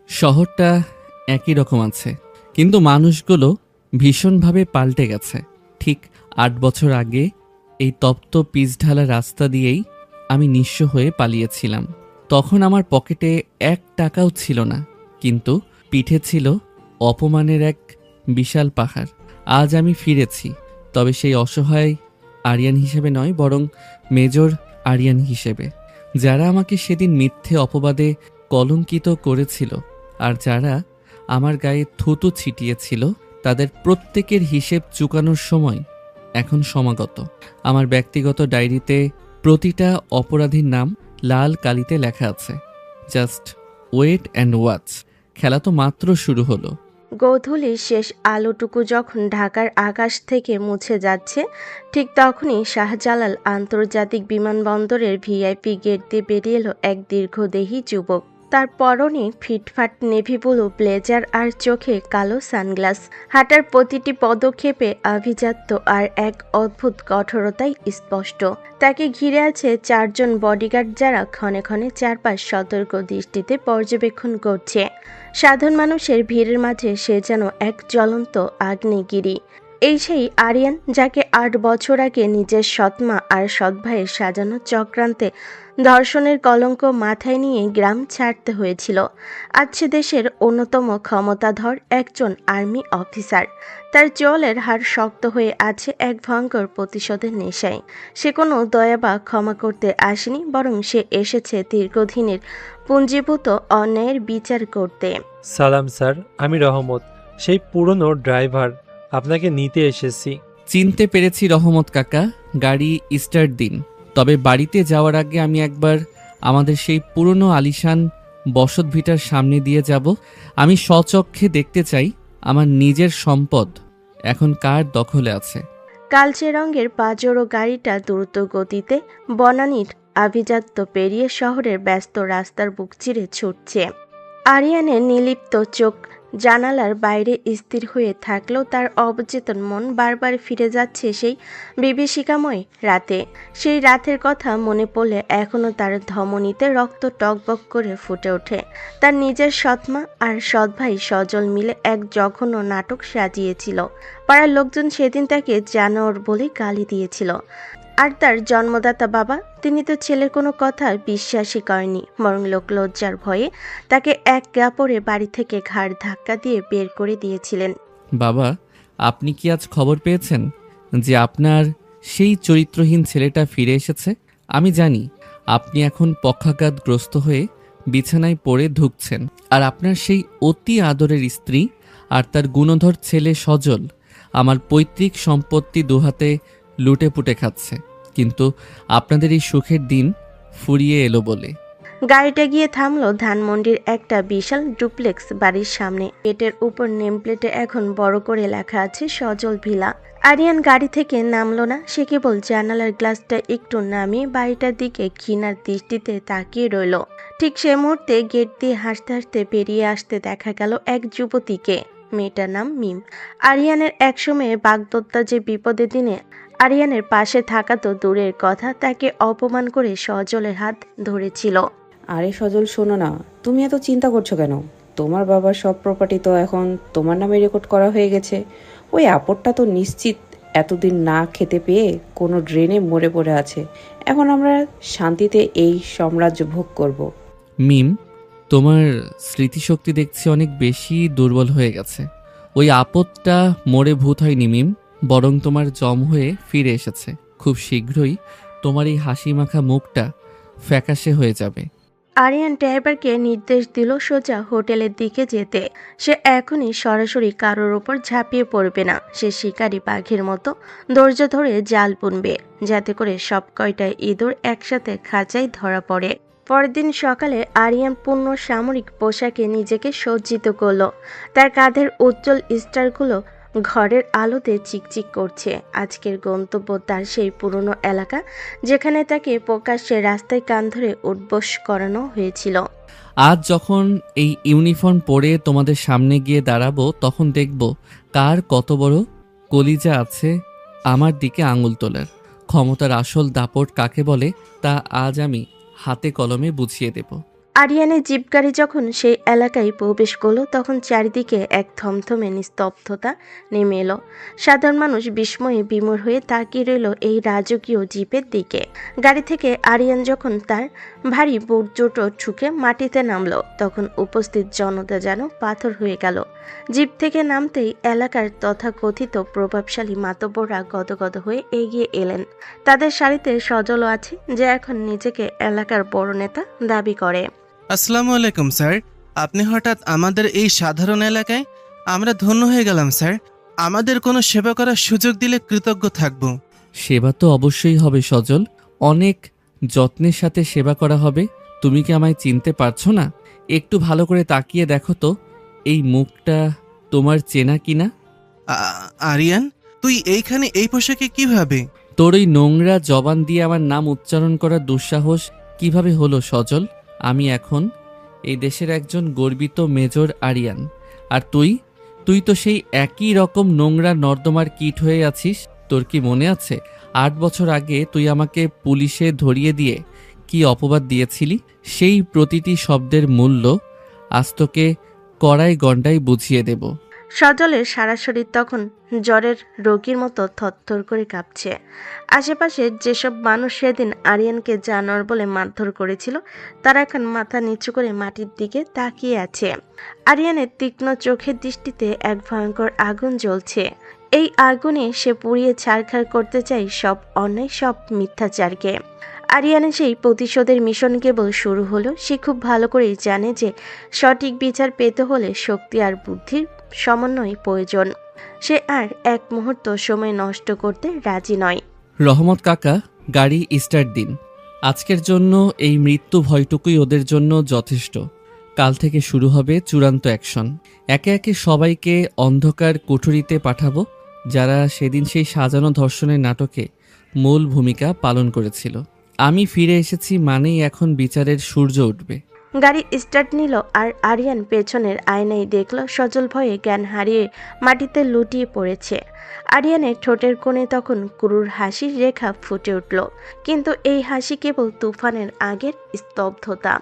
শহরটা একই রকম আছে, কিন্তু মানুষগুলো ভীষণভাবে পাল্টে গেছে। ঠিক ৮ বছর আগে এই তপ্ত পিচঢালা রাস্তা দিয়েই আমি নিঃস্ব হয়ে পালিয়েছিলাম। তখন আমার পকেটে ১ টাকাও ছিল না, কিন্তু পিঠে ছিল অপমানের এক বিশাল পাহাড়। আজ আমি ফিরেছি, তবে সেই অসহায় আরিয়ান হিসেবে নয়, বরং মেজর আরিয়ান হিসেবে। যারা আমাকে সেদিন মিথ্যে অপবাদে কলঙ্কিত করেছিল আর যারা আমার গায়ে থুতু ছিটিয়েছিল, তাদের প্রত্যেকের হিসেব চুকানোর সময় এখন সমাগত। আমার ব্যক্তিগত ডায়েরিতে প্রতিটা অপরাধীর নাম লাল কালিতে লেখা আছে। Just wait and watch. খেলা তো মাত্র শুরু হলো। গোধূলির শেষ আলোটুকু যখন ঢাকার আকাশ থেকে মুছে যাচ্ছে, ঠিক তখনই শাহজালাল আন্তর্জাতিক বিমানবন্দরের ভিআইপি গেট দিয়ে বেরিয়ে এলো এক দীর্ঘদেহী যুবক। তার পরনে ফিটফাট নেভি ব্লু ব্লেজার আর চোখে কালো সানগ্লাস। হাঁটার প্রতিটি পদক্ষেপে আভিজাত্য আর এক অদ্ভুত কঠোরতাই স্পষ্ট। তাকে ঘিরে আছে ৪ জন বডিগার্ড, যারা ক্ষণে ক্ষণে চারপাশ সতর্ক দৃষ্টিতে পর্যবেক্ষণ করছে। সাধারণ মানুষের ভিড়ের মাঝে সে যেন এক জ্বলন্ত আগ্নেয়গিরি। এই সেই আরিয়ান, যাকে ৮ বছর আগে নিজের সৎমা আর সৎ ভাইয়ের সাজানো চক্রান্তে ধর্ষণের কলঙ্ক মাথায় নিয়ে গ্রাম ছাড়তে হয়েছিল। আজ সে দেশের অন্যতম ক্ষমতাধর একজন আর্মি অফিসার। তার চোয়ালের হাড় শক্ত হয়ে আছে এক ভয়ঙ্কর প্রতিশোধের নেশায়। সে কোনো দয়া বা ক্ষমা করতে আসেনি, বরং সে এসেছে দীর্ঘদিনের পুঞ্জীভূত অন্যায়ের বিচার করতে। সালাম স্যার, আমি রহমত, সেই পুরনো ড্রাইভার। আপনাকে নিতে এসেছি। চিনতে পেরেছি রহমত কাকা, গাড়ি স্টার্ট দিন। তবে বাড়িতে যাওয়ার আগে আমি একবার আমাদের সেই পুরনো আলিশান বসতভিটার সামনে দিয়ে যাব। আমি স্বচক্ষে দেখতে চাই আমার নিজের সম্পদ এখন কার দখলে আছে। কালচে রঙের পাজরো গাড়িটা দ্রুত গতিতে বনানীর আভিজাত্য পেরিয়ে শহরের ব্যস্ত রাস্তার বুক চিরে ছুটছে। আরিয়ানের নির্লিপ্ত চোখ জানালার বাইরে স্থির হয়ে থাকলেও তার অবচেতন মন বারবার ফিরে যাচ্ছে সেই বিভীষিকাময় রাতে। সেই রাতের কথা মনে পড়লে এখনও তার ধমনীতে রক্ত টকবক করে ফুটে ওঠে। তার নিজের সৎমা আর সৎ ভাই সজল মিলে এক জঘন্য নাটক সাজিয়েছিল। পাড়ার লোকজন সেদিন তাকে জানোয়ার বলে গালি দিয়েছিল। আর তার জন্মদাতা বাবা, তিনি তো ছেলের কোনো কথা বিশ্বাসই করেনি, বরং লোকলজ্জার ভয়ে তাকে এক কাপড়ে বাড়ি থেকে ঘাড় ধাক্কা দিয়ে বের করে দিয়েছিলেন। বাবা, আপনি কি আজ খবর পেয়েছেন যে আপনার সেই চরিত্রহীন ছেলেটা ফিরে এসেছে? আমি জানি আপনি এখন পক্ষাঘাতগ্রস্ত হয়ে বিছানায় পড়ে ধুঁকছেন, আর আপনার সেই অতি আদরের স্ত্রী আর তার গুণধর ছেলে সজল আমার পৈতৃক সম্পত্তি দুহাতে লুটে পুটে খাচ্ছে। কিন্তু আপনাদের এই সুখের দিন ফুরিয়ে এলো বলে। গাড়িটা গিয়ে থামলো ধানমন্ডির একটা বিশাল ডুপ্লেক্স বাড়ির সামনে। গেটের উপর নেমপ্লেটে এখন বড় করে লেখা আছে সজল ভিলা। আরিয়ান গাড়ি থেকে নামলো না, সে কেবল জানালার গ্লাসটা একটু নামিয়ে বাড়িটার দিকে ঘৃণার দৃষ্টিতে তাকিয়ে রইল। ঠিক সে মুহূর্তে গেট দিয়ে হাসতে হাসতে বেরিয়ে আসতে দেখা গেল এক যুবতীকে। মেয়েটার নাম মিম। আরিয়ানের একসময়ে বাগদত্তা যে বিপদের দিনে আরিয়ানের পাশে থাকা তো দূরের কথা, তাকে অপমান করে সজলের হাত ধরেছিল। আরে সজল, শোনো না, তুমি এত চিন্তা করছো কেন? তোমার বাবার সব প্রপার্টি তো এখন তোমার নামে রেকর্ড করা হয়ে গেছে। ওই আপদটা তো নিশ্চিত এতদিন না খেতে পেয়ে কোনো ড্রেনে মরে পড়ে আছে। এখন আমরা শান্তিতে এই সাম্রাজ্য ভোগ করব। মিম, তোমার স্মৃতিশক্তি দেখছি অনেক বেশি দুর্বল হয়ে গেছে। ওই আপদটা মরে ভূত হয়নি মিম, বরং তোমার জম হয়ে ফিরে এসেছে। খুব শীঘ্রই তোমার এই হাসি মাখা মুখটা ফ্যাকাশে হয়ে যাবে। আরিয়ান ড্রাইভারকে নির্দেশ দিল সোজা হোটেলের দিকে যেতে। সে এখনই সরাসরি কারোর ওপর ঝাঁপিয়ে পড়বে না। সে শিকারী বাঘের মতো ধৈর্য ধরে জাল বুনবে, যাতে করে সব কয়টা ইঁদুর একসাথে খাঁচায় ধরা পড়ে। পরের দিন সকালে আরিয়ান পূর্ণ সামরিক পোশাকে নিজেকে সজ্জিত করলো। তার কাঁধের উজ্জ্বল স্টারগুলো ঘরের আলোতে চিকচিক করছে। আজকের গন্তব্য তার সেই পুরনো এলাকা, যেখানে তাকে প্রকাশ্যে রাস্তায় কান ধরে উঠবোস করানো হয়েছিল। আজ যখন এই ইউনিফর্ম পরে তোমাদের সামনে গিয়ে দাঁড়াবো, তখন দেখব কার কত বড় কলিজা আছে আমার দিকে আঙুল তোলার। ক্ষমতার আসল দাপট কাকে বলে তা আজ আমি হাতে কলমে বুঝিয়ে দেব। আরিয়ানের জিপ গাড়ি যখন সেই এলাকায় প্রবেশ করলো তখন চারিদিকে এক থমথমে নিস্তব্ধতা নেমে এলো। সাধারণ মানুষ বিস্ময়ে বিমূঢ় হয়ে তাকিয়ে রইল এই রাজকীয় জিপের দিকে। গাড়ি থেকে আরিয়ান যখন তার ভারী বুট জুটো ঠুকে মাটিতে নামলো তখন উপস্থিত জনতা যেন পাথর হয়ে গেল। জিপ থেকে নামতেই এলাকার তথাকথিত প্রভাবশালী মাতব্বররা গদগদ হয়ে এগিয়ে এলেন। তাদের সারিতে সজলও আছে, যে এখন নিজেকে এলাকার বড় নেতা দাবি করে। আসসালামু আলাইকুম স্যার, আপনি হঠাৎ আমাদের এই সাধারণ এলাকায়? আমরা ধন্য হয়ে গেলাম স্যার। আমাদের কোনো সেবা করার সুযোগ দিলে কৃতজ্ঞ থাকব। সেবা তো অবশ্যই হবে সজল, অনেক যত্নের সাথে সেবা করা হবে। তুমি কি আমায় চিনতে পারছো না? একটু ভালো করে তাকিয়ে দেখো তো, এই মুখটা তোমার চেনা কিনা? আরিয়ান, তুই এইখানে এই পোশাকে কিভাবে? তোর ওই নোংরা জবান দিয়ে আমার নাম উচ্চারণ করার দুঃসাহস কিভাবে হলো সজল? আমি এখন এই দেশের একজন গর্বিত মেজর আরিয়ান, আর তুই তো সেই একই রকম নোংরা নর্দমার কীট হয়ে আছিস। তোর কি মনে আছে 8 বছর আগে তুই আমাকে পুলিশে ধরিয়ে দিয়ে কি অপবাদ দিয়েছিলি? সেই প্রতিটি শব্দের মূল্য আজ তোকে কড়াই গণ্ডায় বুঝিয়ে দেব। সজলের সারা শরীর তখন জ্বরের রোগীর মতো থরথর করে কাঁপছে। আশেপাশে যেসব মানুষ সেদিন আরিয়ানকে জানোয়ার বলে মারধর করেছিল তারা এখন মাথা নিচু করে মাটির দিকে তাকিয়ে আছে। আরিয়ানের তীক্ষ্ণ চোখের দৃষ্টিতে এক ভয়ঙ্কর আগুন জ্বলছে। এই আগুনে সে পুড়িয়ে ছারখার করতে চায় সব অন্যায়, সব মিথ্যাচারকে। আরিয়ানের সেই প্রতিশোধের মিশন কেবল শুরু হলো। সে খুব ভালো করেই জানে যে সঠিক বিচার পেতে হলে শক্তি আর বুদ্ধির সমন্বয় প্রয়োজন। সে আর এক মুহূর্ত সময় নষ্ট করতে রাজি নয়। রহমত কাকা, গাড়ি স্টার্ট দিন। আজকের জন্য এই মৃত্যু ভয়টুকুই ওদের জন্য যথেষ্ট। কাল থেকে শুরু হবে চূড়ান্ত অ্যাকশন। একে একে সবাইকে অন্ধকার কুঠুরিতে পাঠাবো, যারা সেদিন সেই সাজানো ধর্ষণের নাটকে মূল ভূমিকা পালন করেছিল। আমি ফিরে এসেছি মানেই এখন বিচারের সূর্য উঠবে। গাড়ি স্টার্ট নিল আর আরিয়ান পেছনের আয়নায় দেখল সজল ভয়ে জ্ঞান হারিয়ে মাটিতে লুটিয়ে পড়েছে। আরিয়ানের ঠোঁটের কোণে তখন ক্রূর হাসির রেখা ফুটে উঠল, কিন্তু এই হাসি কেবল তুফানের আগের স্তব্ধতা।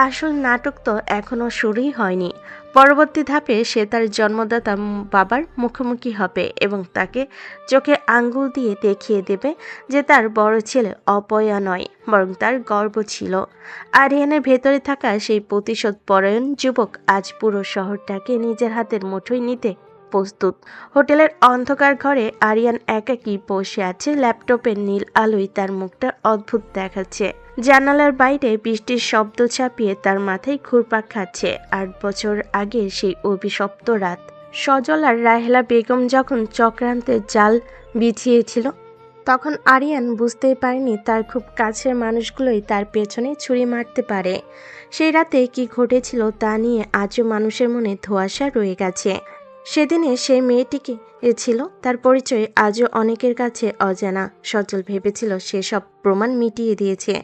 আসল নাটক তো এখনো শুরুই হয়নি। পরবর্তী ধাপে সে তার জন্মদাতা বাবার মুখোমুখি হবে এবং তাকে চোখে আঙ্গুল দিয়ে দেখিয়ে দেবে যে তার বড় ছেলে অপয়া নয়, বরং তার গর্ব ছিল। আরিয়ানের ভেতরে থাকা সেই প্রতিশোধ পরায়ণ যুবক আজ পুরো শহরটাকে নিজের হাতের মুঠোয় নিতে প্রস্তুত। হোটেলের অন্ধকার ঘরে আরিয়ান একাকী বসে আছে। ল্যাপটপের নীল আলোয় তার মুখটা অদ্ভুত দেখাচ্ছে। জানালার বাইরে বৃষ্টির শব্দ ছাপিয়ে তার মাথায় ঘুরপাক খাচ্ছে 8 বছর আগে সেই অভিশপ্ত রাত। সজল আর রাহেলা বেগম যখন চক্রান্তের জাল বিছিয়েছিল তখন আরিয়ান বুঝতেই পারেনি তার খুব কাছের মানুষগুলোই তার পেছনে ছুরি মারতে পারে। সেই রাতে কি ঘটেছিল তা নিয়ে আজও মানুষের মনে ধোঁয়াশা রয়ে গেছে। সেদিনে সেই মেয়েটিকে ছিল, তার পরিচয় আজও অনেকের কাছে অজানা। সজল ভেবেছিল সে সব প্রমাণ মিটিয়ে দিয়েছে,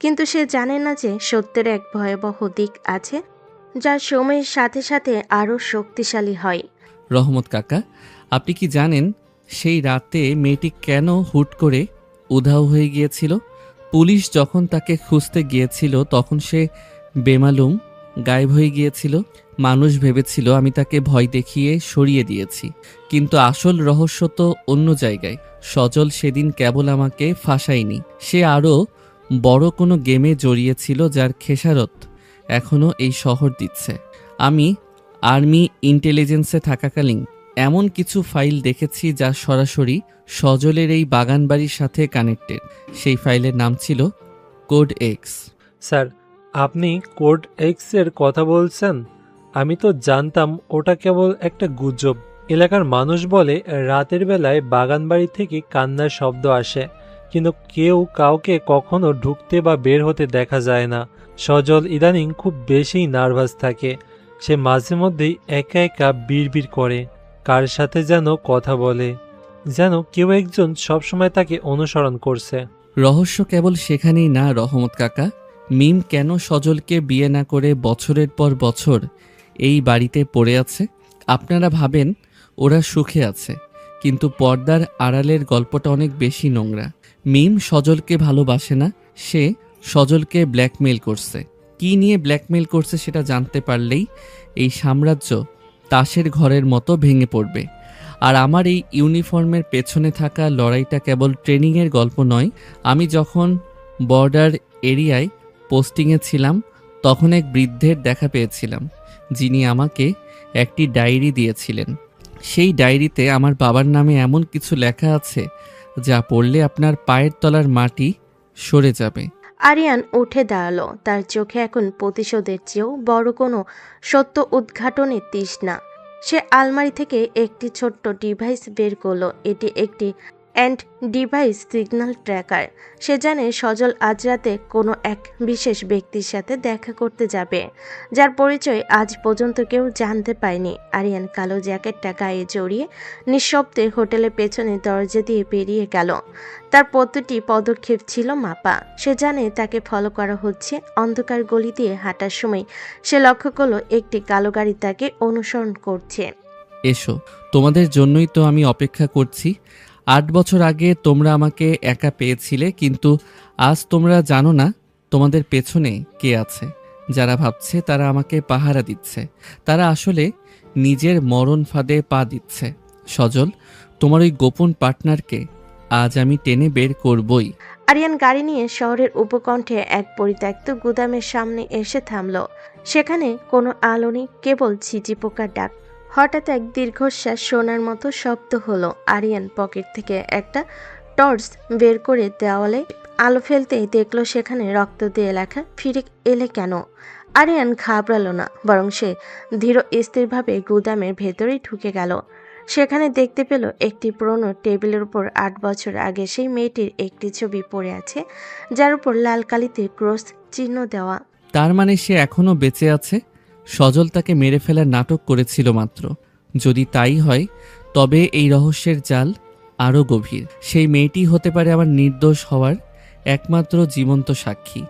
কিন্তু সে জানে না যে সত্যের এক ভয়াবহ দিক আছে যা সময়ের সাথে সাথে আরও শক্তিশালী হয়। রহমত কাকা, আপনি কি জানেন সেই রাতে মেয়েটি কেন হুট করে উধাও হয়ে গিয়েছিল? পুলিশ যখন তাকে খুঁজতে গিয়েছিল তখন সে বেমালুম গায়েব হয়ে গিয়েছিল। মানুষ ভেবেছিল আমি তাকে ভয় দেখিয়ে সরিয়ে দিয়েছি, কিন্তু আসল রহস্য তো অন্য জায়গায়। সজল সেদিন কেবল আমাকে ফাঁসায়নি, সে আরও বড় কোনো গেমে জড়িয়েছিল যার খেসারত এখনও এই শহর দিচ্ছে। আমি আর্মি ইন্টেলিজেন্সে থাকাকালীন এমন কিছু ফাইল দেখেছি যা সরাসরি সজলের এই বাগানবাড়ির সাথে কানেক্টেড। সেই ফাইলের নাম ছিল কোড এক্স। স্যার, আপনি কোড এক্স এর কথা বলছেন? আমি তো জানতাম ওটা কেবল একটা গুজব। এলাকার মানুষ বলে রাতের বেলায় বাগানবাড়ি থেকে কান্নার শব্দ আসে, কিন্তু কেউ কাউকে কখনো ঢুকতে বা বের হতে দেখা যায় না। সজল ইদানিং খুব বেশি নার্ভাস থাকে। সে মাঝে মধ্যেই একা একা বিড়বিড় করে, কার সাথে যেন কথা বলে, যেন কেউ একজন সবসময় তাকে অনুসরণ করছে। রহস্য কেবল সেখানেই না রহমত কাকা। মিম কেন সজলকে বিয়ে না করে বছরের পর বছর এই বাড়িতে পড়ে আছে? আপনারা ভাবেন ওরা সুখে আছে, কিন্তু পর্দার আড়ালের গল্পটা অনেক বেশি নোংরা। মিম সজলকে ভালোবাসে না, সে সজলকে ব্ল্যাকমেইল করছে। কি নিয়ে ব্ল্যাকমেইল করছে সেটা জানতে পারলেই এই সাম্রাজ্য তাসের ঘরের মতো ভেঙে পড়বে। আর আমার এই ইউনিফর্মের পেছনে থাকা লড়াইটা কেবল ট্রেনিংয়ের গল্প নয়। আমি যখন বর্ডার এরিয়ায় পোস্টিংয়ে ছিলাম তখন এক বৃদ্ধের দেখা পেয়েছিলাম, যিনি আমাকে একটি ডায়েরি দিয়েছিলেন। সেই ডায়েরিতে আমার বাবার নামে এমন কিছু লেখা আছে যা পড়লে আপনার পায়ের তলার মাটি সরে যাবে। আরিয়ান উঠে দাঁড়ালো। তার চোখে এখন প্রতিশোধের চেয়েও বড় কোনো সত্য উদ্ঘাটনের তৃষ্ণা। সে আলমারি থেকে একটি ছোট্ট ডিভাইস বের করলো। এটি একটি অ্যান্ড ডিভাইস সিগন্যাল ট্র্যাকার। সে জানে সজল আজ রাতে কোনো এক বিশেষ ব্যক্তির সাথে দেখা করতে যাবে, যার পরিচয় আজ পর্যন্ত কেউ জানতে পায়নি। আরিয়ান কালো জ্যাকেটটা গায়ে জড়িয়ে নিঃশব্দে হোটেলের পেছনে দরজা দিয়ে বেরিয়ে গেল। তার প্রতিটি পদক্ষেপ ছিল মাপা। সে জানে তাকে ফলো করা হচ্ছে। অন্ধকার গলি দিয়ে হাঁটার সময় সে লক্ষ্য করলো একটি কালো গাড়ি তাকে অনুসরণ করছে। এসো, তোমাদের জন্যই তো আমি অপেক্ষা করছি। 8 বছর আগে তোমরা আমাকে একা পেয়েছিলে, কিন্তু আজ তোমরা জানো না তোমাদের পেছনে কে আছে। যারা ভাবছে তারা আমাকে পাহারা দিচ্ছে, তারা আসলে নিজের মরণ ফাঁদে পা দিচ্ছে। সজল, তোমার ওই গোপন পার্টনারকে আজ আমি টেনে বের করবই। আরিয়ান গাড়ি নিয়ে শহরের উপকণ্ঠে এক পরিত্যক্ত গুদামের সামনে এসে থামল। সেখানে কোনো আলো নেই, কেবল ঝিঁঝি পোকার ডাক। হঠাৎ এক দীর্ঘশ্বাস শোনার মতো শব্দ হলো। আরিয়ান পকেট থেকে একটা টর্চ বের করে দেওয়ালে আলো ফেলতেই দেখলো সেখানে রক্ত দিয়ে লেখা ফিরে এলে কেন। আরিয়ান ঘাবড়ালো না, বরং সে ধীর স্থিরভাবে গুদামের ভেতরেই ঢুকে গেল। সেখানে দেখতে পেল একটি পুরনো টেবিলের উপর 8 বছর আগে সেই মেয়েটির একটি ছবি পড়ে আছে, যার উপর লাল কালিতে ক্রস চিহ্ন দেওয়া। তার মানে সে এখনো বেঁচে আছে। সজল তাকে মেরে ফেলার নাটক করেছিল মাত্র। যদি তাই হয় তবে এই রহস্যের জাল আরও গভীর। সেই মেয়েটি হতে পারে আমার নির্দোষ হওয়ার একমাত্র জীবন্ত সাক্ষী।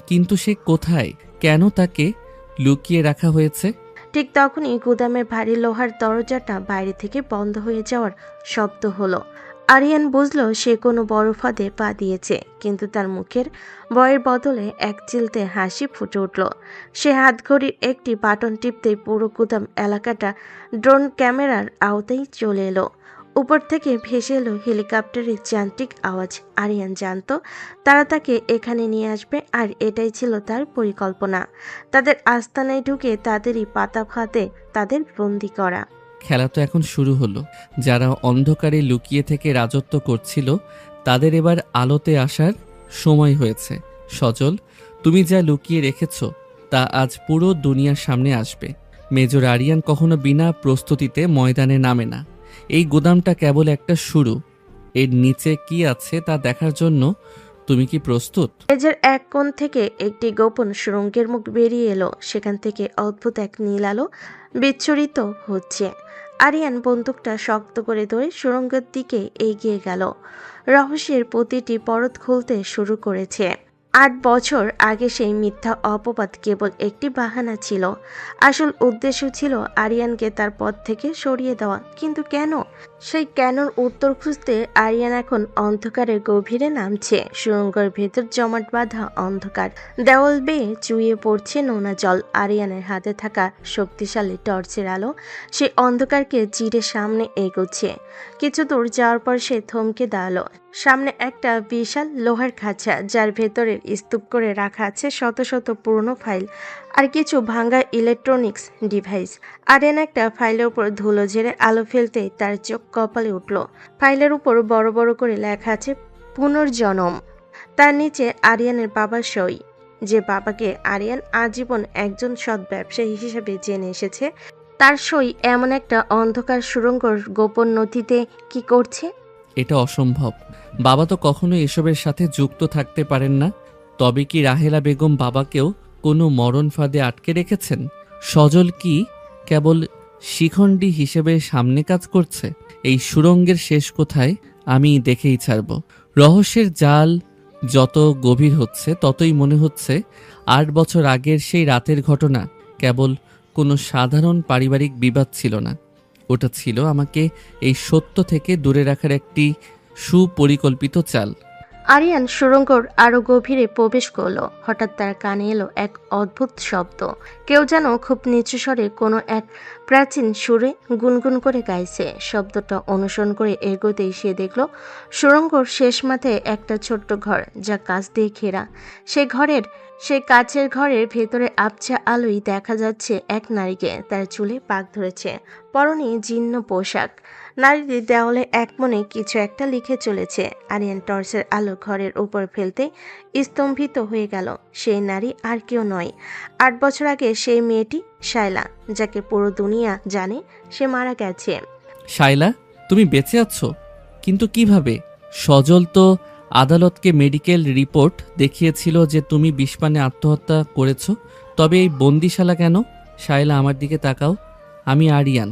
কিন্তু সে কোথায়? কেন তাকে লুকিয়ে রাখা হয়েছে? ঠিক তখনই গুদামের ভারী লোহার দরজাটা বাইরে থেকে বন্ধ হয়ে যাওয়ার শব্দ হলো। আরিয়ান বুঝল সে কোনো বড় ফাঁদে পা দিয়েছে, কিন্তু তার মুখের ভয়ের বদলে এক চিলতে হাসি ফুটে উঠল। সে হাতঘড়ির একটি বাটন টিপতেই পুরো গুদাম এলাকাটা ড্রোন ক্যামেরার আওতায় চলে এলো। উপর থেকে ভেসে এলো হেলিকপ্টারের যান্ত্রিক আওয়াজ। আরিয়ান জানতো তারা তাকে এখানে নিয়ে আসবে, আর এটাই ছিল তার পরিকল্পনা। তাদের আস্তানায় ঢুকে তাদেরই পাতা ফাঁদে তাদের বন্দি করা। খেলা তো এখন শুরু হলো। যারা অন্ধকারে লুকিয়ে থেকে রাজত্ব করছিল তাদের এবার আলোতে আসার সময় হয়েছে। সজল, তুমি যা লুকিয়ে রেখেছ তা আজ পুরো দুনিয়ার সামনে আসবে। মেজর আরিয়ান কখনো বিনা প্রস্তুতিতে ময়দানে নামে না। এই গুদামটা কেবল একটা শুরু। এর নিচে কি আছে তা দেখার জন্য তুমি কি প্রস্তুত? মেজের এক কোণ থেকে একটি গোপন সুড়ঙ্গের মুখ বেরিয়ে এলো। সেখান থেকে অদ্ভুত এক নীল আলো বিচ্ছুরিত হচ্ছে। আরিয়ান বন্দুকটা শক্ত করে ধরে সুড়ঙ্গের দিকে এগিয়ে গেল। রহস্যের প্রতিটি পরত খুলতে শুরু করেছে। 8 বছর আগে সেই মিথ্যা অপবাদ কেবল একটি বাহানা ছিল। আসল উদ্দেশ্য ছিল আরিয়ানকে তার পথ থেকে সরিয়ে দেওয়া। কিন্তু কেন? সেই কেনর উত্তর খুঁজতে আরিয়ান এখন অন্ধকারের গভীরে নামছে। সুড়ঙ্গের ভেতর জমাট বাঁধা অন্ধকার। দেওয়াল বেয়ে চুইয়ে পড়ছে নোনা জল। আরিয়ানের হাতে থাকা শক্তিশালী টর্চের আলো সেই অন্ধকারকে চিরে সামনে এগোচ্ছে। কিছু দূর যাওয়ার পর সে থমকে দাঁড়ালো। সামনে একটা বিশাল লোহার খাঁচা, যার ভেতরে স্তূপ করে রাখা আছে শত শত পুরনো ফাইল আর কিছু ভাঙা ইলেকট্রনিক্স ডিভাইস। আরিয়ান একটা ফাইলের উপর ধুলো ঝেড়ে আলো ফেলতেই তার চোখ কপালে উঠল। ফাইলের উপর বড় বড় করে লেখা আছে পুনর্জন্ম। তার নিচে আরিয়ানের বাবার সই, যে বাবাকে আরিয়ান আজীবন একজন সৎ ব্যবসায়ী হিসেবে জেনে এসেছে। তার সই এমন একটা অন্ধকার সুড়ঙ্গর গোপন নথিতে কি করছে? এটা অসম্ভব। বাবা তো কখনো এসবের সাথে যুক্ত থাকতে পারেন না। তবে কি রাহেলা বেগম বাবাকেও কোনো মরণ ফাঁদে আটকে রেখেছেন? সজল কি কেবল শিখণ্ডী হিসেবে সামনে কাজ করছে? এই সুড়ঙ্গের শেষ কোথায় আমি দেখেই ছাড়ব। রহস্যের জাল যত গভীর হচ্ছে ততই মনে হচ্ছে 8 বছর আগের সেই রাতের ঘটনা কেবল কোনো সাধারণ পারিবারিক বিবাদ ছিল না। ওটা ছিল আমাকে এই সত্য থেকে দূরে রাখার একটি সুপরিকল্পিত চাল। আরিয়ান সুড়ঙ্গর আরো গভীরে প্রবেশ করলো। হঠাৎ তার কানে এলো এক অদ্ভুত শব্দ। কেউ যেন খুব নিচু স্বরে কোনো এক প্রাচীন সুরে গুনগুন করে গাইছে। শব্দটা অনুসরণ করে এগোতেই সে দেখল সুড়ঙ্গর শেষ মাথায় একটা ছোট্ট ঘর, যা কাঁচ দিয়ে ঘেরা। সেই কাচের ঘরের ভেতরে আবছা আলোয় দেখা যাচ্ছে এক নারীকে। তার চুলে পাক ধরেছে, পরনে জীর্ণ পোশাক। নারীটি দেওয়ালে এক মনে কিছু একটা লিখে চলেছে। আরিয়ান টর্চের আলো ঘরের উপর ফেলতে স্তম্ভিত হয়ে গেল। সেই নারী আর কেউ নয়, 8 বছর আগে সেই মেয়েটি শায়লা, যাকে পুরো দুনিয়া জানে সে মারা গেছে। শায়লা, তুমি বেঁচে আছো? কিন্তু কিভাবে? সজল তো আদালতকে মেডিকেল রিপোর্ট দেখিয়েছিল যে তুমি বিষপানে আত্মহত্যা করেছো। তবে এই বন্দিশালা কেন? শায়লা, আমার দিকে তাকাও। আমি আরিয়ান।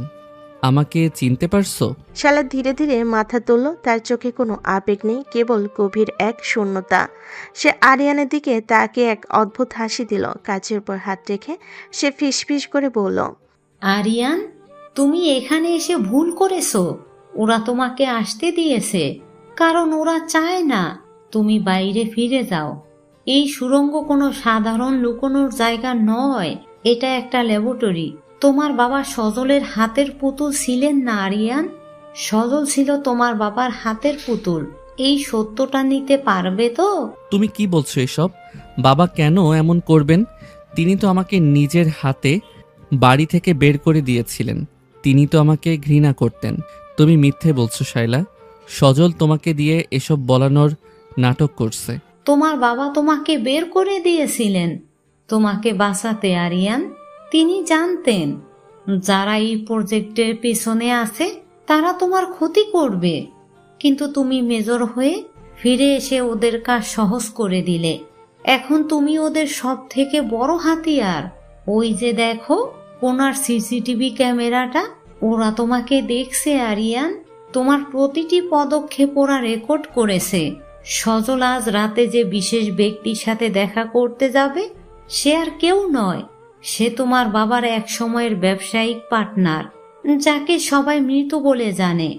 আমাকে চিনতে পারছো? শায়লা ধীরে ধীরে মাথা তুলল। তার চোখে কোনো আবেগ নেই, কেবল গভীর এক শূন্যতা। সে আরিয়ানের দিকে তাকে এক অদ্ভুত হাসি দিল। কাচের উপর হাত রেখে সে ফিসফিস করে বলল, আরিয়ান, তুমি এখানে এসে ভুল করেছো। ওরা তোমাকে আসতে দিয়েছে কারণ ওরা চায় না তুমি বাইরে ফিরে যাও। এই সুড়ঙ্গ কোনো সাধারণ লুকোনোর জায়গা নয়, এটা একটা ল্যাবরেটরি। তোমার বাবা সজলের হাতের পুতুল ছিলেন না আরিয়ান? সজল ছিল তোমার বাবার হাতের পুতুল। এই সত্যটা নিতে পারবে তো? তুমি কি বলছো এসব? বাবা কেন এমন করবেন? তিনি তো আমাকে নিজের হাতে বাড়ি থেকে বের করে দিয়েছিলেন। তিনি তো আমাকে ঘৃণা করতেন। তুমি মিথ্যে বলছো শায়লা। সজল তোমাকে দিয়ে এসব বলানোর নাটক করছে। তোমার বাবা তোমাকে বের করে দিয়েছিলেন তোমাকে বাঁচাতে আরিয়ান। তিনি জানতেন যারা এই প্রজেক্টের পেছনে আছে তারা তোমার ক্ষতি করবে, কিন্তু তুমি মেজর হয়ে ফিরে এসে ওদের কাজ সহজ করে দিলে। এখন তুমি ওদের সব থেকে বড় হাতিয়ার। ওই যে দেখো কোনার সিসিটিভি ক্যামেরাটা, ওরা তোমাকে দেখছে আরিয়ান। তোমার প্রতিটি পদক্ষেপ ওরা রেকর্ড করেছে। সজল আজ রাতে যে বিশেষ ব্যক্তির সাথে দেখা করতে যাবে সে আর কেউ নয়, সে তোমার বাবার এক সময়ের ব্যবসায়িক পার্টনার, যাকে সবাই মৃত বলে জানে।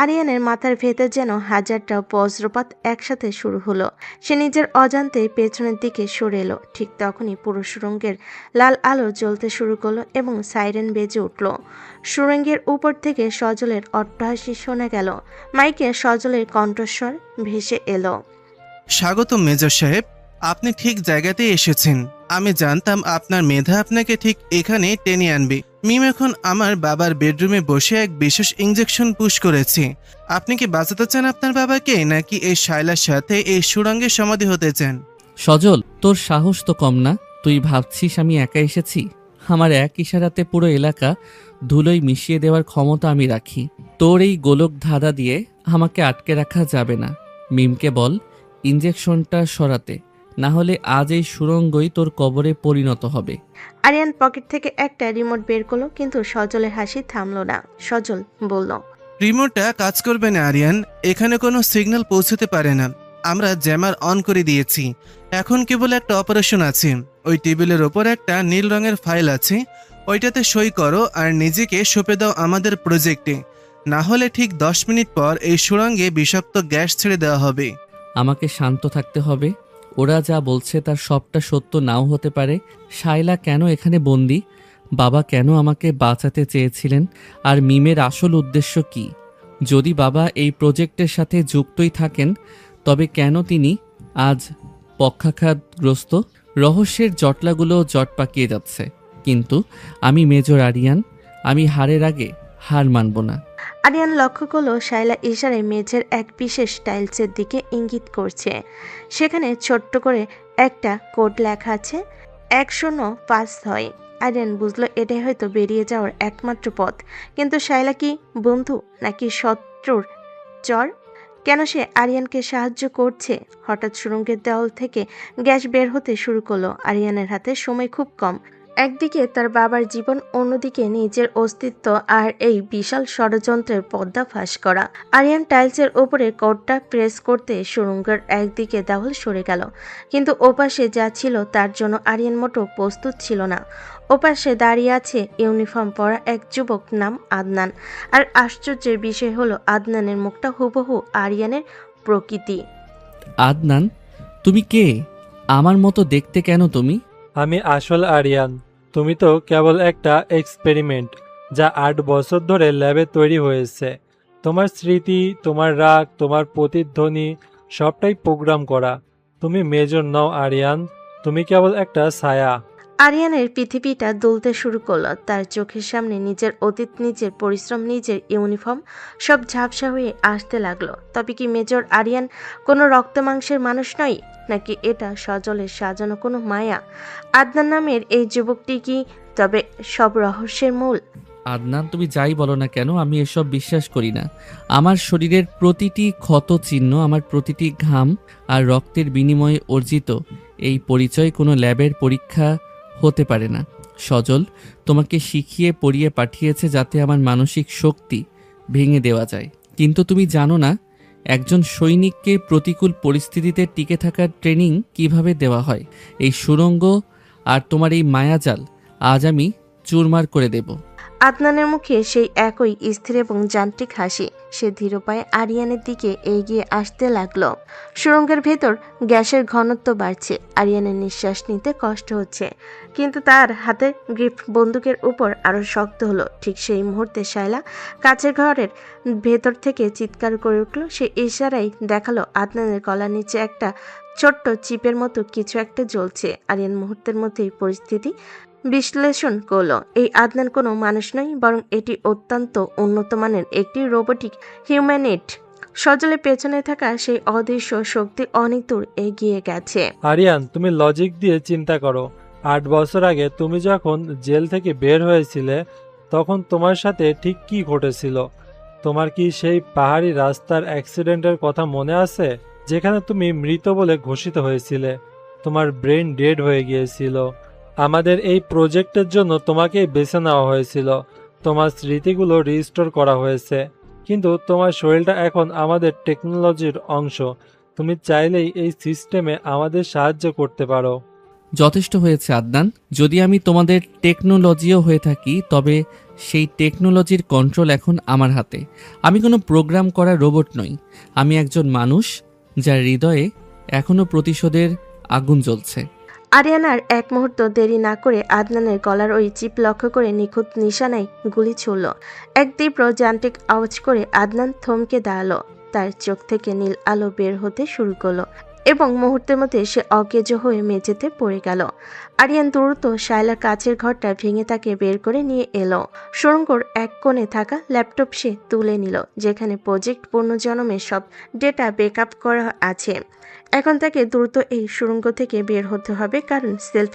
আরিয়ানের মাথার ভেতর যেন হাজারটা বজ্রপাত একসাথে শুরু হলো। সে নিজের অজান্তে পেছনের দিকে সরে এলো। ঠিক তখনই পুরো সুড়ঙ্গের লাল আলো জ্বলতে শুরু করলো এবং সাইরেন বেজে উঠল। সুড়ঙ্গের উপর থেকে সজলের অট্টহাসি শোনা গেল। মাইকে সজলের কণ্ঠস্বর ভেসে এলো, স্বাগত মেজর সাহেব, আপনি ঠিক জায়গাতেই এসেছেন। আমি জানতাম আপনার মেধা আপনাকে ঠিক এখানে টেনে আনবে। মিম এখন আমার বাবার বেডরুমে বসে এক বিশেষ ইঞ্জেকশন পুশ করেছে। আপনি কি বাঁচাতে চান আপনার বাবাকে, নাকি এই শায়লার সাথে এই সুড়ঙ্গে সমাধি হতে চান? সজল, তোর সাহস তো কম না। তুই ভাবছিস আমি একা এসেছি? আমার এক ইশারাতে পুরো এলাকা ধুলোয় মিশিয়ে দেওয়ার ক্ষমতা আমি রাখি। তোর এই গোলক ধাঁধা দিয়ে আমাকে আটকে রাখা যাবে না। মিমকে বল ইঞ্জেকশনটা সরাতে, না হলে আজ এই সুড়ঙ্গই তোর কবরে পরিণত হবে। আরিয়ান পকেট থেকে একটা রিমোট বের করলো, কিন্তু সজলের হাসি থামলো না। সজল বলল, রিমোটটা কাজ করবে না আরিয়ান, এখানে কোনো সিগন্যাল পৌঁছতে পারে না। আমরা জ্যামার অন করে দিয়েছি। এখন কেবল একটা অপারেশন আছে। ওই টেবিলের ওপর একটা নীল রঙের ফাইল আছে, ওইটাতে সই করো আর নিজেকে সঁপে দাও আমাদের প্রজেক্টে। না হলে ঠিক 10 মিনিট পর এই সুড়ঙ্গে বিষাক্ত গ্যাস ছেড়ে দেওয়া হবে। আমাকে শান্ত থাকতে হবে। ওরা যা বলছে তার সবটা সত্য নাও হতে পারে। শায়লা কেন এখানে বন্দি? বাবা কেন আমাকে বাঁচাতে চেয়েছিলেন? আর মিমের আসল উদ্দেশ্য কি? যদি বাবা এই প্রজেক্টের সাথে যুক্তই থাকেন, তবে কেন তিনি আজ পক্ষাঘাতগ্রস্ত? রহস্যের জটলাগুলো জট পাকিয়ে যাচ্ছে। কিন্তু আমি মেজর আরিয়ান, আমি হারের আগে হার মানব না। আরিয়ান লক্ষ্য করলো শায়লা ইশারায় মেঝের এক বিশেষ টাইলসের দিকে ইঙ্গিত করছে। সেখানে ছোট্ট করে একটা কোড লেখা আছে, 1056। আরিয়ান বুঝলো এটাই হয়তো বেরিয়ে যাওয়ার একমাত্র পথ। কিন্তু শায়লা কি বন্ধু নাকি শত্রুর চর? কেন সে আরিয়ানকে সাহায্য করছে? হঠাৎ সুড়ঙ্গের দেওয়াল থেকে গ্যাস বের হতে শুরু করলো। আরিয়ানের হাতে সময় খুব কম। একদিকে তার বাবার জীবন, অন্যদিকে নিজের অস্তিত্ব আর এই বিশাল ষড়যন্ত্রের পর্দা ফাঁস করা। আরিয়ান টাইলসের ওপরে কোডটা প্রেস করতে সুড়ঙ্গের একদিকে দেওয়াল সরে গেল, কিন্তু ওপাশে যা ছিল তার জন্য আরিয়ান মোটেও প্রস্তুত ছিল না। ওপাশে দাঁড়িয়ে আছে ইউনিফর্ম পরা এক যুবক, নাম আদনান। আর আশ্চর্যের বিষয় হলো আদনানের মুখটা হুবহু আরিয়ানের প্রকৃতি। আদনান, তুমি কে? আমার মতো দেখতে কেন তুমি? আমি আসল আরিয়ান। তুমি তো কেবল একটা এক্সপেরিমেন্ট, যা 8 বছর ধরে ল্যাবে তৈরি হয়েছে। তোমার স্মৃতি, তোমার রাগ, তোমার প্রতিধ্বনি সবটাই প্রোগ্রাম করা। তুমি মেজর নও আরিয়ান, তুমি কেবল একটা ছায়া। আরিয়ানের পৃথিবীটা দুলতে শুরু করলো। তার চোখের সামনে নিজের অতীত, নিজের পরিশ্রম, নিজের ইউনিফর্ম সব ঝাপসা হয়ে আসতে লাগলো। তবে কি মেজর আরিয়ান কোনো রক্ত মাংসের মানুষ নয়, নাকি এটা সজলের সাজানো কোনো মায়া? আদনান নামের এই যুবকটি কি তবে সব রহস্যের মূল? আদনান, তুমি যাই বলো না কেন, আমি এসব বিশ্বাস করি না। আমার শরীরের প্রতিটি ক্ষত চিহ্ন, আমার প্রতিটি ঘাম আর রক্তের বিনিময়ে অর্জিত এই পরিচয় কোনো ল্যাবের পরীক্ষা হতে পারে না। সজল তোমাকে শিখিয়ে পড়িয়ে পাঠিয়েছে যাতে আমার মানসিক শক্তি ভেঙে দেওয়া যায়। কিন্তু তুমি জানো না একজন সৈনিককে প্রতিকূল পরিস্থিতিতে টিকে থাকার ট্রেনিং কিভাবে দেওয়া হয়। এই সুড়ঙ্গ আর তোমার এই মায়াজাল আজ আমি চুরমার করে দেব। আদনানের মুখে সেই একই স্থির এবং যান্ত্রিক হাসি। সে ধীর পায়ে আরিয়ানের দিকে এগিয়ে আসতে লাগলো। সুড়ঙ্গের ভেতর গ্যাসের ঘনত্ব বাড়ছে। আরিয়ানের নিঃশ্বাস নিতে কষ্ট হচ্ছে, কিন্তু তার হাতের গ্রিপ বন্দুকের উপর আরো শক্ত হলো। ঠিক সেই মুহূর্তে শায়লা কাছের ঘরের ভেতর থেকে চিৎকার করে উঠল। সে ইশারায় দেখালো আদনানের গলার নিচে একটা ছোট্ট চিপের মতো কিছু একটা জ্বলছে। আরিয়ান মুহূর্তের মধ্যেই পরিস্থিতি বিশ্লেষণ করলো। এই আদনান কোনো মানুষ নয়, বরং এটি অত্যন্ত উন্নত মানের একটি রোবোটিক হিউম্যানয়েড। সজলের পেছনে থাকা সেই অদৃশ্য শক্তি অনেক দূর এগিয়ে গেছে। আরিয়ান, তুমি লজিক দিয়ে চিন্তা করো। 8 বছর আগে তুমি যখন জেল থেকে বের হয়েছিলে, তখন তোমার সাথে ঠিক কি ঘটেছিল? তোমার কি সেই পাহাড়ি রাস্তার অ্যাক্সিডেন্টের কথা মনে আছে, যেখানে তুমি মৃত বলে ঘোষিত হয়েছিলে? তোমার ব্রেন ডেড হয়ে গিয়েছিল। আমাদের এই প্রজেক্টের জন্য তোমাকেই বেছে নেওয়া হয়েছিল। তোমার স্মৃতিগুলো রিস্টোর করা হয়েছে, কিন্তু তোমার শরীরটা এখন আমাদের টেকনোলজির অংশ। তুমি চাইলেই এই সিস্টেমে আমাদের সাহায্য করতে পারো। যথেষ্ট হয়েছে আদনান। যদি আমি তোমাদের টেকনোলজিও হয়ে থাকি, তবে সেই টেকনোলজির কন্ট্রোল এখন আমার হাতে। আমি কোনো প্রোগ্রাম করা রোবট নই। আমি একজন মানুষ যার হৃদয়ে এখনো প্রতিশোধের আগুন জ্বলছে। আরিয়ানার এক মুহূর্ত দেরি না করে আদনানের গলার ওই চিপ লক্ষ্য করে নিখুঁত নিশানায় গুলি ছুড়ল। এক তীব্র যান্ত্রিক আওয়াজ করে আদনান থমকে দাঁড়ালো। তার চোখ থেকে নীল আলো বের হতে শুরু করলো এবং মুহূর্তের মধ্যে সে অকেজ হয়ে মেঝেতে পড়ে গেল। আরিয়ান দ্রুত শায়লার কাছের ঘরটা ভেঙে তাকে বের করে নিয়ে এলো। সুড়ঙ্গর এক কোণে থাকা ল্যাপটপ সে তুলে নিল, যেখানে প্রজেক্ট পুনর্জন্মের সব ডেটা ব্যাকআপ করা আছে। এখন তাকে দ্রুত এই সুড়ঙ্গ থেকে বের হতে হবে, কারণ সেলফ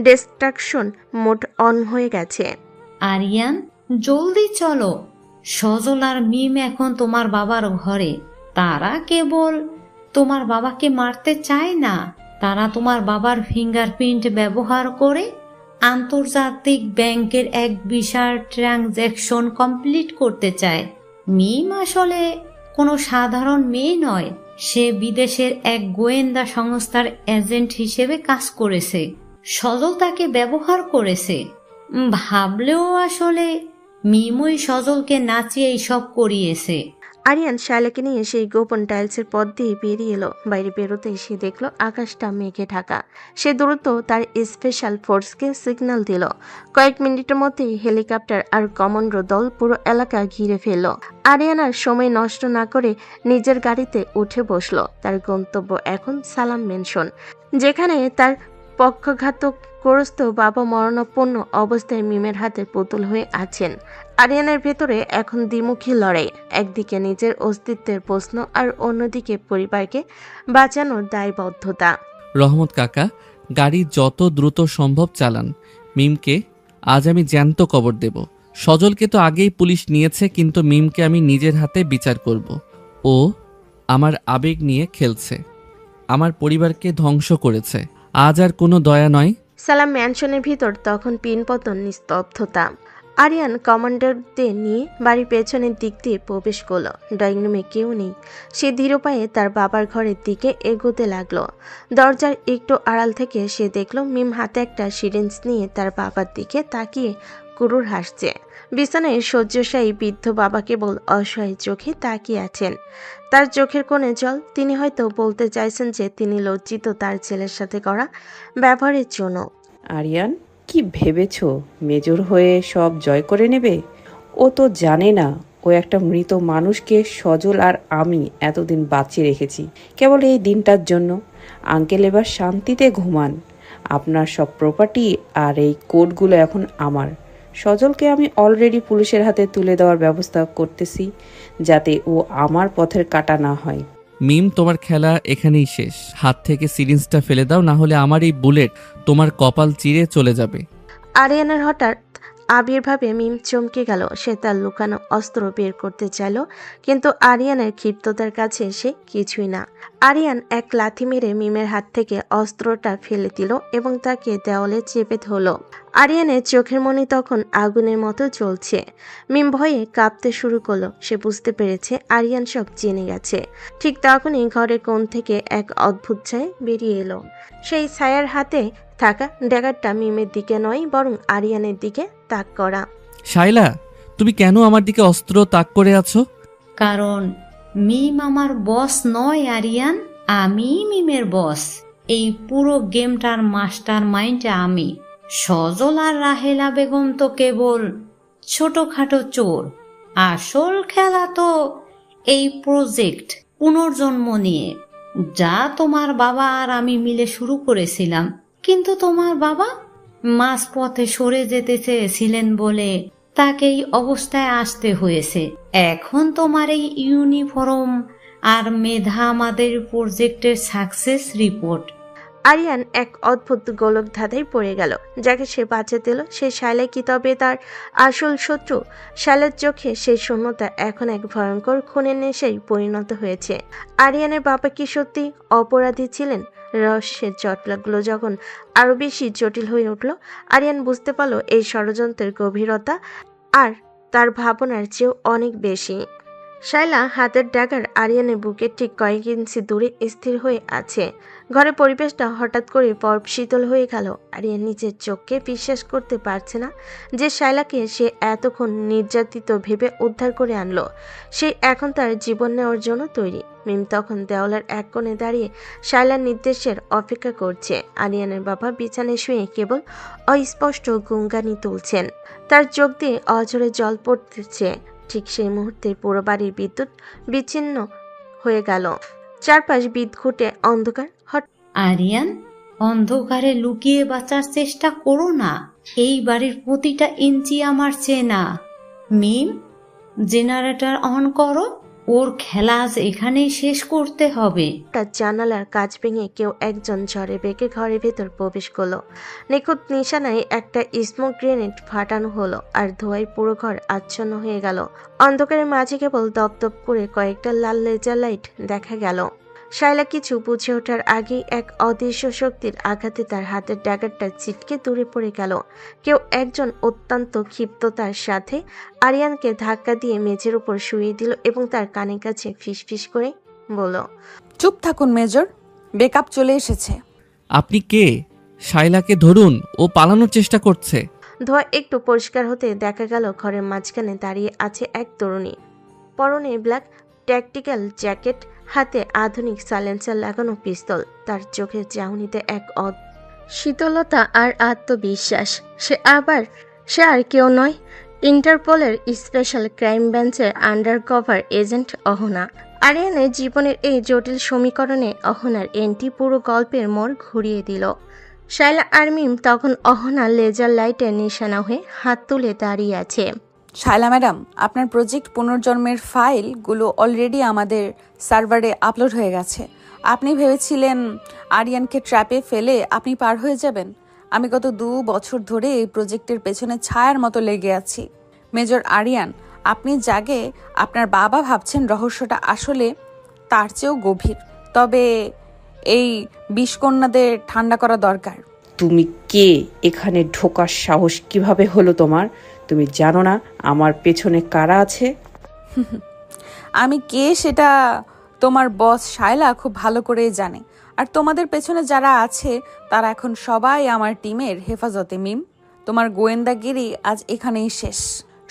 ডিস্ট্রাকশন মোড অন হয়ে গেছে। আরিয়ান, জলদি চলো। সজল আর মিম এখন তোমার বাবার ঘরে। তারা কেবল তোমার বাবাকে মারতে চায় না, তারা তোমার বাবার ফিঙ্গারপ্রিন্ট ব্যবহার করে আন্তর্জাতিক ব্যাংকের এক বিশাল ট্রানজ্যাকশন কমপ্লিট করতে চায়। মিম আসলে কোনো সাধারণ মেয়ে নয়, সে বিদেশের এক গোয়েন্দা সংস্থার এজেন্ট হিসেবে কাজ করেছে। সজল তাকে ব্যবহার করেছে। ভাবলেও আসলে মিমই সজলকে নাচিয়ে এইসব করিয়েছে। আরিয়ান শায়লাকে নিয়ে সেই গোপন টাইলসের পথ দিয়ে বেরিয়ে এলো। বাইরে বেরোতেই সে দেখলো আকাশটা মেঘে ঢাকা। সে দ্রুত তার স্পেশাল ফোর্সকে সিগন্যাল দিল। কয়েক মিনিটের মধ্যেই হেলিকপ্টার আর কমান্ডো দল পুরো এলাকা ঘিরে ফেলল। আরিয়ানার সময় নষ্ট না করে নিজের গাড়িতে উঠে বসলো। তার গন্তব্য এখন সালাম মেনশন, যেখানে তার পক্ষঘাতগ্রস্ত বাবা মরণাপন্ন অবস্থায় মিমের হাতে পুতুল হয়ে আছেন। আরিয়ানের ভেতরে এখন দ্বিমুখী লড়াই। একদিকে নিজের অস্তিত্বের প্রশ্ন, আর অন্যদিকে পরিবারকে বাঁচানোর দায়বদ্ধতা। রহমত কাকা, গাড়ি যত দ্রুত সম্ভব চালান। মিমকে আজ আমি জ্যান্ত কবর দেব। সজলকে তো আগেই পুলিশ নিয়েছে, কিন্তু মিমকে আমি নিজের হাতে বিচার করব। ও আমার আবেগ নিয়ে খেলছে, আমার পরিবারকে ধ্বংস করেছে। আজ আর কোনো দয়া নয়। সালাম ম্যানশনের ভিতর তখন পিনপতন, নিস্তব্ধতা। আরিয়ান কমান্ডারদের নিয়ে বাড়ির পেছনের দিক দিয়ে প্রবেশ করলো। ড্রয়িং রুমে কেউ নেই। সে ধীর পায়ে তার বাবার ঘরের দিকে এগোতে লাগলো। দরজার একটু আড়াল থেকে সে দেখলো মিম হাতে একটা সিরিঞ্জ নিয়ে তার বাবার দিকে তাকিয়ে কুরুর হাসছে। বিছানায় শয্যাশায়ী বৃদ্ধ বাবা কেবল অসহায় চোখে তাকিয়ে আছেন। তার চোখের কোণে জল। তিনি হয়তো বলতে চাইছেন যে তিনি লজ্জিত তার ছেলের সাথে করা ব্যবহারের জন্য। আরিয়ান, কি ভেবেছো মেজর হয়ে সব জয় করে নেবে? ও তো জানে না ও একটা মৃত মানুষকে সজল আর আমি এতদিন বাঁচিয়ে রেখেছি কেবল এই দিনটার জন্য। আঙ্কেল এবার শান্তিতে ঘুমান। আপনার সব প্রপার্টি আর এই কোডগুলো এখন আমার। সজলকে আমি অলরেডি পুলিশের হাতে তুলে দেওয়ার ব্যবস্থা করতেছি, যাতে ও আমার পথের কাটা না হয়। মিম, তোমার খেলা এখানেই শেষ। হাত থেকে সিরিঞ্জটা ফেলে দাও, না হলে আমার এই বুলেট তোমার কপাল চিরে চলে যাবে। আরিয়ানের হঠাৎ আবির্ভাবে মিম চমকে গেল। সে তার লুকানো অস্ত্র বের করতে চাইল, কিন্তু আরিয়ানের ক্ষিপ্ততার কাছে সে কিছুই না। আরিয়ান এক লাথি মেরে মিমের হাত থেকে অস্ত্রটা ফেলে দিল এবং তাকে দেওয়ালে চেপে ধরল। আরিয়ানের চোখের মনি তখন আগুনের মতো জ্বলছে। মিম ভয়ে কাঁপতে শুরু করলো। সে বুঝতে পেরেছে আরিয়ান সব জেনে গেছে। ঠিক তখনই ঘরের কোণ থেকে এক অদ্ভুত ছায়া বেরিয়ে এলো। সেই ছায়ার হাতে থাকা ড্যাগারটা মিমের দিকে নয়, বরং আরিয়ানের দিকে তাক করা। শাইলা, তুমি কেন আমার দিকে অস্ত্র তাক করে আছো? কারণ মিম আমার বস নয় আরিয়ান, আমি মিমের বস। এই পুরো গেমটার মাস্টার মাইন্ড আমি। সজল আর রাহেলা বেগম তো কেবল ছোটখাটো চোর। আসল খেলা তো এই প্রজেক্ট পুনর্জন্ম নিয়ে, যা তোমার বাবা আর আমি মিলে শুরু করেছিলাম। কিন্তু তোমার বাবা মাঝপথে সরে যেতে চেয়েছিলেন বলে তাকে এই অবস্থায় আসতে হয়েছে। এখন তোমার এই ইউনিফর্ম আর মেধা আমাদের প্রজেক্টের সাকসেস রিপোর্ট। আরিয়ান এক অদ্ভুত গোলক ধাঁধায় পড়ে গেল। যাকে সে বাঁচাতে এলো সে শাইলা কি তবে তার আসল শত্রু? শাইলার চোখে সেই শূন্যতা এখন এক ভয়ঙ্কর খুনের নেশায় পরিণত হয়েছে। আরিয়ানের বাবা কি সত্যি অপরাধী ছিলেন? রহস্যের জটলাগুলো যখন আরো বেশি জটিল হয়ে উঠল, আরিয়ান বুঝতে পারল এই ষড়যন্ত্রের গভীরতা আর তার ভাবনার চেয়েও অনেক বেশি। শাইলা হাতের ড্যাগার আরিয়ানের বুকের ঠিক কয়েক ইঞ্চি দূরে স্থির হয়ে আছে। ঘরের পরিবেশটা হঠাৎ করে বরফ শীতল হয়ে গেল। আরিয়ান নিজের চোখকে বিশ্বাস করতে পারছে না যে শাইলাকে সে এতক্ষণ নির্যাতিত ভেবে উদ্ধার করে আনলো। সে এখন তার জীবন নেওয়ার জন্য তৈরি। মিম তখন দেওয়ালের এক কোণে দাঁড়িয়ে শাইলার নির্দেশের অপেক্ষা করছে। আরিয়ানের বাবা বিছানায় শুয়ে কেবল অস্পষ্ট গুঙ্গানি তুলছেন। তার চোখ দিয়ে অঝরে জল পড়তেছে। ঠিক সেই মুহূর্তে পুরো বাড়ির বিদ্যুৎ বিচ্ছিন্ন হয়ে গেল। চারপাশ বিদ্ঘুটে অন্ধকার। আরিয়ান, অন্ধকারে লুকিয়ে বাঁচার চেষ্টা করো না। এই বাড়ির প্রতিটা ইঞ্চি আমার চেনা। মিম, জেনারেটর অন করো। ওর খেলা আজ এখানেই শেষ করতে হবে। তার জানালার কাঁচ ভেঙে কেউ একজন ঝড়ে বেগে ঘরের ভেতর প্রবেশ করলো। নিখুঁত নিশানায় একটা স্মোক গ্রেনেড ফাটানো হলো আর ধোঁয়ায় পুরো ঘর আচ্ছন্ন হয়ে গেল। অন্ধকারের মাঝে কেবল দপদপ করে কয়েকটা লাল লেজার লাইট দেখা গেল। শাইলা কিছু বুঝে ওঠার আগেই এক অদৃশ্য শক্তির আঘাতে তার হাতের ড্যাগারটা ছিটকে দূরে পড়ে গেল। কেউ একজন অত্যন্ত ক্ষিপ্ততার সাথে আরিয়ানকে ধাক্কা দিয়ে মেঝের উপর শুইয়ে দিল এবং তার কানের কাছে ফিসফিস করে বলল, চুপ থাকুন মেজর, বেকআপ চলে এসেছে। আপনি কে? শাইলাকে ধরুন, ও পালানোর চেষ্টা করছে। ধোঁয়া একটু পরিষ্কার হতে দেখা গেল ঘরের মাঝখানে দাঁড়িয়ে আছে এক তরুণী। পরনে ব্ল্যাক ট্যাকটিক্যাল জ্যাকেট, হাতে আধুনিক সাইলেন্সার লাগানো পিস্তল। তার চোখের চাহনিতে এক শীতলতা আর আত্মবিশ্বাস। সে আর কেউ নয়, ইন্টারপোলের স্পেশাল ক্রাইম ব্রাঞ্চের আন্ডারকভার এজেন্ট অহনা। আরিয়ানের জীবনের এই জটিল সমীকরণে অহনার এন্ট্রি পুরো গল্পের মোড় ঘুরিয়ে দিল। শাইলা আর মিম তখন অহনা লেজার লাইটের নিশানা হয়ে হাত তুলে দাঁড়িয়ে আছে। শায়লা ম্যাডাম, আপনার প্রজেক্ট পুনর্জন্মের ফাইলগুলো অলরেডি আমাদের সার্ভারে আপলোড হয়ে গেছে। আপনি ভেবেছিলেন আরিয়ানকে ট্র্যাপে ফেলে আপনি পার হয়ে যাবেন। আমি গত 2 বছর ধরে এই প্রজেক্টের পেছনে ছায়ার মতো লেগে আছি। মেজর আরিয়ান, আপনি জাগে আপনার বাবা ভাবছেন রহস্যটা আসলে তার চেয়েও গভীর। তবে এই বিষকন্যাদের ঠান্ডা করা দরকার। তুমি কে? এখানে ঢোকার সাহস কিভাবে হলো তোমার? তুমি জানো না আমার পেছনে কারা আছে? আমি কে সেটা তোমার বস শায়লা খুব ভালো করেই জানে। আর তোমাদের পেছনে যারা আছে তারা এখন সবাই আমার টিমের হেফাজতে মিম। তোমার গোয়েন্দাগিরি আজ এখানেই শেষ।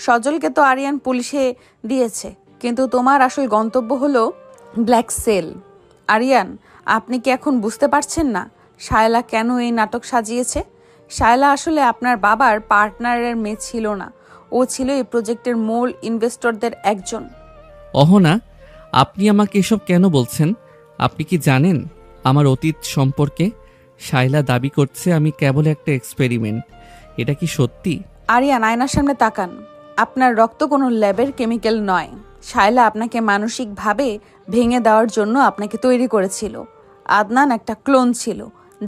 সজলকে তো আরিয়ান পুলিশে দিয়েছে, কিন্তু তোমার আসল গন্তব্য হলো ব্ল্যাক সেল। আরিয়ান, আপনি কি এখন বুঝতে পারছেন না শায়লা কেন এই নাটক সাজিয়েছে? শায়লা আসলে আপনার বাবার পার্টনারের মেয়ে ছিল না, ও ছিল এই প্রজেক্টের মূল ইনভেস্টরদের একজন। অহনা, আপনি আমাকে এসব কেন বলছেন? আপনি কি জানেন আমার অতীত সম্পর্কে? শাইলা দাবি করছে আমি কেবল একটা এক্সপেরিমেন্ট। এটা কি সত্যি? আরিয়ান, আয়নার সামনে তাকান। আপনার রক্ত কোনো ল্যাবের কেমিক্যাল নয়। শায়লা আপনাকে মানসিকভাবে ভেঙে দেওয়ার জন্য আপনাকে তৈরি করেছিল। আদনান একটা ক্লোন ছিল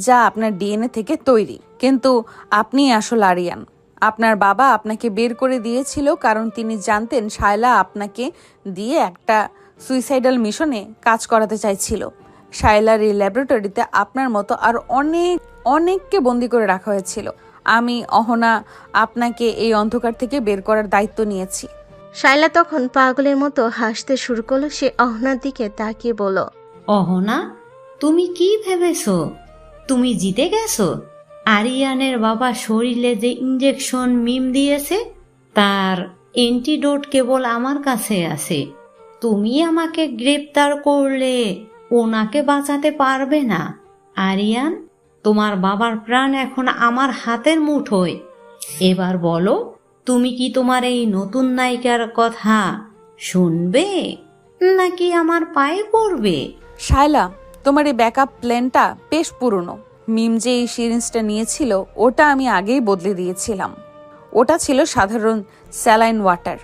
যা আপনার ডিএনএ থেকে তৈরি, কিন্তু আপনি আসল আরিয়ান। আপনার বাবা আপনাকে বের করে দিয়েছিল কারণ তিনি জানতেন শায়লা আপনাকে দিয়ে একটা সুইসাইডাল মিশনে কাজ করাতে চাইছিল। শায়লার এই ল্যাবরেটরিতে আপনার মতো আর অনেককে বন্দি করে রাখা হয়েছিল। আমি অহনা আপনাকে এই অন্ধকার থেকে বের করার দায়িত্ব নিয়েছি। শায়লা তখন পাগলের মতো হাসতে শুরু করলো। সে অহনার দিকে তাকিয়ে বলল, অহনা, তুমি কি ভেবেছো তুমি জিতে গেছো? আরিয়ানের বাবা শরীরে যে ইঞ্জেকশন মিম দিয়েছে তার অ্যান্টিডোট কেবল আমার কাছে আছে। তুমি আমাকে গ্রেপ্তার করলে ওনাকে বাঁচাতে পারবে না। আরিয়ান, তোমার বাবার প্রাণ এখন আমার হাতের মুঠোয়। এবার বলো, তুমি কি তোমার এই নতুন নায়িকার কথা শুনবে নাকি আমার পায়ে পড়বে? শায়লা, তোমার এই ব্যাকআপ প্ল্যানটা বেশ পুরনো। মিম যে এই সিরিঞ্জটা নিয়েছিল ওটা আমি আগেই বদলে দিয়েছিলাম। ওটা ছিল সাধারণ স্যালাইন ওয়াটার।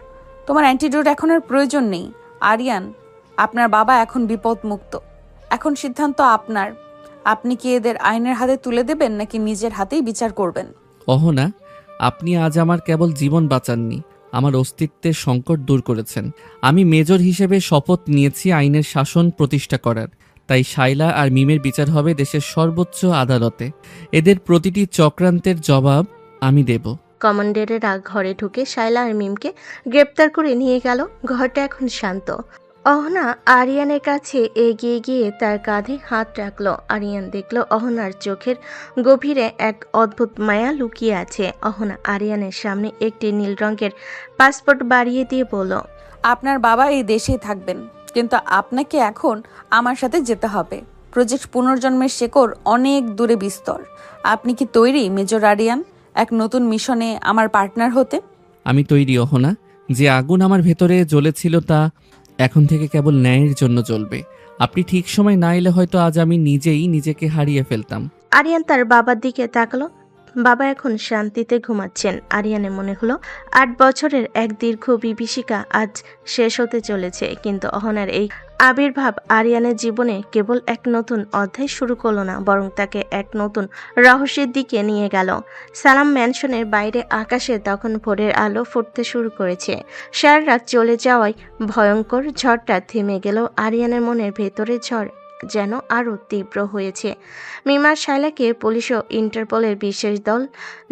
তোমার অ্যান্টিডোট এখন আর প্রয়োজন নেই। আরিয়ান, আপনার বাবা এখন বিপদমুক্ত। এখন সিদ্ধান্ত আপনার। আপনি কি এদের আইনের হাতে তুলে দেবেন নাকি নিজের হাতেই বিচার করবেন? অহনা, আপনি আজ আমার কেবল জীবন বাঁচাননি, আমার অস্তিত্বের সংকট দূর করেছেন। আমি মেজর হিসেবে শপথ নিয়েছি আইনের শাসন প্রতিষ্ঠা করার। তাই শাইলা আর মিমের বিচার হবে দেশের সর্বোচ্চ আদালতে। এদের প্রতিটি চক্রান্তের জবাব আমি দেব। কমান্ডারেরা ঘরে ঢুকে শায়লা আর মিমকে গ্রেপ্তার করে নিয়ে গেল। ঘরটা এখন শান্ত। অহনা আরিয়ানের কাছে এগিয়ে গিয়ে তার কাঁধে হাত রাখলো। আরিয়ান দেখল অহনার চোখের গভীরে এক অদ্ভুত মায়া লুকিয়ে আছে। অহনা আরিয়ানের সামনে একটি নীল রঙের পাসপোর্ট বাড়িয়ে দিয়ে বলল, আপনার বাবা এই দেশেই থাকবেন, কিন্তু আপনাকে এখন আমার সাথে যেতে হবে। প্রজেক্ট পুনর্জন্মের শেকড় অনেক দূরে বিস্তর। আপনি কি তৈরি মেজর আরিয়ান এক নতুন মিশনে আমার পার্টনার হতে? আমি তৈরি অহনা। যে আগুন আমার ভেতরে জ্বলেছিল তা এখন থেকে কেবল ন্যায়ের জন্য জ্বলবে। আপনি ঠিক সময় না এলে হয়তো আজ আমি নিজেই নিজেকে হারিয়ে ফেলতাম। আরিয়ান তার বাবার দিকে তাকালো। বাবা এখন শান্তিতে ঘুমাচ্ছেন। আরিয়ানের মনে হলো 8 বছরের এক দীর্ঘ বিভীষিকা আজ শেষ হতে চলেছে। কিন্তু অহনার এই আবির্ভাব আরিয়ানের জীবনে কেবল এক নতুন অধ্যায় শুরু করলো না, বরং তাকে এক নতুন রহস্যের দিকে নিয়ে গেল। সালাম ম্যানশনের বাইরে আকাশে তখন ভোরের আলো ফুটতে শুরু করেছে। সারা রাত চলে যাওয়ায় ভয়ঙ্কর ঝড়টা থেমে গেল। আরিয়ানের মনের ভেতরে ঝড় যেন আরও তীব্র হয়েছে। মিমার শায়লাকে পুলিশ ও ইন্টারপোলের বিশেষ দল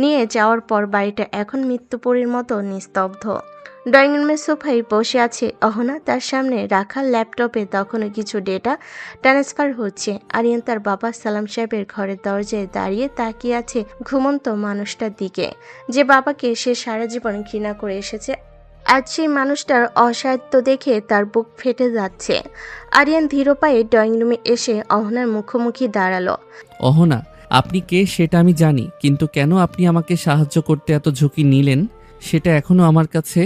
নিয়ে যাওয়ার পর বাড়িটা এখন মৃত্যুপুরীর মতো নিস্তব্ধ। ড্রয়িং রুমের সোফায় বসে আছে অহনা। তার সামনে রাখা ল্যাপটপে তখনও কিছু ডেটা ট্রান্সফার হচ্ছে। আরিয়ান তার বাবা সালাম সাহেবের ঘরের দরজায় দাঁড়িয়ে তাকিয়ে আছে ঘুমন্ত মানুষটার দিকে, যে বাবাকে সে সারা জীবন ঘৃণা করে এসেছে। আজ সেই মানুষটার অসাধ্য দেখে তার বুক ফেটে যাচ্ছে। আরিয়ান ধীর পায়ে ড্রয়িং রুমে এসে অহনার মুখোমুখি দাঁড়ালো। অহনা, আপনি কে সেটা আমি জানি, কিন্তু কেন আপনি আমাকে সাহায্য করতে এত ঝুঁকি নিলেন সেটা এখনো আমার কাছে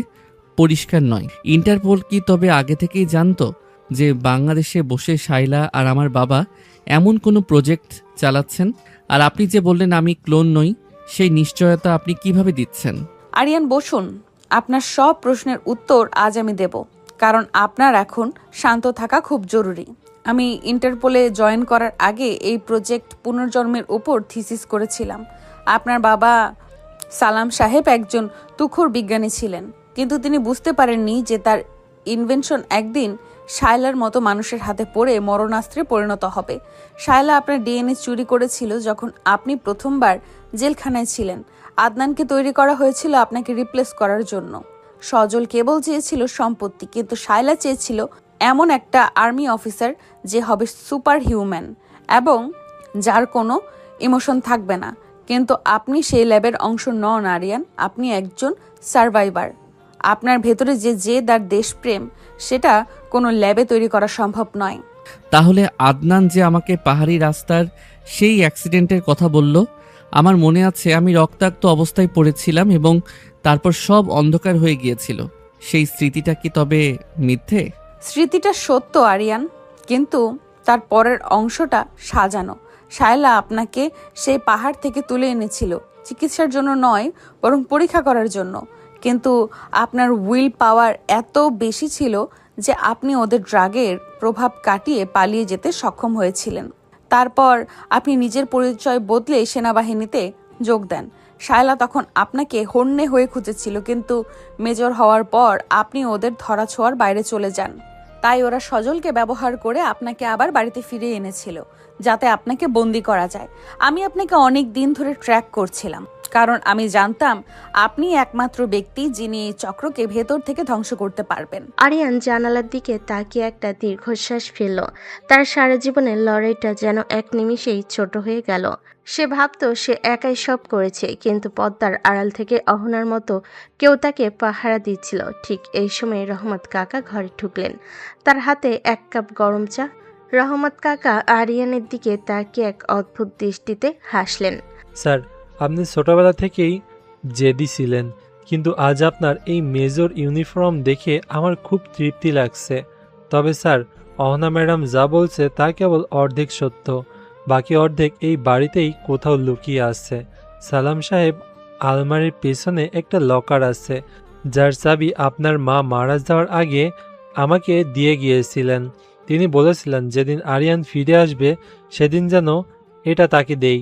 পরিষ্কার নয়। ইন্টারপোল কি তবে আগে থেকেই জানতো যে বাংলাদেশে বসে শাইলা আর আমার বাবা এমন কোনো প্রজেক্ট চালাচ্ছেন? আর আপনি যে বললেন আমি ক্লোন নই, সেই নিশ্চয়তা আপনি কিভাবে দিচ্ছেন? আরিয়ান, বসুন। আপনার সব প্রশ্নের উত্তর আজ আমি দেব, কারণ আপনার এখন শান্ত থাকা খুব জরুরি। আমি ইন্টারপোলে জয়েন করার আগে এই প্রজেক্ট পুনর্জন্মের উপর থিসিস করেছিলাম। আপনার বাবা সালাম সাহেব একজন তুখোড় বিজ্ঞানী ছিলেন, কিন্তু তিনি বুঝতে পারেননি যে তার ইনভেনশন একদিন শায়লার মতো মানুষের হাতে পড়ে মরণাস্ত্রে পরিণত হবে। শায়লা আপনার ডিএনএ চুরি করেছিল যখন আপনি প্রথমবার জেলখানায় ছিলেন। আদনানকে তৈরি করা হয়েছিল আপনাকে রিপ্লেস করার জন্য। সজল কেবল চেয়েছিল সম্পত্তি, কিন্তু শায়লা চেয়েছিল এমন একটা আর্মি অফিসার যে হবে সুপার হিউম্যান এবং যার কোনো ইমোশন থাকবে না। কিন্তু আপনি সেই ল্যাবের অংশ নন আরিয়ান। আপনি একজন সার্ভাইভার। আপনার ভেতরে যে জেদ আর দেশপ্রেম, সেটা কোনো ল্যাবে তৈরি করা সম্ভব নয়। তাহলে আদনান যে আমাকে পাহাড়ি রাস্তার সেই অ্যাক্সিডেন্টের কথা বলল, আমার মনে আছে আমি রক্তাক্ত অবস্থায় পড়েছিলাম এবং তারপর সব অন্ধকার হয়ে গিয়েছিল। সেই স্মৃতিটা কি তবে মিথ্যে? স্মৃতিটা সত্য আরিয়ান, কিন্তু তার পরের অংশটা সাজানো। শায়লা আপনাকে সেই পাহাড় থেকে তুলে এনেছিল চিকিৎসার জন্য নয়, বরং পরীক্ষা করার জন্য। কিন্তু আপনার উইল পাওয়ার এত বেশি ছিল যে আপনি ওদের ড্রাগের প্রভাব কাটিয়ে পালিয়ে যেতে সক্ষম হয়েছিলেন। তারপর আপনি নিজের পরিচয় বদলে সেনাবাহিনীতে যোগ দেন। শায়লা তখন আপনাকে হন্যে হয়ে খুঁজেছিল, কিন্তু মেজর হওয়ার পর আপনি ওদের ধরাছোঁয়ার বাইরে চলে যান। তাই ওরা সজলকে ব্যবহার করে আপনাকে আবার বাড়িতে ফিরিয়ে এনেছিল, যাতে আপনাকে বন্দি করা যায়। আমি আপনাকে অনেক দিন ধরে ট্র্যাক করছিলাম, কারণ আমি জানতাম আপনি একমাত্র ব্যক্তি যিনি এই চক্রকে ভেতর থেকে ধ্বংস করতে পারবেন। আরিয়ান জানালার দিকে তাকিয়ে একটা দীর্ঘশ্বাস ফেলল। তার সারা জীবনের লড়াইটা যেন এক নিমিষেই ছোট হয়ে গেল। সে ভাবতো সে একাই সব করেছে, কিন্তু পদ্মার আড়াল থেকে অহনার মতো কেউ তাকে পাহারা দিচ্ছিল। ঠিক এই সময় রহমত কাকা ঘরে ঢুকলেন, তার হাতে এক কাপ গরম চা। রহমত কাকা আরিয়ানের দিকে তাকিয়ে এক অদ্ভুত দৃষ্টিতে হাসলেন। স্যার, আপনি ছোটবেলা থেকেই জেদি ছিলেন, কিন্তু আজ আপনার এই মেজর ইউনিফর্ম দেখে আমার খুব তৃপ্তি লাগছে। তবে স্যার, অহনা ম্যাডাম যা বলছে তা কেবল অর্ধেক সত্য, বাকি অর্ধেক এই বাড়িতেই কোথাও লুকিয়ে আছে। সালাম সাহেব, আলমারির পেছনে একটা লকার আছে, যার চাবি আপনার মা মারা যাওয়ার আগে আমাকে দিয়ে গিয়েছিলেন। তিনি বলেছিলেন যেদিন আরিয়ান ফিরে আসবে সেদিন যেন এটা তাকে দেই।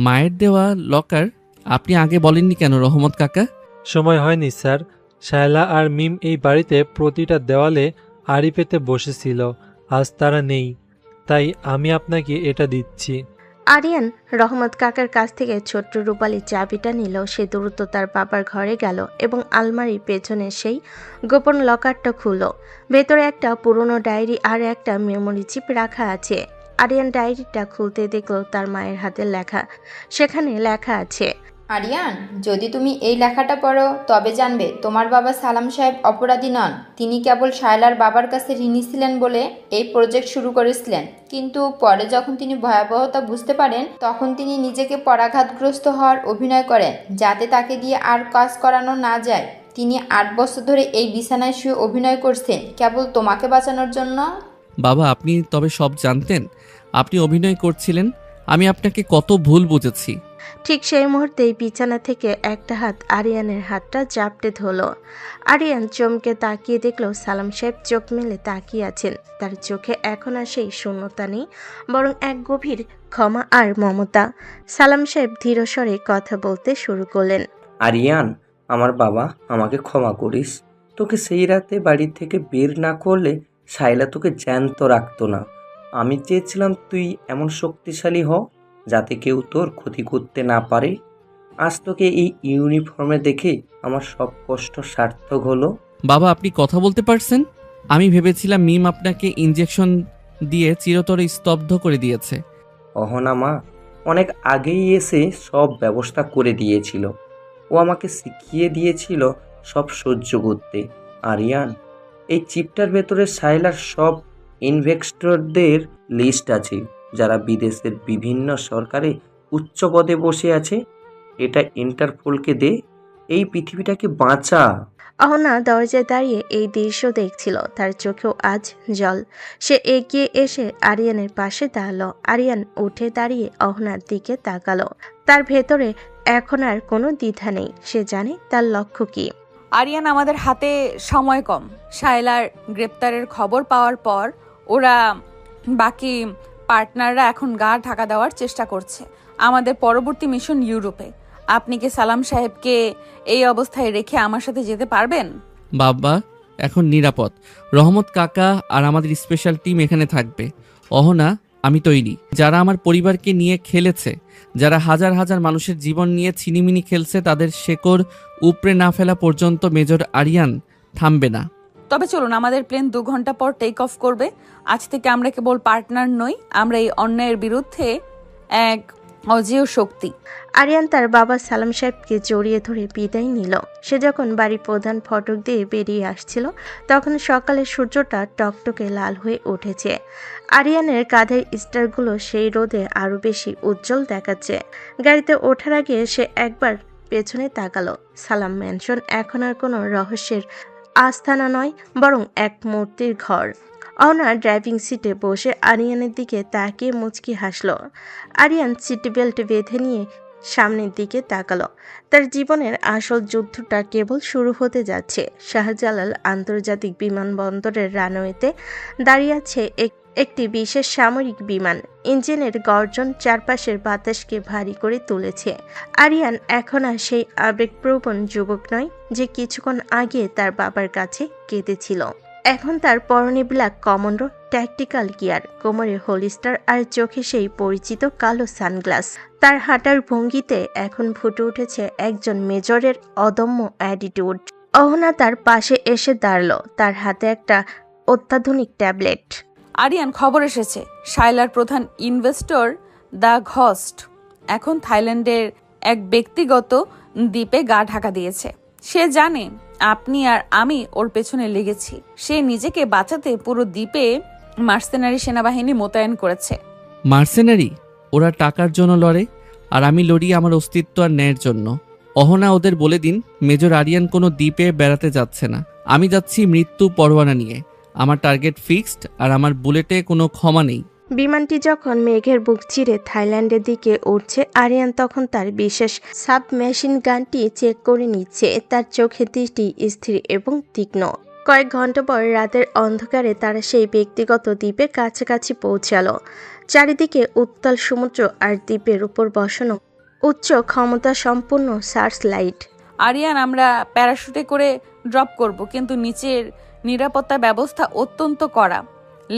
মায়ের দেওয়া লকার আপনি আগে বলেননি কেন রহমত কাকা? সময় হয়নি স্যার। শায়লা আর মিম এই বাড়িতে প্রতিটা দেওয়ালে আড়ি পেতে বসেছিল, আজ তারা নেই, তাই আমি আপনাকে এটা দিচ্ছি। আরিয়ান রহমত কাকার কাছ থেকে ছোট্ট রূপালি চাবিটা নিল। সে দ্রুত তার বাবার ঘরে গেল এবং আলমারির পেছনে সেই গোপন লকারটা খুলল। ভেতরে একটা পুরনো ডায়েরি আর একটা মেমোরি চিপ রাখা আছে। আরিয়ান ডায়েরিটা খুলতে দেখল তার মায়ের হাতে লেখা। সেখানে লেখা আছে, আরিয়ান, যদি তুমি এই লেখাটা পড়ো তবে জানবে তোমার বাবা সালাম সাহেব অপরাধী নন। তিনি কেবল শায়লার বাবার কাছে ঋণী ছিলেন বলে এই প্রজেক্ট শুরু করেছিলেন, কিন্তু পরে যখন তিনি ভয়াবহতা বুঝতে পারেন তখন তিনি নিজেকে পরাঘাতগ্রস্ত হওয়ার অভিনয় করেন, যাতে তাকে দিয়ে আর কাজ করানো না যায়। তিনি 8 বছর ধরে এই বিছানায় শুয়ে অভিনয় করছেন কেবল তোমাকে বাঁচানোর জন্য। বাবা, আপনি তবে সব জানতেন? আপনি অভিনয় করছিলেন? আমি আপনাকে কত ভুল বুঝেছি। ঠিক সেই মুহূর্তেই বিছানা থেকে একটা হাত আরিয়ানের হাতটা জাপটে ধরল। আরিয়ান চমকে তাকিয়ে দেখল সালাম সাহেব চোখ মেলে তাকিয়ে আছেন। তার চোখে এখন আর সেই শূন্যতা নেই, বরং এক গভীর ক্ষমা আর মমতা। সালাম সাহেব ধীর স্বরে কথা বলতে শুরু করলেন। আরিয়ান, আমার বাবা, আমাকে ক্ষমা করিস। তোকে সেই রাতে বাড়ি থেকে বের না করলে শায়লা তোকে জ্যান্ত রাখতো না। আমি চেয়েছিলাম তুই এমন শক্তিশালী হ যাতে কেউ তোর ক্ষতি করতে না পারে। আজ তোকে এই ইউনিফর্মে দেখে আমার সব কষ্ট সার্থক হলো। বাবা, আপনি কথা বলতে পারছেন? আমি ভেবেছিলাম মিম আপনাকে ইনজেকশন দিয়ে চিরতরে স্তব্ধ করে দিয়েছে। অহনা মা অনেক আগেই এসে সব ব্যবস্থা করে দিয়েছিল। ও আমাকে শিখিয়ে দিয়েছিল সব সহ্য করতে। আরিয়ান, এই চিপটার ভেতরে শায়লার সব ইনভেস্টরদের লিস্ট আছে, যারা বিদেশের বিভিন্ন সরকারে উচ্চ পদে বসে আছে। এটা ইন্টারপোলকে দে, এই পৃথিবীটাকে বাঁচা। অহনা দরজায় দাঁড়িয়ে এই দৃশ্য দেখছিল। তার চোখেও আজ জল। সে এগিয়ে এসে আরিয়ানের পাশে দাঁড়ালো। আরিয়ান উঠে দাঁড়িয়ে অহনার দিকে তাকালো। তার ভেতরে এখন আর কোনো দ্বিধা নেই। সে জানে তার লক্ষ্য কি। আরিয়ান, আমাদের হাতে সময় কম। শায়লার গ্রেপ্তারের খবর পাওয়ার পর ওরা বাকি পার্টনাররা এখন গা ঢাকা দেওয়ার চেষ্টা করছে। আমাদের পরবর্তী মিশন ইউরোপে। আপনি কি সালাম সাহেবকে এই অবস্থায় রেখে আমার সাথে যেতে পারবেন? বাবা, এখন নিরাপদ। রহমত কাকা আর আমাদের স্পেশাল টিম এখানে থাকবে। অহনা, আমি তৈরি। যারা আমার পরিবারকে নিয়ে খেলেছে, যারা হাজার হাজার মানুষের জীবন নিয়ে ছিনিমিনি খেলছে, তাদের শেকড় উপড়ে না ফেলা পর্যন্ত মেজর আরিয়ান থামবে না। তবে চলুন, আমাদের প্লেন 2 ঘন্টা পর টেক অফ করবে। আজ থেকে আমরা কেবল পার্টনার নই, আমরা এই অন্যায়ের বিরুদ্ধে এক অজেয় শক্তি। আরিয়ান তার বাবা সালাম সাহেবকে জড়িয়ে ধরে বিদায় নিল। সে যখন বাড়ির প্রধান ফটক দিয়ে বেরিয়ে আসছিল তখন সকালে সূর্যটা টকটকে লাল হয়ে উঠেছে। আরিয়ানের কাঁধের স্টারগুলো সেই রোদে আরো বেশি উজ্জ্বল দেখাচ্ছে। গাড়িতে ওঠার আগে সে একবার পেছনে তাকালো। সালাম ম্যানশন এখন আর কোনো রহস্যের আস্থানা নয়, বরং এক মূর্তির ঘর। অহনা ড্রাইভিং সিটে বসে আরিয়ানের দিকে তাকিয়ে মুচকি হাসলো। আরিয়ান সিট বেল্ট বেঁধে নিয়ে সামনের দিকে তাকালো। তার জীবনের আসল যুদ্ধটা কেবল শুরু হতে যাচ্ছে। শাহজালাল আন্তর্জাতিক বিমানবন্দরের রানওয়েতে দাঁড়িয়ে আছে একটি বিশেষ সামরিক বিমান। ইঞ্জিনের গর্জন চারপাশের বাতাসকে ভারী করে তুলেছে। আরিয়ান এখন আর সেই আবেগপ্রবণ যুবক নয় যে কিছুক্ষণ আগে তার বাবার কাছে কেঁদেছিল। এখন তার পরনে ব্ল্যাক কমন্ডো, ট্যাকটিক্যাল গিয়ার, কোমরে হোলিস্টার আর চোখে সেই পরিচিত কালো সানগ্লাস। তার হাঁটার ভঙ্গিতে এখন ফুটে উঠেছে একজন মেজরের অদম্য অ্যাটিটিউড। অহনা তার পাশে এসে দাঁড়ালো, তার হাতে একটা অত্যাধুনিক ট্যাবলেট। আরিয়ান, খবর এসেছে। শায়লার প্রধান ইনভেস্টর দ্য ঘস্ট এখন থাইল্যান্ডের এক ব্যক্তিগত দ্বীপে গা ঢাকা দিয়েছে। সে জানে আপনি আর আমি ওর পেছনে লেগেছি। সে নিজেকে বাঁচাতে পুরো দ্বীপে মার্সেনারি সেনাবাহিনী মোতায়েন করেছে। মার্সেনারি? ওরা টাকার জন্য লড়ে, আর আমি লড়ি আমার অস্তিত্ব আর ন্যায়ের জন্য। অহনা, ওদের বলে দিন মেজর আরিয়ান কোনো দ্বীপে বেড়াতে যাচ্ছে না। আমি যাচ্ছি মৃত্যু পরোয়ানা নিয়ে। আমার টার্গেট ফিক্সড, আর আমার বুলেটে কোনো ক্ষমা নেই। বিমানটি যখন মেঘের বুক চিরে থাইল্যান্ডের দিকে উঠছে, আরিয়ান তখন তার বিশেষ সাবমেশিন গানটি চেক করে নিচ্ছে। তার চোখে দৃষ্টি স্থির এবং তীক্ষ্ণ। কয়েক ঘন্টা পর রাতের অন্ধকারে তারা সেই ব্যক্তিগত দ্বীপের কাছাকাছি পৌঁছালো। চারিদিকে উত্তাল সমুদ্র আর দ্বীপের উপর বসানো উচ্চ ক্ষমতা সম্পন্ন সার্চ লাইট। আরিয়ান, আমরা প্যারাশুটে করে ড্রপ করব, কিন্তু নিচের নিরাপত্তা ব্যবস্থা অত্যন্ত কড়া।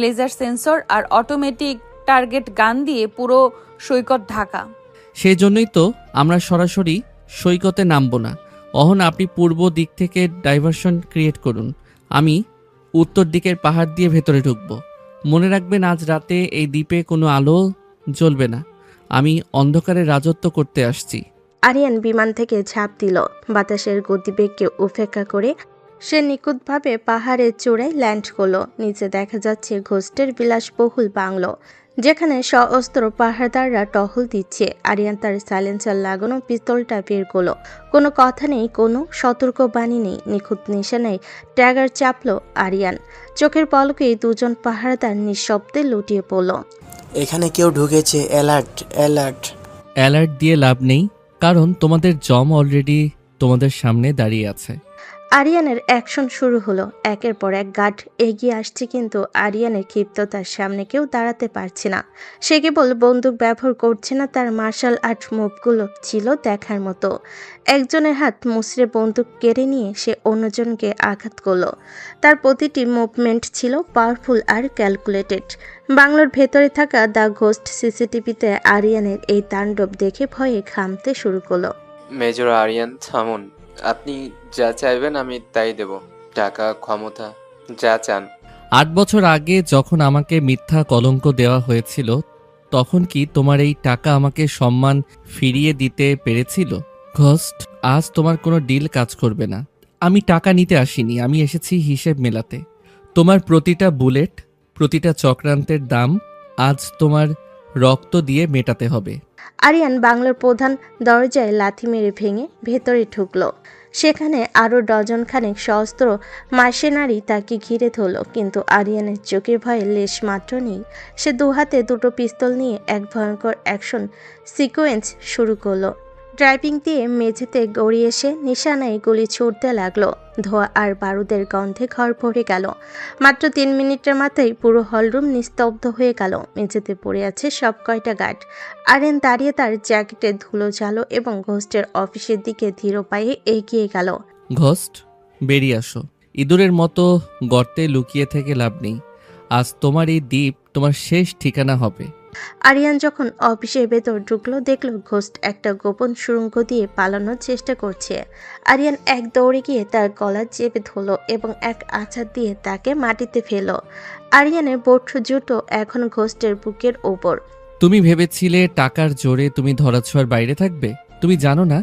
লেজার সেন্সর আর অটোমেটিক টার্গেট গান দিয়ে পুরো সৈকত ঢাকা। সেই জন্যই তো আমরা সরাসরি সৈকতে নামবো না। অহন, আপনি পূর্ব দিক থেকে ডাইভারশন ক্রিয়েট করুন। আমি উত্তর দিকের পাহাড় দিয়ে ভেতরে ঢুকব। মনে রাখবেন, আজ রাতে এই দ্বীপে কোনো আলো জ্বলবে না। আমি অন্ধকারে রাজত্ব করতে আসছি। আরিয়ান বিমান থেকে ঝাঁপ দিল। বাতাসের গতিবেগকে উপেক্ষা করে সে নিখুঁতভাবে পাহাড়ের চূড়ায় ল্যান্ড করলো। নিচে দেখা যাচ্ছে ঘোস্টের বিলাসবহুল বাংলো, যেখানে সশস্ত্র পাহাড়দাররা টহল দিচ্ছে। আরিয়ান তার সাইলেন্সার লাগানো পিস্তলটা বের করলো। কোনো কথা নেই, কোনো সতর্ক বাণী নেই। নিখুঁত নিশানায় ট্যাগার চাপলো আরিয়ান। চোখের পলকেই দুজন পাহাড়দার নিঃশব্দে লুটিয়ে পড়ল। এখানে কেউ ঢুকেছে, অ্যালার্ট অ্যালার্ট। অ্যালার্ট দিয়ে লাভ নেই, কারণ তোমাদের জম অলরেডি তোমাদের সামনে দাঁড়িয়ে আছে। আরিয়ানের অ্যাকশন শুরু হলো। একের পর এক গার্ড এগিয়ে আসছে, কিন্তু আরিয়ানের ক্ষিপ্ততার সামনে কেউ দাঁড়াতে পারছে না। সে কেবল বন্দুক ব্যবহার করছে না, তার মার্শাল আর্ট মুভগুলো ছিল দেখার মতো। একজনের হাত মুচড়ে বন্দুক কেড়ে নিয়ে সে অন্যজনকে আঘাত করলো। তার প্রতিটি মুভমেন্ট ছিল পাওয়ারফুল আর ক্যালকুলেটেড। বাংলোর ভেতরে থাকা দ্য ঘোস্ট সিসিটিভিতে আরিয়ানের এই তাণ্ডব দেখে ভয়ে ঘামতে শুরু করলো। মেজর আরিয়ান, থামুন। আপনি যা চাইবেন আমি তাই দেব। টাকা, ক্ষমতা, যা চান। 8 বছর আগে যখন আমাকে মিথ্যা কলঙ্ক দেওয়া হয়েছিল, তখন কি তোমার এই টাকা আমাকে সম্মান ফিরিয়ে দিতে পেরেছিল? ঘোস্ট, আজ তোমার কোনো ডিল কাজ করবে না। আমি টাকা নিতে আসিনি, আমি এসেছি হিসেব মেলাতে। তোমার প্রতিটা বুলেট, প্রতিটা চক্রান্তের দাম আজ তোমার রক্ত দিয়ে মেটাতে হবে। আরিয়ান বাংলোর প্রধান দরজায় লাথি মেরে ভেঙে ভেতরে ঢুকলো। সেখানে আরও ডজনখানেক সশস্ত্র মার্সেনারি তাকে ঘিরে ধরল, কিন্তু আরিয়ানের চোখে ভয়ে লেশ মাত্র নেই। সে দুহাতে দুটো পিস্তল নিয়ে এক ভয়ঙ্কর অ্যাকশন সিকোয়েন্স শুরু করলো। ড্রাইভিং দিয়ে মেঝেতে গড়িয়ে এসে নিশানায় গুলি ছুটতে লাগলো। ধোঁয়া আর বারুদের গন্ধে ঘর ভরে গেল। মাত্র 3 মিনিটের মাথায় পুরো হলরুম নিস্তব্ধ হয়ে গেল। মেঝেতে পড়ে আছে সব কয়টা গার্ড। আরিয়ান দাঁড়িয়ে তার জ্যাকেটে ধুলো ঝালো এবং ঘোস্টের অফিসের দিকে ধীর পায়ে এগিয়ে গেল। ঘোস্ট, বেরিয়ে আসো। ইঁদুরের মতো গর্তে লুকিয়ে থেকে লাভ নেই। আজ তোমার এই দ্বীপ তোমার শেষ ঠিকানা হবে। আরিয়ান যখন অফিসের ভেতর ঢুকলো, দেখলো ঘোস্ট একটা গোপন সুড়ঙ্গ দিয়ে পালানোর চেষ্টা করছে। আরিয়ান এক দৌড়ে গিয়ে তার গলা চেপে ধরলো এবং এক আছাড় দিয়ে তাকে মাটিতে ফেললো। আরিয়ানের বট্ট জুতো এখন ঘোস্টের বুকের ওপর। তুমি ভেবেছিলে টাকার জোরে তুমি ধরাছোঁয়ার বাইরে থাকবে? তুমি জানো না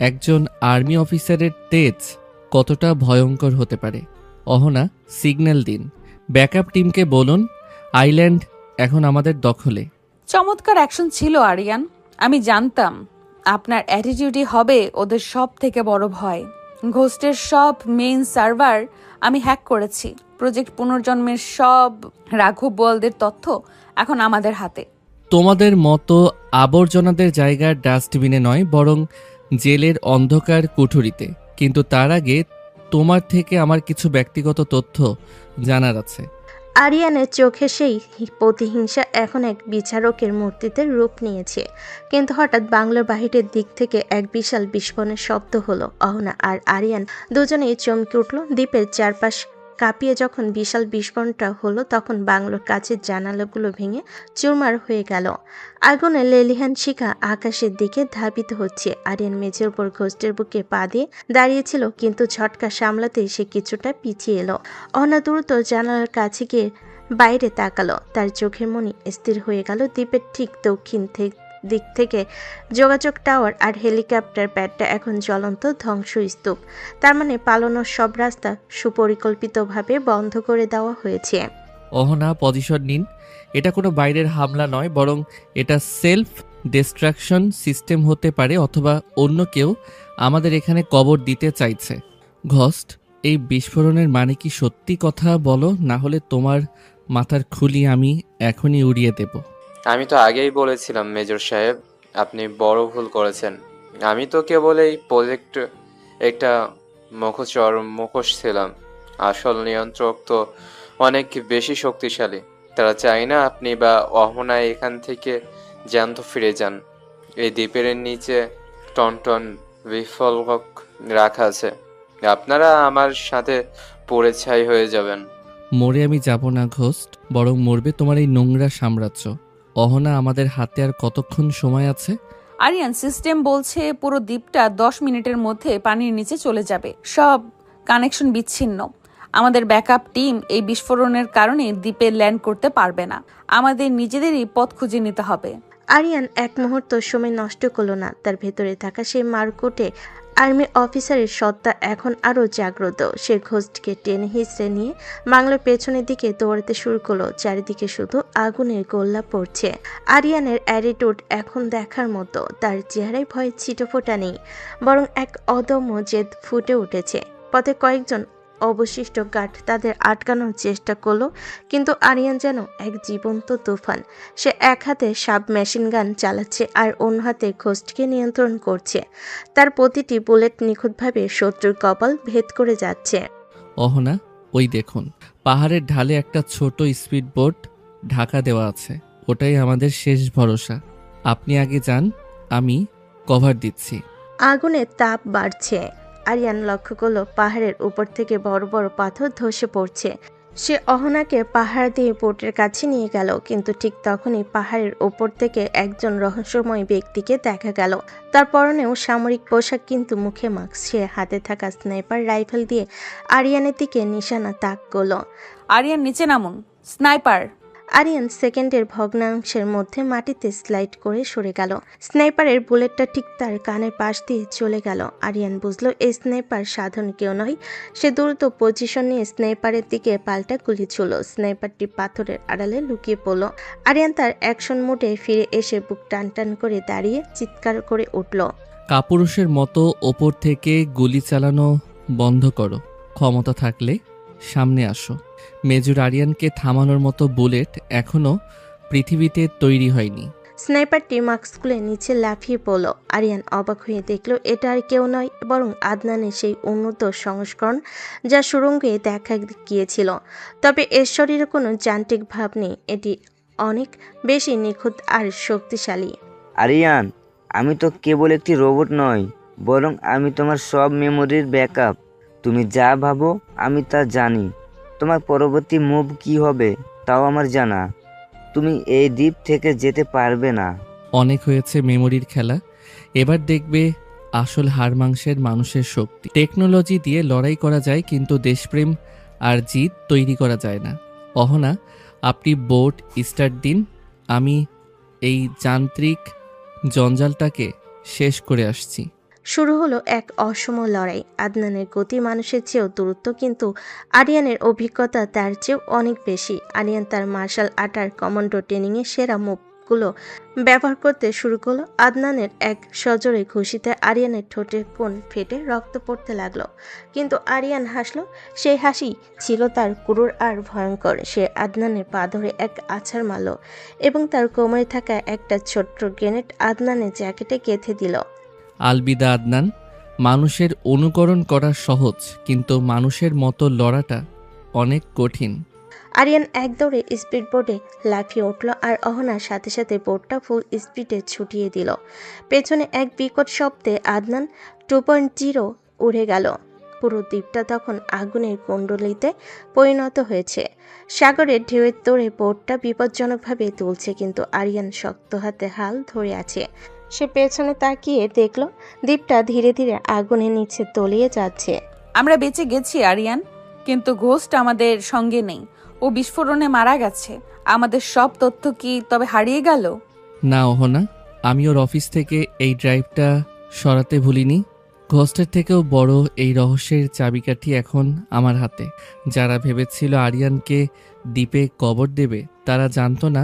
একজন আর্মি অফিসারের তেজ কতটা ভয়ঙ্কর হতে পারে। অহনা, সিগন্যাল দিন, ব্যাকআপ টিমকে বলুন আইল্যান্ড এখন আমাদের দখলে। চমৎকার অ্যাকশন ছিল আরিয়ান। আমি জানতাম আপনার অ্যাটিটিউডই হবে ওদের সব থেকে বড় ভয়। ঘোস্টের সব মেইন সার্ভার আমি হ্যাক করেছি। প্রজেক্ট পুনর্জন্মের সব রাঘব বোয়ালদের তথ্য এখন আমাদের হাতে। তোমাদের মতো আবর্জনাদের জায়গা ডাস্টবিনে নয়, বরং জেলের অন্ধকার কুঠুরিতে। কিন্তু তার আগে তোমার থেকে আমার কিছু ব্যক্তিগত তথ্য জানার আছে। আরিয়ানের চোখে সেই প্রতিহিংসা এখন এক বিচারকের মূর্তিতে রূপ নিয়েছে। কিন্তু হঠাৎ বাংলোর বাহিরের দিক থেকে এক বিশাল বিস্ফোরণের শব্দ হলো। অহনা আর আরিয়ান দুজনেই চমকে উঠল। দ্বীপের চারপাশ কাঁপিয়ে যখন বিশাল বিস্ফোরণটা হলো, তখন বাংলোর কাছের জানালাগুলো ভেঙে চুরমার হয়ে গেল। আগুনে লেলিহান শিখা আকাশের দিকে ধাবিত হচ্ছে। আরিয়ান মেঝের উপর ঘোস্টের বুকে পা দিয়ে দাঁড়িয়েছিল, কিন্তু ঝটকা সামলাতেই সে কিছুটা পিছিয়ে এলো। অহনা দ্রুত জানালার কাছে গিয়ে বাইরে তাকালো। তার চোখের মনি স্থির হয়ে গেল। দ্বীপের ঠিক দক্ষিণ দিক থেকে যোগাযোগ টাওয়ার আর হেলিকপ্টার প্যাডটা এখন জ্বলন্ত ধ্বংসস্তূপ। তার মানে পালানোর সব রাস্তা সুপরিকল্পিতভাবে বন্ধ করে দেওয়া হয়েছে। অহনা, পজিশন নিন। এটা কোনো বাইরের হামলা নয়, বরং এটা সেলফ ডিস্ট্রাকশন সিস্টেম হতে পারে, অথবা অন্য কেউ আমাদের এখানে কবর দিতে চাইছে। ঘস্ট, এই বিস্ফোরণের মানে কি সত্যি? কথা বলো, না হলে তোমার মাথার খুলি আমি এখনই উড়িয়ে দেব। আমি তো আগেই বলেছিলাম মেজর সাহেব, আপনি বড় ভুল করেছেন। আমি তো কেবল এই প্রজেক্ট একটা মুখোশ ছিলাম। আসল নিয়ন্ত্রক তো অনেক বেশি শক্তিশালী। তারা চায় না আপনি বা অহনায় এখান থেকে জ্যান্ত ফিরে যান। এই দ্বীপের নিচে টনটন বিফলক রাখা আছে। আপনারা আমার সাথে পড়ে ছাই হয়ে যাবেন। মরে আমি যাব না ঘোস্ট, বরং মরবে তোমার এই নোংরা সাম্রাজ্য। অহনা, আমাদের হাতে আর কতক্ষণ সময় আছে? আরিয়ান, সিস্টেম বলছে পুরো দ্বীপটা 10 মিনিটের মধ্যে পানির নিচে চলে যাবে। সব কানেকশন বিচ্ছিন্ন। আমাদের ব্যাকআপ টিম এই বিস্ফোরণের কারণে দ্বীপে ল্যান্ড করতে পারবে না। আমাদের নিজেদেরই পথ খুঁজে নিতে হবে। আরিয়ান এক মুহূর্ত সময় নষ্ট করলো না। তার ভেতরে থাকা সেই মারকুটে আর্মি অফিসারের সত্তা এখন আরও জাগ্রত। সে ঘোস্টকে টেনে হিঁচড়ে নিয়ে বাংলার পেছনের দিকে দৌড়াতে শুরু করলো। চারিদিকে শুধু আগুনের গোল্লা পড়ছে। আরিয়ানের অ্যাটিটিউড এখন দেখার মতো। তার চেহারায় ভয়ের ছিটেফোঁটা নেই, বরং এক অদম্য জেদ ফুটে উঠেছে। পথে কয়েকজন অবশিষ্ট গার্ড তাদের আটকানোর চেষ্টা করলো, কিন্তু আরিয়ান যেন এক জীবন্ত তুফান। সে এক হাতে সাব মেশিন গান চালাচ্ছে আর অন্য হাতে ঘোস্টকে নিয়ন্ত্রণ করছে। তার প্রতিটি বুলেট নিখুঁতভাবে শত্রুর কপাল ভেদ করে যাচ্ছে। অহনা, ওই দেখুন, পাহাড়ের ঢালে একটা ছোট স্পিড বোট ঢাকা দেওয়া আছে। ওটাই আমাদের শেষ ভরসা। আপনি আগে যান, আমি কভার দিচ্ছি। আগুনের তাপ বাড়ছে। আরিয়ান লক্ষ্য করলো পাহাড়ের উপর থেকে বড় বড় পাথর ধসে পড়ছে। সে অহনাকে পাহাড় দিয়ে বোটের কাছে নিয়ে গেল, কিন্তু ঠিক তখনই পাহাড়ের ওপর থেকে একজন রহস্যময় ব্যক্তিকে দেখা গেল। তার পরনেও সামরিক পোশাক, কিন্তু মুখে মাস্ক। সে হাতে থাকা স্নাইপার রাইফেল দিয়ে আরিয়ানের দিকে নিশানা তাক করলো। আরিয়ান, নিচে নামুন। স্নাইপার! আরিয়ান সেকেন্ডের ভগ্নাংশের মধ্যে মাটিতে স্লাইড করে সরে গেল। স্নাইপারের বুলেটটা ঠিক তার কানের পাশ দিয়ে চলে গেল। আরিয়ান বুঝলো এই স্নাইপার সাধারণ কেউ নয়। সে দ্রুত পজিশন নিয়ে স্নাইপারের দিকে পাল্টা গুলি ছুড়ল। স্নাইপারটি পাথরের আড়ালে লুকিয়ে পড়ল। আরিয়ান তার অ্যাকশন মোডে ফিরে এসে বুক টান টান করে দাঁড়িয়ে চিৎকার করে উঠল, কাপুরুষের মতো ওপর থেকে গুলি চালানো বন্ধ করো। ক্ষমতা থাকলে সামনে আসো। মেজর আরিয়ানকে থামানোর মতো বুলেট এখনো পৃথিবীতে তৈরি হয়নি। স্নাইপারটি মাস্ক খুলে নিচে লাফিয়ে পড়ল। আরিয়ান অবাক হয়ে দেখল এটা আর কেউ নয়, বরং আদনানের সেই উন্নত সংস্করণ, যা সুড়ঙ্গে দেখা গিয়েছিল। তবে এর শরীরে কোনো যান্ত্রিক ভাব নেই। এটি অনেক বেশি নিখুঁত আর শক্তিশালী। আরিয়ান, আমি তো কেবল একটি রোবট নই, বরং আমি তোমার সব মেমোরির ব্যাকআপ। তুমি যা ভাবো আমি তা জানি। তোমার পরবর্তী মুভ কি হবে তাও আমার জানা। তুমি এই দ্বীপ থেকে যেতে পারবে না। অনেক হয়েছে মেমোরির খেলা। এবার দেখবে আসল হাড় মাংসের মানুষের শক্তি। টেকনোলজি দিয়ে লড়াই করা যায়, কিন্তু দেশপ্রেম আর জিত তৈরি করা যায় না। অহনা, আপনি বোট স্টার্ট দিন, আমি এই যান্ত্রিক জঞ্জালটাকে শেষ করে আসছি। শুরু হলো এক অসম লড়াই। আদনানের গতি মানুষের চেয়েও দূরত্ব, কিন্তু আরিয়ানের অভিজ্ঞতা তার চেয়েও অনেক বেশি। আরিয়ান তার মার্শাল আর্টার কমান্ডো ট্রেনিংয়ে সেরা মুভগুলো ব্যবহার করতে শুরু করলো। আদনানের এক সজোরে খুশিতে আরিয়ানের ঠোঁটের কোণ ফেটে রক্ত পড়তে লাগলো, কিন্তু আরিয়ান হাসলো। সেই হাসি ছিল তার ক্রূর আর ভয়ঙ্কর। সে আদনানের পা ধরে এক আছাড় মারল এবং তার কোমরে থাকা একটা ছোট্ট গ্রেনেড আদনানের জ্যাকেটে গেঁথে দিল। আলবিদা আদনান। মানুষের অনুকরণ করা সহজ, কিন্তু মানুষের মতো লড়াটা অনেক কঠিন। আরিয়ান এক দৌড়ে স্পিড বোর্ডে লাফিয়ে উঠল আর অহনার সাথে সাথে বোর্ডটা ফুল স্পিডে ছুটিয়ে দিল। পেছনে এক বিকট শব্দে আদনান 2.0 উড়ে গেল। পুরো দ্বীপটা তখন আগুনের কুণ্ডলিতে পরিণত হয়েছে। সাগরের ঢেউয়ের তোড়ে বোর্ডটা বিপজ্জনকভাবে তুলছে, কিন্তু আরিয়ান শক্ত হাতে হাল ধরে আছে। সে পেছনে তাকিয়ে দেখল দ্বীপটা ধীরে ধীরে আগুনের নিচে তলিয়ে যাচ্ছে। আমরা বেঁচে গেছি আরিয়ান, কিন্তু ঘোস্ট আমাদের সঙ্গে নেই। ও বিস্ফোরণে মারা গেছে। আমাদের সব তথ্য কি তবে হারিয়ে গেল? না অহনা, আমি ওর অফিস থেকে এই ড্রাইভটা সরাতে ভুলিনি। ঘোস্টের থেকেও বড় এই রহস্যের চাবিকাঠি এখন আমার হাতে। যারা ভেবেছিল আরিয়ানকে দ্বীপে কবর দেবে, তারা জানতো না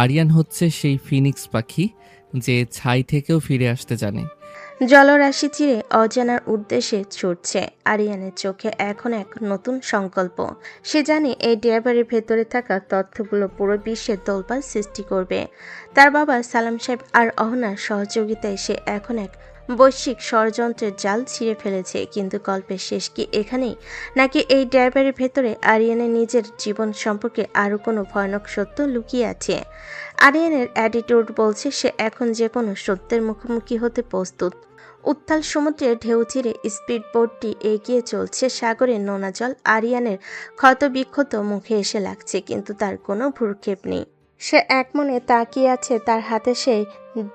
আরিয়ান হচ্ছে সেই ফিনিক্স পাখি যে ছাই থেকেও ফিরে আসতে জানে। জলরাশি চিরে অজানার উদ্দেশ্যে ছুটছে। আরিয়ানের চোখে এখন এক নতুন সংকল্প। সে জানে এই ড্রাইভারের ভেতরে থাকা তথ্যগুলো পুরো বিশ্বের তোলপাড় সৃষ্টি করবে। তার বাবা সালাম সাহেব আর অহনার সহযোগিতায় সে এখন এক বৈশ্বিক ষড়যন্ত্রের জাল ছিঁড়ে ফেলেছে। কিন্তু গল্পের শেষ কি এখানেই, নাকি এই ড্রাইভারের ভেতরে আরিয়ানের নিজের জীবন সম্পর্কে আরও কোনো ভয়ানক সত্য লুকিয়ে আছে? আরিয়ানের অ্যাটিটিউড বলছে সে এখন যে কোনো সত্যের মুখোমুখি হতে প্রস্তুত। উত্তাল সমুদ্রের ঢেউ চিরে স্পিড বোটটি এগিয়ে চলছে। সাগরের নোনা জল আরিয়ানের ক্ষতবিক্ষত মুখে এসে লাগছে, কিন্তু তার কোনো ভ্রুক্ষেপ নেই। সে একমনে তাকিয়ে আছে তার হাতে সেই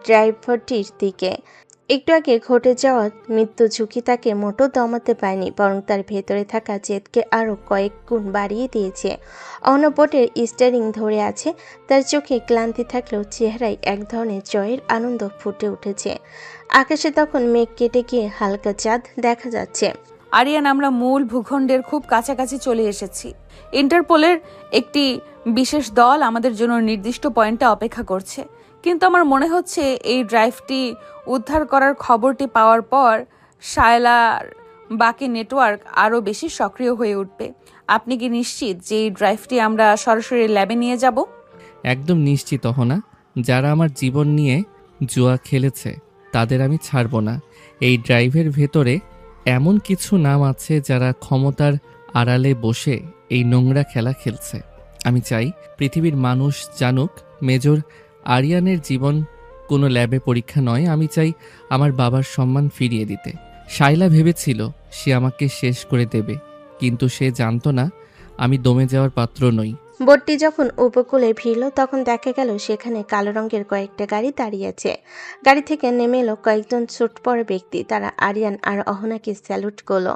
ড্রাইভারটির দিকে। একটু আগে ঘটে যাওয়া মৃত্যু ঝুঁকি তাকে মোটো দমাতে পারেনি, বরং তার ভেতরে থাকা জেদকে আরও কয়েক গুণ বাড়িয়ে দিয়েছে। অনবোটের স্টিয়ারিং ধরে আছে, তার চোখে ক্লান্তি থাকলেও চেহারায় এক ধরনের জয়ের আনন্দ ফুটে উঠেছে। আকাশে তখন মেঘ কেটে গিয়ে হালকা চাঁদ দেখা যাচ্ছে। আরিয়ান, আমরা মূল ভূখণ্ডের খুব কাছাকাছি চলে এসেছি। ইন্টারপোলের একটি বিশেষ দল আমাদের জন্য নির্দিষ্ট পয়েন্টে অপেক্ষা করছে, কিন্তু আমার মনে হচ্ছে এই ড্রাইভটি উদ্ধার করার খবরটি পাওয়ার পর শায়লার বাকি নেটওয়ার্ক আরও বেশি সক্রিয় হয়ে উঠবে। আপনি কি নিশ্চিত যে এই ড্রাইভটি আমরা সরাসরি ল্যাবে নিয়ে যাব? একদম নিশ্চিত অহনা। যারা আমার জীবন নিয়ে জুয়া খেলেছে তাদের আমি ছাড়ব না। এই ড্রাইভের ভেতরে এমন কিছু নাম আছে যারা ক্ষমতার আড়ালে বসে এই নোংরা খেলা খেলছে। আমি চাই পৃথিবীর মানুষ জানুক মেজর আরিয়ানের জীবন কোনো ল্যাবে পরীক্ষা নয়। আমি চাই আমার বাবার সম্মান ফিরিয়ে দিতে। শাইলা ভেবেছিল সে আমাকে শেষ করে দেবে, কিন্তু সে জানতো না আমি দমে যাওয়ার পাত্র নই। বোটটি যখন উপকূলে ভিড়ল তখন দেখা গেল সেখানে কালো রঙের কয়েকটা গাড়ি দাঁড়িয়ে আছে। গাড়ি থেকে নেমে এলো কয়েকজন ছোট বড় ব্যক্তি। তারা আরিয়ান আর অহনাকে স্যালুট করলো।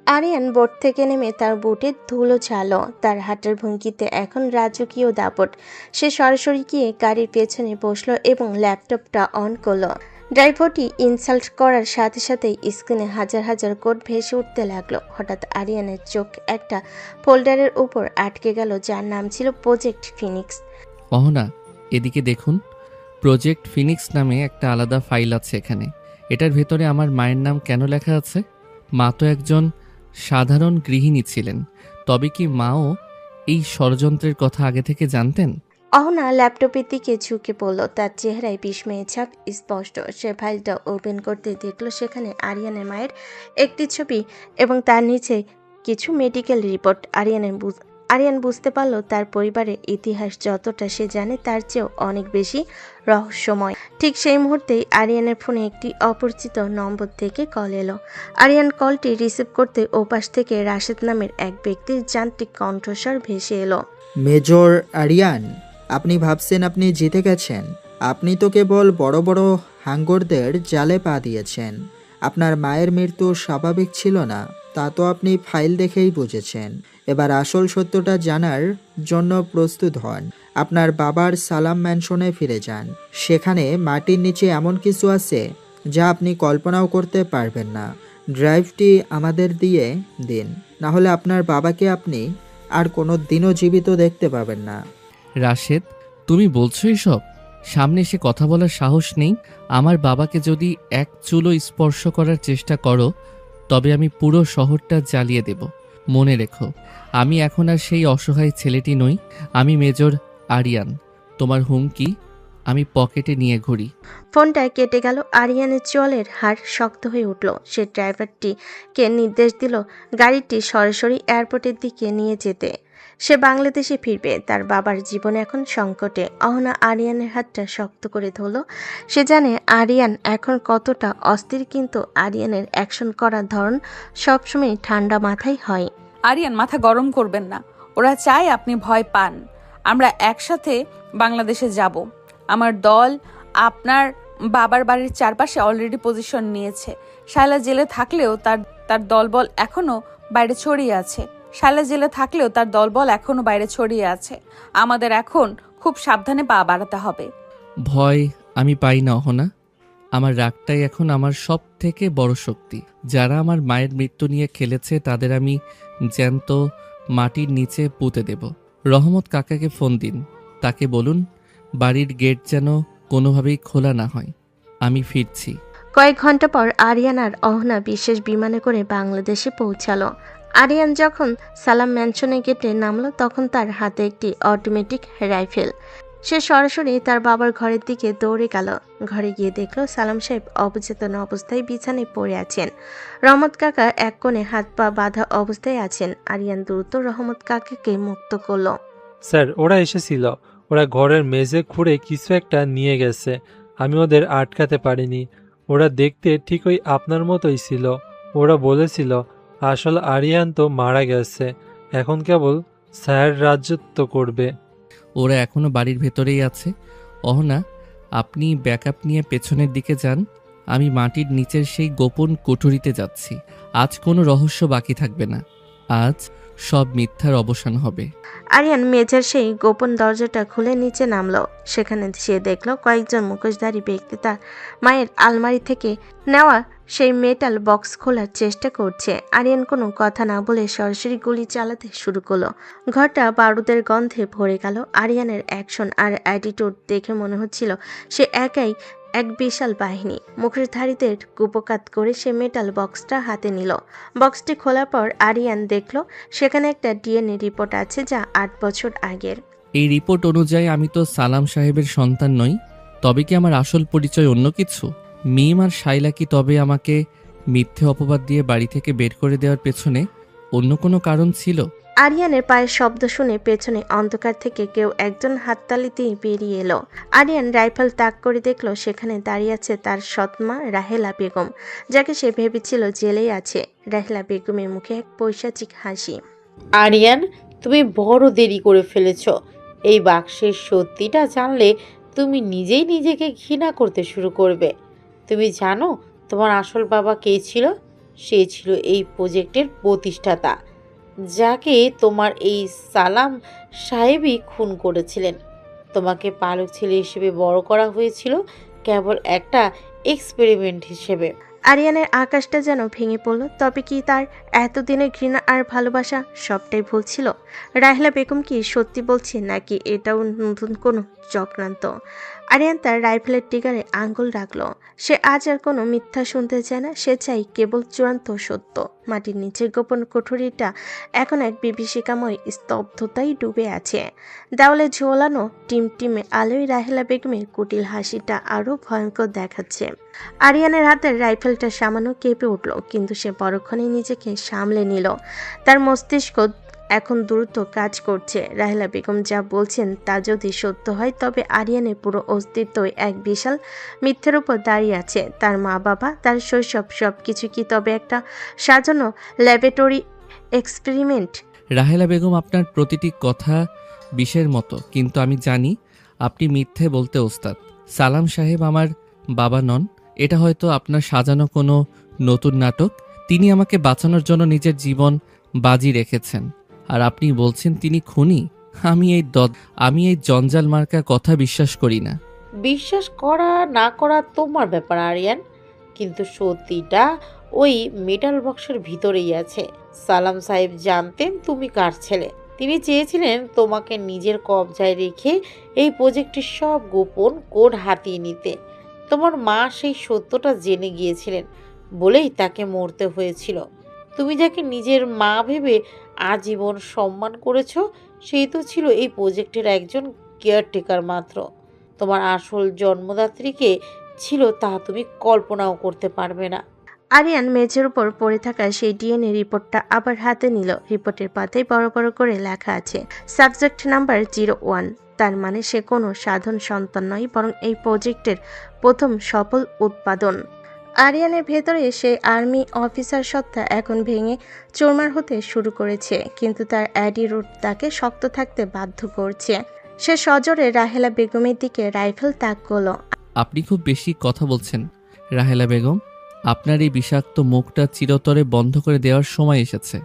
আরিয়ান বোট থেকে নেমে তার বুটে ধুলো ঝালো। তার হাঁটার ভঙ্গিতে এখন রাজকীয় দাপট। সে সরাসরি গিয়ে গাড়ির পেছনে বসলো এবং ল্যাপটপটা অন করলো। ড্রাইভারটি ইনসাল্ট করার সাথে সাথেই স্ক্রিনে হাজার হাজার কোড ভেসে উঠতে লাগলো। হঠাৎ আরিয়ানের চোখ একটা ফোল্ডারের উপর আটকে গেল, যার নাম ছিল প্রজেক্ট ফিনিক্স। অহনা, এদিকে দেখুন। প্রজেক্ট ফিনিক্স নামে একটা আলাদা ফাইল আছে এখানে। এটার ভেতরে আমার মায়ের নাম কেন লেখা আছে? মা তো একজন সাধারণ গৃহিণী ছিলেন, তবে কি মাও এই ষড়যন্ত্রের কথা আগে থেকে জানতেন? অহনা ল্যাপটপের দিকে ঝুঁকে পড়ল। তার চেহারায় বিস্ময়ের ছাপ স্পষ্ট। সে ফাইলটা ওপেন করতে দেখল সেখানে আরিয়ানের মায়ের একটি ছবি এবং তার নিচে কিছু মেডিকেল রিপোর্ট। আরিয়ান বুঝতে পারল তার পরিবারের ইতিহাস যতটা সে জানে তার চেয়েও অনেক বেশি রহস্যময়। ঠিক সেই মুহূর্তেই আরিয়ানের ফোনে একটি অপরিচিত নম্বর থেকে কল এলো। আরিয়ান কলটি রিসিভ করতে ওপাশ থেকে রাশেদ নামের এক ব্যক্তির যান্ত্রিক কণ্ঠস্বর ভেসে এলো। মেজর আরিয়ান, আপনি ভাবছেন আপনি জিতে গেছেন? আপনি তো কেবল বড় বড় হাঙ্গরদের জালে পা দিয়েছেন। আপনার মায়ের মৃত্যু স্বাভাবিক ছিল না, তা তো আপনি ফাইল দেখেই বুঝেছেন। এবার আসল সত্যটা জানার জন্য প্রস্তুত হন। আপনার বাবার সালাম ম্যানশনে ফিরে যান। সেখানে মাটির নিচে এমন কিছু আছে যা আপনি কল্পনাও করতে পারবেন না। ড্রাইভটি আমাদের দিয়ে দিন, না হলে আপনার বাবাকে আপনি আর কোনো দিনও জীবিত দেখতে পাবেন না। রাশেদ, তুমি বলছো এসব? সামনে এসে কথা বলার সাহস নেই? আমার বাবাকে যদি এক চুলো স্পর্শ করার চেষ্টা করো তবে আমি পুরো শহরটা জ্বালিয়ে দেব। মনে রেখো, আমি এখন আর সেই অসহায় ছেলেটি নই। আমি মেজর আরিয়ান। তোমার হুমকি আমি পকেটে নিয়ে ঘুরি। ফোনটা কেটে গেল। আরিয়ানের চোয়ালের হাড় শক্ত হয়ে উঠল। সে ড্রাইভারটিকে নির্দেশ দিল গাড়িটি সরাসরি এয়ারপোর্টের দিকে নিয়ে যেতে। সে বাংলাদেশে ফিরবে। তার বাবার জীবন এখন সংকটে। অহনা আরিয়ানের হাতটা শক্ত করে ধরল। সে জানে আরিয়ান এখন কতটা অস্থির, কিন্তু আরিয়ানের অ্যাকশন করার ধরন সবসময় ঠান্ডা মাথায় হয়। আরিয়ান, মাথা গরম করবেন না। ওরা চায় আপনি ভয় পান। আমরা একসাথে বাংলাদেশে যাব। আমার দল আপনার বাবার বাড়ির চারপাশে অলরেডি পজিশন নিয়েছে। শায়লা জেলে থাকলেও তার দলবল এখনো বাইরে ছড়িয়ে আছে। আমাদের এখন খুব সাবধানে পা বাড়াতে হবে। ভয় আমি পাই না অহনা। আমার রাগটাই এখন আমার সব থেকে বড় শক্তি। যারা আমার মায়ের মৃত্যু নিয়ে খেলেছে তাদের আমি জ্যান্ত মাটির নিচে পুঁতে দেব। রহমত কাকাকে ফোন দিন। তাকে বলুন বাড়ির গেট যেন কোনোভাবেই খোলা না হয়। আমি ফিরছি। কয়েক ঘন্টা পর আরিয়ান আর অহনা বিশেষ বিমানে করে বাংলাদেশে পৌঁছালো। আরিয়ান যখন সালাম ম্যানশনে গেটে নামলো তখন তার হাতে একটি অটোমেটিক রাইফেল। সে সরাসরি তার বাবার ঘরের দিকে দৌড়ে গেল। ঘরে গিয়ে দেখলো সালাম সাহেব অবচেতন অবস্থায় বিছানায় পড়ে আছেন। রহমত কাকা এক কোণে হাত পা বাঁধা অবস্থায় আছেন। আরিয়ান দ্রুত রহমত কাকাকে মুক্ত করলো। স্যার, ওরা এসেছিল। ওরা ঘরের মেঝে খুঁড়ে কিছু একটা নিয়ে গেছে। আমি ওদের আটকাতে পারিনি। ওরা দেখতে ঠিক ওই আপনার মতোই ছিল। ওরা বলেছিল আসলে আরিয়ান তো মারা গেছে, এখন কেবল স্যার রাজত্ব করবে। ওরা এখনো বাড়ির ভেতরেই আছে। অহনা, আপনি ব্যাকআপ নিয়ে পেছনের দিকে যান। আমি মাটির নিচের সেই গোপন কুঠুরিতে যাচ্ছি। আজ কোনো রহস্য বাকি থাকবে না। আজ সব মিথ্যার অবসান হবে। আরিয়ান মেঝের সেই গোপন দরজাটা খুলে নিচে নামলো। সেখানে সে দেখলো কয়েকজন মুখোশধারী ব্যক্তি তার মায়ের আলমারি থেকে নেওয়া সেই মেটাল বক্স খোলার চেষ্টা করছে। আরিয়ান কোনো কথা না বলে সরাসরি গুলি চালাতে শুরু করলো। ঘরটা বারুদের গন্ধে ভরে গেল। আরিয়ানের অ্যাকশন আর অ্যাটিটিউড দেখে মনে হচ্ছিল সে একাই এক বিশাল বাহিনী। মুখোশধারীদের কুপকাত করে সে মেটাল বক্সটা হাতে নিল। বক্সটি খোলার পর আরিয়ান দেখলো সেখানে একটা ডিএনএ রিপোর্ট আছে যা 8 বছর আগের। এই রিপোর্ট অনুযায়ী আমি তো সালাম সাহেবের সন্তান নই। তবে কি আমার আসল পরিচয় অন্য কিছু? মিম আর শাইলা কি তবে আমাকে মিথ্যে অপবাদ দিয়ে বাড়ি থেকে বের করে দেওয়ার পেছনে অন্য কোনো কারণ ছিল? আরিয়ানের পায়ের শব্দ শুনে পেছনে অন্ধকার থেকে কেউ একজন হাততালি দিয়ে বেরিয়ে এলো। আরিয়ান রাইফেল তাক করে দেখলো সেখানে দাঁড়িয়ে আছে তার সৎমা রাহেলা বেগম, যাকে সে ভেবেছিল জেলেই আছে। রাহেলা বেগমের মুখে এক পৈশাচিক হাসি। আরিয়ান, তুমি বড় দেরি করে ফেলেছ। এই বাক্সের সত্যিটা জানলে তুমি নিজেই নিজেকে ঘৃণা করতে শুরু করবে। তুমি জানো তোমার আসল বাবা কে ছিল? সে ছিল এই প্রজেক্টের প্রতিষ্ঠাতা, যাকে তোমার এই সালাম সাহেবই খুন করেছিলেন। তোমাকে পালক ছেলে হিসেবে বড় করা হয়েছিল কেবল একটা এক্সপেরিমেন্ট হিসেবে। আরিয়ানের আকাশটা যেন ভেঙে পড়ল। তবে কি তার এতদিনের ঘৃণা আর ভালোবাসা সবটাই ভুল ছিল? রাহেলা বেগম কি সত্যি বলছে, নাকি এটাও নতুন কোনো চক্রান্ত? আরিয়ান তার রাইফেলের টিগারে আঙ্গুল রাখলো। সে আজ আর কোনো মিথ্যা শুনতে চায় না। সে চাই কেবল চূড়ান্ত সত্য। মাটির নিচের গোপন কুঠুরিটা এখন এক বিভীষিকাময় স্তব্ধতায় ডুবে আছে। দেওয়ালে ঝোলানো টিমটিমে আলোয় রাহেলা বেগমের কুটিল হাসিটা আরো ভয়ঙ্কর দেখাচ্ছে। আরিয়ানের হাতের রাইফেলটা সামান্য কেঁপে উঠল, কিন্তু সে পরক্ষণে নিজেকে সামলে নিল। তার মস্তিষ্ক এখন দ্রুত কাজ করছে। রাহেলা বেগম যা বলছেন তা যদি সত্য হয় তবে আরিয়ানের পুরো অস্তিত্বই এক বিশাল মিথ্যের উপর দাঁড়িয়ে আছে। তার মা বাবা, তার শৈশব, সব কিছু কি তবে একটা সাজানো ল্যাবরেটরি এক্সপেরিমেন্ট? রাহেলা বেগম, আপনার প্রতিটি কথা বিষের মতো, কিন্তু আমি জানি আপনি মিথ্যে বলতে ওস্তাদ। সালাম সাহেব আমার বাবা নন। এটা হয়তো আপনার সাজানো কোনো নতুন নাটক। তিনি আমাকে বাঁচানোর জন্য নিজের জীবন বাজি রেখেছেন, আর আপনি বলছেন তিনি খুনি? আমি এই জঞ্জাল মার্কা কথা বিশ্বাস করি না। বিশ্বাস করা না করা তোমার ব্যাপার আরিয়ান, কিন্তু সত্যিটা ওই মেটাল বক্সের ভিতরেই আছে। সালাম সাহেব জানতেন তুমি কার ছেলে। তিনি চেয়েছিলেন তোমাকে নিজের কবজায় রেখে এই প্রজেক্টের সব গোপন কোড হাতিয়ে নিতে। তোমার মা সেই সত্যটা জেনে গিয়েছিলেন বলেই তাকে মরতে হয়েছিল। তুমি যাকে নিজের মা ভেবে আজীবন সম্মান করেছো, সেই তো ছিল এই প্রজেক্টের একজন কেয়ারটেকার মাত্র। তোমার আসল জন্মদাত্রীকে ছিল তা তুমি কল্পনাও করতে পারবে না। আরিয়ান মেঝের উপর পড়ে থাকা সেই ডিএনএ রিপোর্টটা আবার হাতে নিল। রিপোর্টের পাতায় বড় বড় করে লেখা আছে সাবজেক্ট নাম্বার 01। তার মানে সে কোনো সাধারণ সন্তান নয়, বরং এই প্রজেক্টের প্রথম সফল উৎপাদন। আরিয়ানের ভেতরে সেই আর্মি অফিসার সত্তা এখন ভেঙে চুরমার হতে শুরু করেছে, কিন্তু তার অ্যাটিটিউড তাকে শক্ত থাকতে বাধ্য করছে। সে সজোরে রাহেলা বেগমের দিকে রাইফেল তাক করলো। আপনি খুব বেশি কথা বলছেন রাহেলা বেগম। আপনার এই বিষাক্ত মুখটা চিরতরে বন্ধ করে দেওয়ার সময় এসেছে।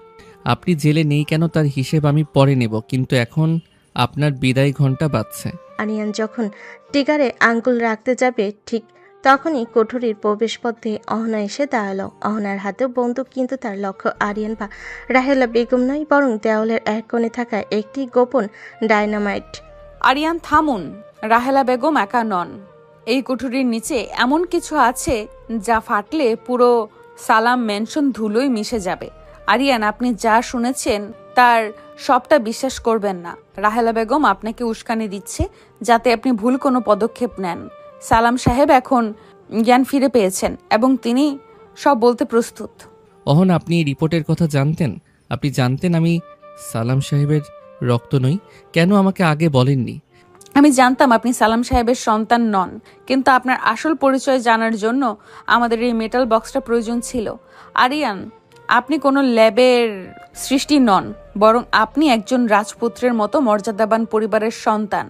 আপনি জেলে নেই কেন তার হিসেব আমি পরে নেব, কিন্তু এখন আপনার বিদায় ঘন্টা বাজছে। আরিয়ান যখন টিগারে আঙ্গুল রাখতে যাবে, ঠিক তখনই কোঠরির প্রবেশপথে অহনা এসে দাঁড়ালো। অহনার হাতেও বন্দুক, কিন্তু তার লক্ষ্য আরিয়ান বা রাহেলা বেগম নয়, বরং দেওয়ালের এক কোণে থাকা একটি গোপন ডায়নামাইট। আরিয়ান থামুন, রাহেলা বেগম একা নন। এই কুঠুরির নিচে এমন কিছু আছে যা ফাটলে পুরো সালাম ম্যানশন ধুলোয় মিশে যাবে। আরিয়ান, আপনি যা শুনেছেন তার সবটা বিশ্বাস করবেন না। রাহেলা বেগম আপনাকে উস্কানি দিচ্ছে যাতে আপনি ভুল কোনো পদক্ষেপ নেন। সালাম সাহেব এখন জ্ঞান ফিরে পেয়েছেন এবং তিনি সব বলতে প্রস্তুত। অহন, আপনি এই রিপোর্টের কথা জানতেন? আপনি জানতেন আমি সালাম সাহেবের রক্ত নই? কেন আমাকে আগে বলেননি? আমি জানতাম আপনি সালাম সাহেবের সন্তান নন, কিন্তু আপনার আসল পরিচয় জানার জন্য আমাদের এই মেটাল বক্সটা প্রয়োজন ছিল। আরিয়ান, আপনি কোনো ল্যাবের সৃষ্টি নন, বরং আপনি একজন রাজপুত্রের মতো মর্যাদাবান পরিবারের সন্তান,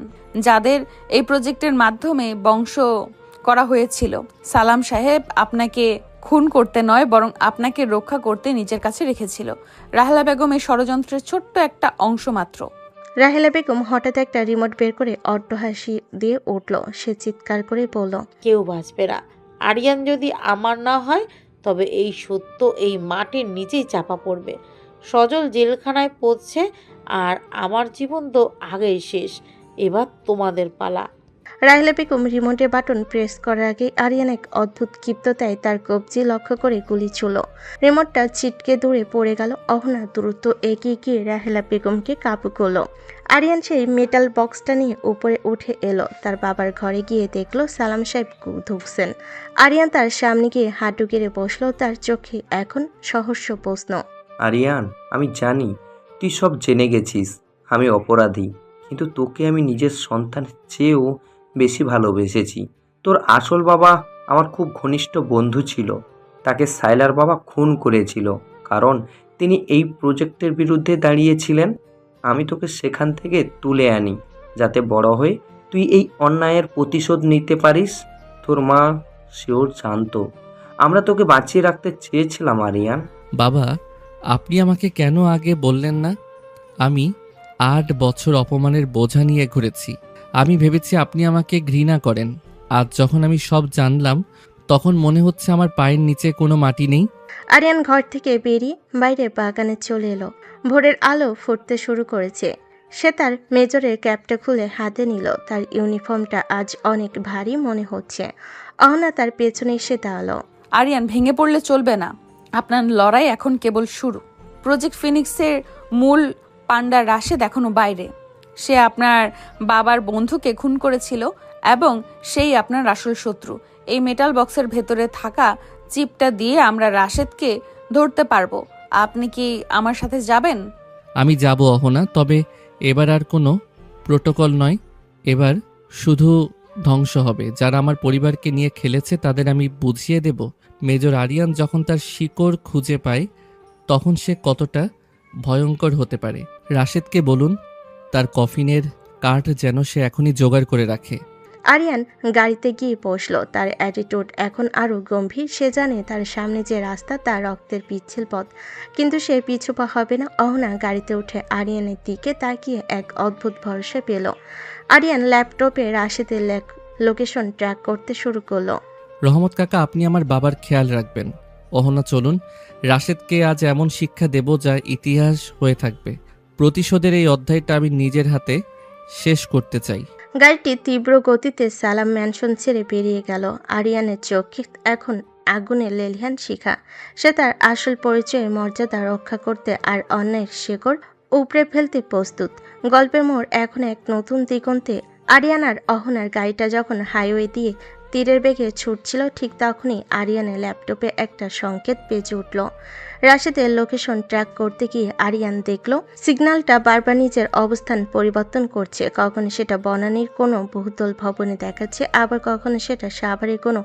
যাদের এই প্রজেক্টের মাধ্যমে বংশ করা হয়েছিল। সালাম সাহেব আপনাকে খুন করতে নয়, বরং আপনাকে রক্ষা করতে নিজের কাছে রেখেছিল। রাহেলা বেগম এই ষড়যন্ত্রের ছোট্ট একটা অংশ মাত্র। রাহেলা বেগম হঠাৎ একটা রিমোট বের করে অট্টহাসি দিয়ে উঠল। সে চিৎকার করে বলল, কেউ বাঁচবে না। আরিয়ান যদি আমার না হয়, তবে এই সত্য এই মাটির নিচেই চাপা পড়বে। সজল জেলখানায় পড়ছে, আর আমার জীবন তো আগেই শেষ। এবার তোমাদের পালা। রাহেলা বেগম রিমোটের বাটন প্রেস করার আগে আরিয়ান এক অদ্ভুত ক্ষিপ্ততায় তার কবজি লক্ষ্য করে গুলি ছুড়ল। রিমোটটা ছিটকে দূরে পড়ে গেল। অহনা দ্রুত এগিয়ে গিয়ে রাহেলা বেগমকে কাবু করল। আরিয়ান সেই মেটাল বক্সটা নিয়ে উপরে উঠে এলো। তার বাবার ঘরে গিয়ে দেখলো সালাম সাহেব ঢুকছেন। আরিয়ান তার সামনে গিয়ে হাঁটু গেড়ে বসলো। তার চোখে এখন সহস্র প্রশ্ন। আরিয়ান, আমি জানি তুই সব জেনে গেছিস। আমি অপরাধী, কিন্তু তোকে আমি নিজের সন্তানের চেয়েও বেশি ভালোবেসেছি। তোর আসল বাবা আমার খুব ঘনিষ্ঠ বন্ধু ছিল। তাকে সাইলার বাবা খুন করেছিল, কারণ তিনি এই প্রজেক্টের বিরুদ্ধে দাঁড়িয়েছিলেন। আমি তোকে সেখান থেকে তুলে আনি, যাতে বড় হয়ে তুই এই অন্যায়ের প্রতিশোধ নিতে পারিস। তোর মা সেও জানতো। আমরা তোকে বাঁচিয়ে রাখতে চেয়েছিলাম আরিয়ান। বাবা, আপনি আমাকে কেন আগে বললেন না? আমি 8 বছর অপমানের বোঝা নিয়ে ঘুরেছি। আমি ভেবেছি আপনি আমাকে ঘৃণা করেন। আজ যখন আমি সব জানলাম, তখন মনে হচ্ছে আমার পায়ের নিচে কোনো মাটি নেই। আরিয়ান ঘর থেকে বেরিয়ে বাইরে বাগানে চলে এলো। ভোরের আলো ফুটতে শুরু করেছে। সে তার মেজরের ক্যাপটা খুলে হাতে নিল। তার ইউনিফর্মটা আজ অনেক ভারী মনে হচ্ছে। অহনা তার পেছনে এসে দাঁড়ালো। আরিয়ান, ভেঙে পড়লে চলবে না। আপনার লড়াই এখন কেবল শুরু। প্রজেক্ট ফিনিক্সের মূল পান্ডা রাশেদ এখনো বাইরে। সে আপনার বাবার বন্ধুকে খুন করেছিল এবং সেই আপনার আসল শত্রু। এই মেটাল বক্সের ভেতরে থাকা চিপটা দিয়ে আমরা রাশেদকে ধরতে পারবো। আপনি কি আমার সাথে যাবেন? আমি যাব অহনা, তবে এবার আর কোনো প্রোটোকল নয়। এবার শুধু ধ্বংস হবে। যারা আমার পরিবারকে নিয়ে খেলেছে তাদের আমি বুঝিয়ে দেব মেজর আরিয়ান যখন তার শিকড় খুঁজে পায় তখন সে কতটা ভয়ঙ্কর হতে পারে। রাশেদকে বলুন তার কফিনের কাঠ যেন সে এখনই জোগাড় করে রাখে। আরিয়ান গাড়িতে গিয়ে বসলো। তার অ্যাটিটিউড এখন আরো গম্ভীর। সে জানে তার সামনে যে রাস্তা তার রক্তের পিচ্ছিল পথ, কিন্তু সে পিছুপা হবে না। অহনা গাড়িতে উঠে আরিয়ানের দিকে তাকিয়ে এক অদ্ভুত ভরসা পেল। আরিয়ান ল্যাপটপে রাশেদের লোকেশন ট্র্যাক করতে শুরু করলো। রহমত কাকা, আপনি আমার বাবার খেয়াল রাখবেন। অহনা, চলুন রাশেদকে আজ এমন শিক্ষা দেব যা ইতিহাস হয়ে থাকবে। প্রতিশোধের এই অধ্যায়টা আমি নিজের হাতে শেষ করতে চাই। গাড়িটি তীব্র গতিতে সালাম ম্যানশন ছেড়ে বেরিয়ে গেল। আরিয়ানের চোখে এখন আগুনে লেলিহান শিখা। সে তার আসল পরিচয়ের মর্যাদা রক্ষা করতে আর অন্যের শেকড় উপড়ে ফেলতে প্রস্তুত। গল্পের মোড় এখন এক নতুন দিগন্তে। আরিয়ান আর অহনার গাড়িটা যখন হাইওয়ে দিয়ে তীরের বেগে ছুটছিল, ঠিক তখনই আরিয়ানের ল্যাপটপে একটা সংকেত বেজে উঠল। রাশেদের লোকেশন ট্র্যাক করতে গিয়ে আরিয়ান দেখল সিগন্যালটা বারবার নিজের অবস্থান পরিবর্তন করছে। কখনো সেটা বনানীর কোনো বহুতল ভবনে দেখাচ্ছে, আবার কখনো সেটা সাভারের কোনো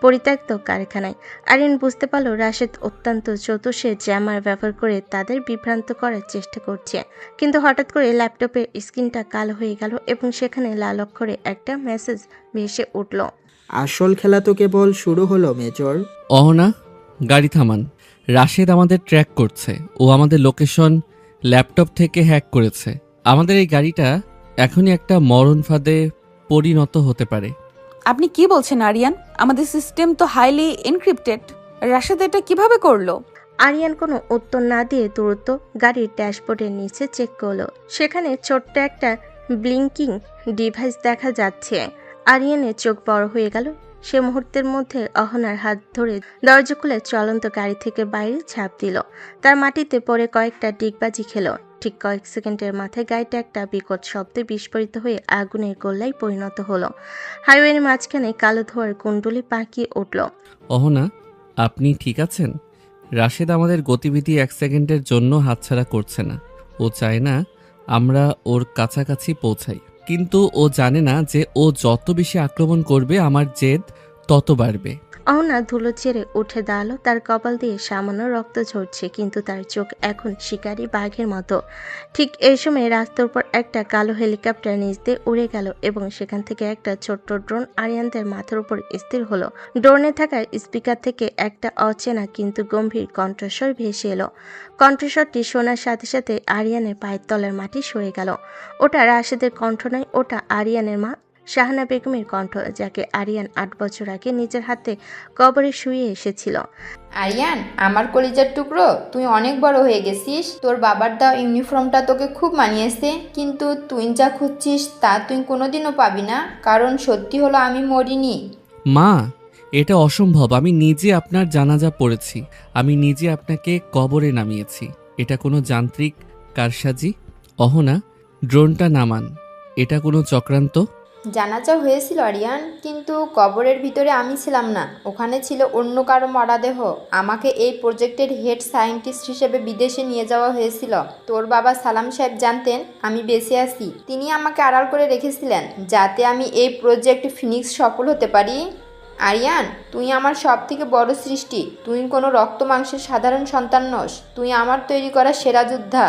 পরিত্যক্ত কারখানায়। আরিয়ান বুঝতে পারল রাশেদ অত্যন্ত চতুর। সে জ্যামার ব্যবহার করে তাদের বিভ্রান্ত করার চেষ্টা করছে। কিন্তু হঠাৎ করে ল্যাপটপের স্ক্রিনটা কালো হয়ে গেল এবং সেখানে লাল অক্ষরে একটা মেসেজ ভেসে উঠল। আসল খেলা তো কেবল শুরু হলো মেজর। অহনা, গাড়ি থামান। রাশেদ আমাদের ট্র্যাক করছে। ও আমাদের লোকেশন ল্যাপটপ থেকে হ্যাক করেছে। আমাদের এই গাড়িটা এখনই একটা মরণ ফাঁদে পরিণত হতে পারে। আপনি কি বলছেন আরিয়ান? আমাদের সিস্টেম তো হাইলি এনক্রিপ্টেড। রাশেদ এটা কিভাবে করলো? আরিয়ান কোনো উত্তর না দিয়ে দ্রুত গাড়ির ড্যাশবোর্ডের নিচে চেক করলো। সেখানে ছোট্ট একটা ব্লিঙ্কিং ডিভাইস দেখা যাচ্ছে। আরিয়ানের চোখ বড় হয়ে গেল। সে মুহূর্তের মধ্যে অহনার হাত ধরে দরজা খুলে চলন্ত গাড়ি থেকে বাইরে ঝাঁপ দিল। তার মাটিতে পড়ে কয়েকটা ডিগবাজি খেল। ঠিক কয়েক সেকেন্ডের মাথায় গাড়িটা একটা বিকট শব্দে বিস্ফোরিত হয়ে আগুনের গোল্লায় পরিণত হলো। হাইওয়ের মাঝখানে কালো ধোঁয়ার কুণ্ডলি পাকিয়ে উঠল। অহনা, আপনি ঠিক আছেন? রাশেদ আমাদের গতিবিধি 1 সেকেন্ডের জন্য হাতছাড়া করছে না। ও চায় না আমরা ওর কাছাকাছি পৌঁছাই, কিন্তু ও জানে না যে ও যত বেশি আক্রমণ করবে আমার জেদ তত বাড়বে। অহনা ধুলো ছেড়ে উঠে দাঁড়ালো। তার কপাল দিয়ে সামান্য রক্ত ঝরছে, কিন্তু তার চোখ এখন শিকারী বাঘের মতো। ঠিক এই সময় রাস্তার উপর একটা কালো হেলিকপ্টার নিচ দিয়ে উড়ে গেল এবং সেখান থেকে একটা ছোট্ট ড্রোন আরিয়ানদের মাথার উপর স্থির হলো। ড্রোনে থাকা স্পিকার থেকে একটা অচেনা কিন্তু গম্ভীর কণ্ঠস্বর ভেসে এলো। কণ্ঠস্বরটি শোনার সাথে সাথে আরিয়ানের পায়ের তলার মাটি সরে গেল। ওটা রাশেদের কণ্ঠ নয়, ওটা আরিয়ানের মা শাহানা বেগমের কণ্ঠ, যাকে আরিয়ান 8 বছর আগে নিজের হাতে কবরে শুয়ে এসেছিল। আরিয়ান, আমার কলিজার টুকরো, তুই অনেক বড় হয়ে গেছিস। তোর বাবার দেওয়া ইউনিফর্মটা তোকে খুব মানিয়েছে, কিন্তু তুই যা খুঁজছিস তা তুই কোনোদিনও পাবি না, কারণ সত্যি হলো আমি মরিনি। মা, এটা অসম্ভব। আমি নিজে আপনার জানাজা পড়েছি। আমি নিজে আপনাকে কবরে নামিয়েছি। এটা কোনো যান্ত্রিক কারসাজি। অহনা, ড্রোনটা নামান। এটা কোনো চক্রান্ত? জানাজা হয়েছিল আরিয়ান, কিন্তু কবরের ভিতরে আমি ছিলাম না, ওখানে ছিল অন্য কারো মরাদেহ। আমাকে এই প্রজেক্টের হেড সায়েন্টিস্ট হিসেবে বিদেশে নিয়ে যাওয়া হয়েছিল। তোর বাবা সালাম সাহেব জানতেন আমি বেঁচে আছি। তিনি আমাকে আড়াল করে রেখেছিলেন যাতে আমি এই প্রজেক্ট ফিনিক্স সফল হতে পারি। আরিয়ান, তুই আমার সব থেকে বড় সৃষ্টি। তুই কোনো রক্ত মাংসের সাধারণ সন্তান নস। তুই আমার তৈরি করা সেরা যোদ্ধা।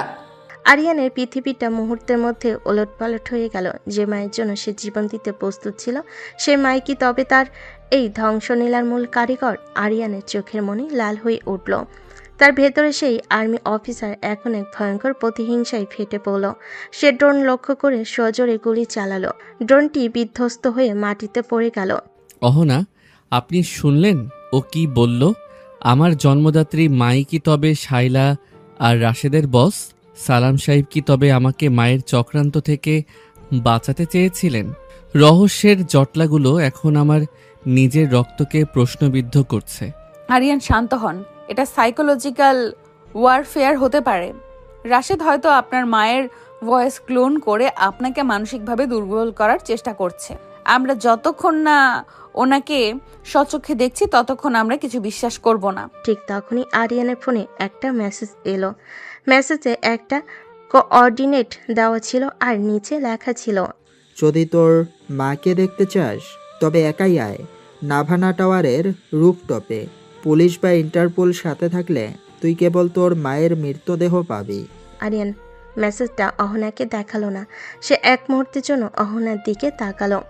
আরিয়ানের পৃথিবীটা মুহূর্তের মধ্যে ওলটপালট হয়ে গেল। যে মায়ের জন্য সে জীবন দিতে প্রস্তুত ছিল, সে মাই কি তবে তার এই ধ্বংসলীলার মূল কারিগর? আরিয়ানের চোখের মনি লাল হয়ে উঠল। তার ভেতরে সেই আর্মি অফিসার এখন এক ভয়ঙ্কর প্রতিহিংসায় ফেটে পড়ল। সে ড্রোন লক্ষ্য করে সজোরে গুলি চালালো। ড্রোনটি বিধ্বস্ত হয়ে মাটিতে পড়ে গেল। অহনা, আপনি শুনলেন ও কি বলল? আমার জন্মদাত্রী মাই কি তবে শাইলা আর রাশেদের বস? সালাম সাহেব কি তবে আমাকে মায়ের চক্রান্ত থেকে বাঁচাতে চেয়েছিলেন? রহস্যের জটলাগুলো এখন আমার নিজের রক্তকে প্রশ্নবিদ্ধ করছে। আরিয়ান, শান্ত হন। এটা সাইকোলজিক্যাল ওয়ারফেয়ার হতে পারে। রাশেদ হয়তো আপনার মায়ের ভয়েস ক্লোন করে আপনাকে মানসিকভাবে দুর্বল করার চেষ্টা করছে। আমরা যতক্ষণ না ওনাকে সচক্ষে দেখছি ততক্ষণ আমরা কিছু বিশ্বাস করব না। ঠিক তখনই আরিয়ানের ফোনে একটা মেসেজ এলো। মেসেজে একটা কোঅর্ডিনেট দেওয়া ছিল আর নিচে লেখা ছিল, যদি তোর মাকে দেখতে চাস তবে একাই আয়, নাভানা টাওয়ারের রুফটপে। পুলিশ বা ইন্টারপোল সাথে থাকলে তুই কেবল তোর মায়ের মৃতদেহ পাবি। আরিয়ান মেসেজটা অহনাকে দেখালো না। সে এক মুহূর্তের জন্য অহনার দিকে তাকালো।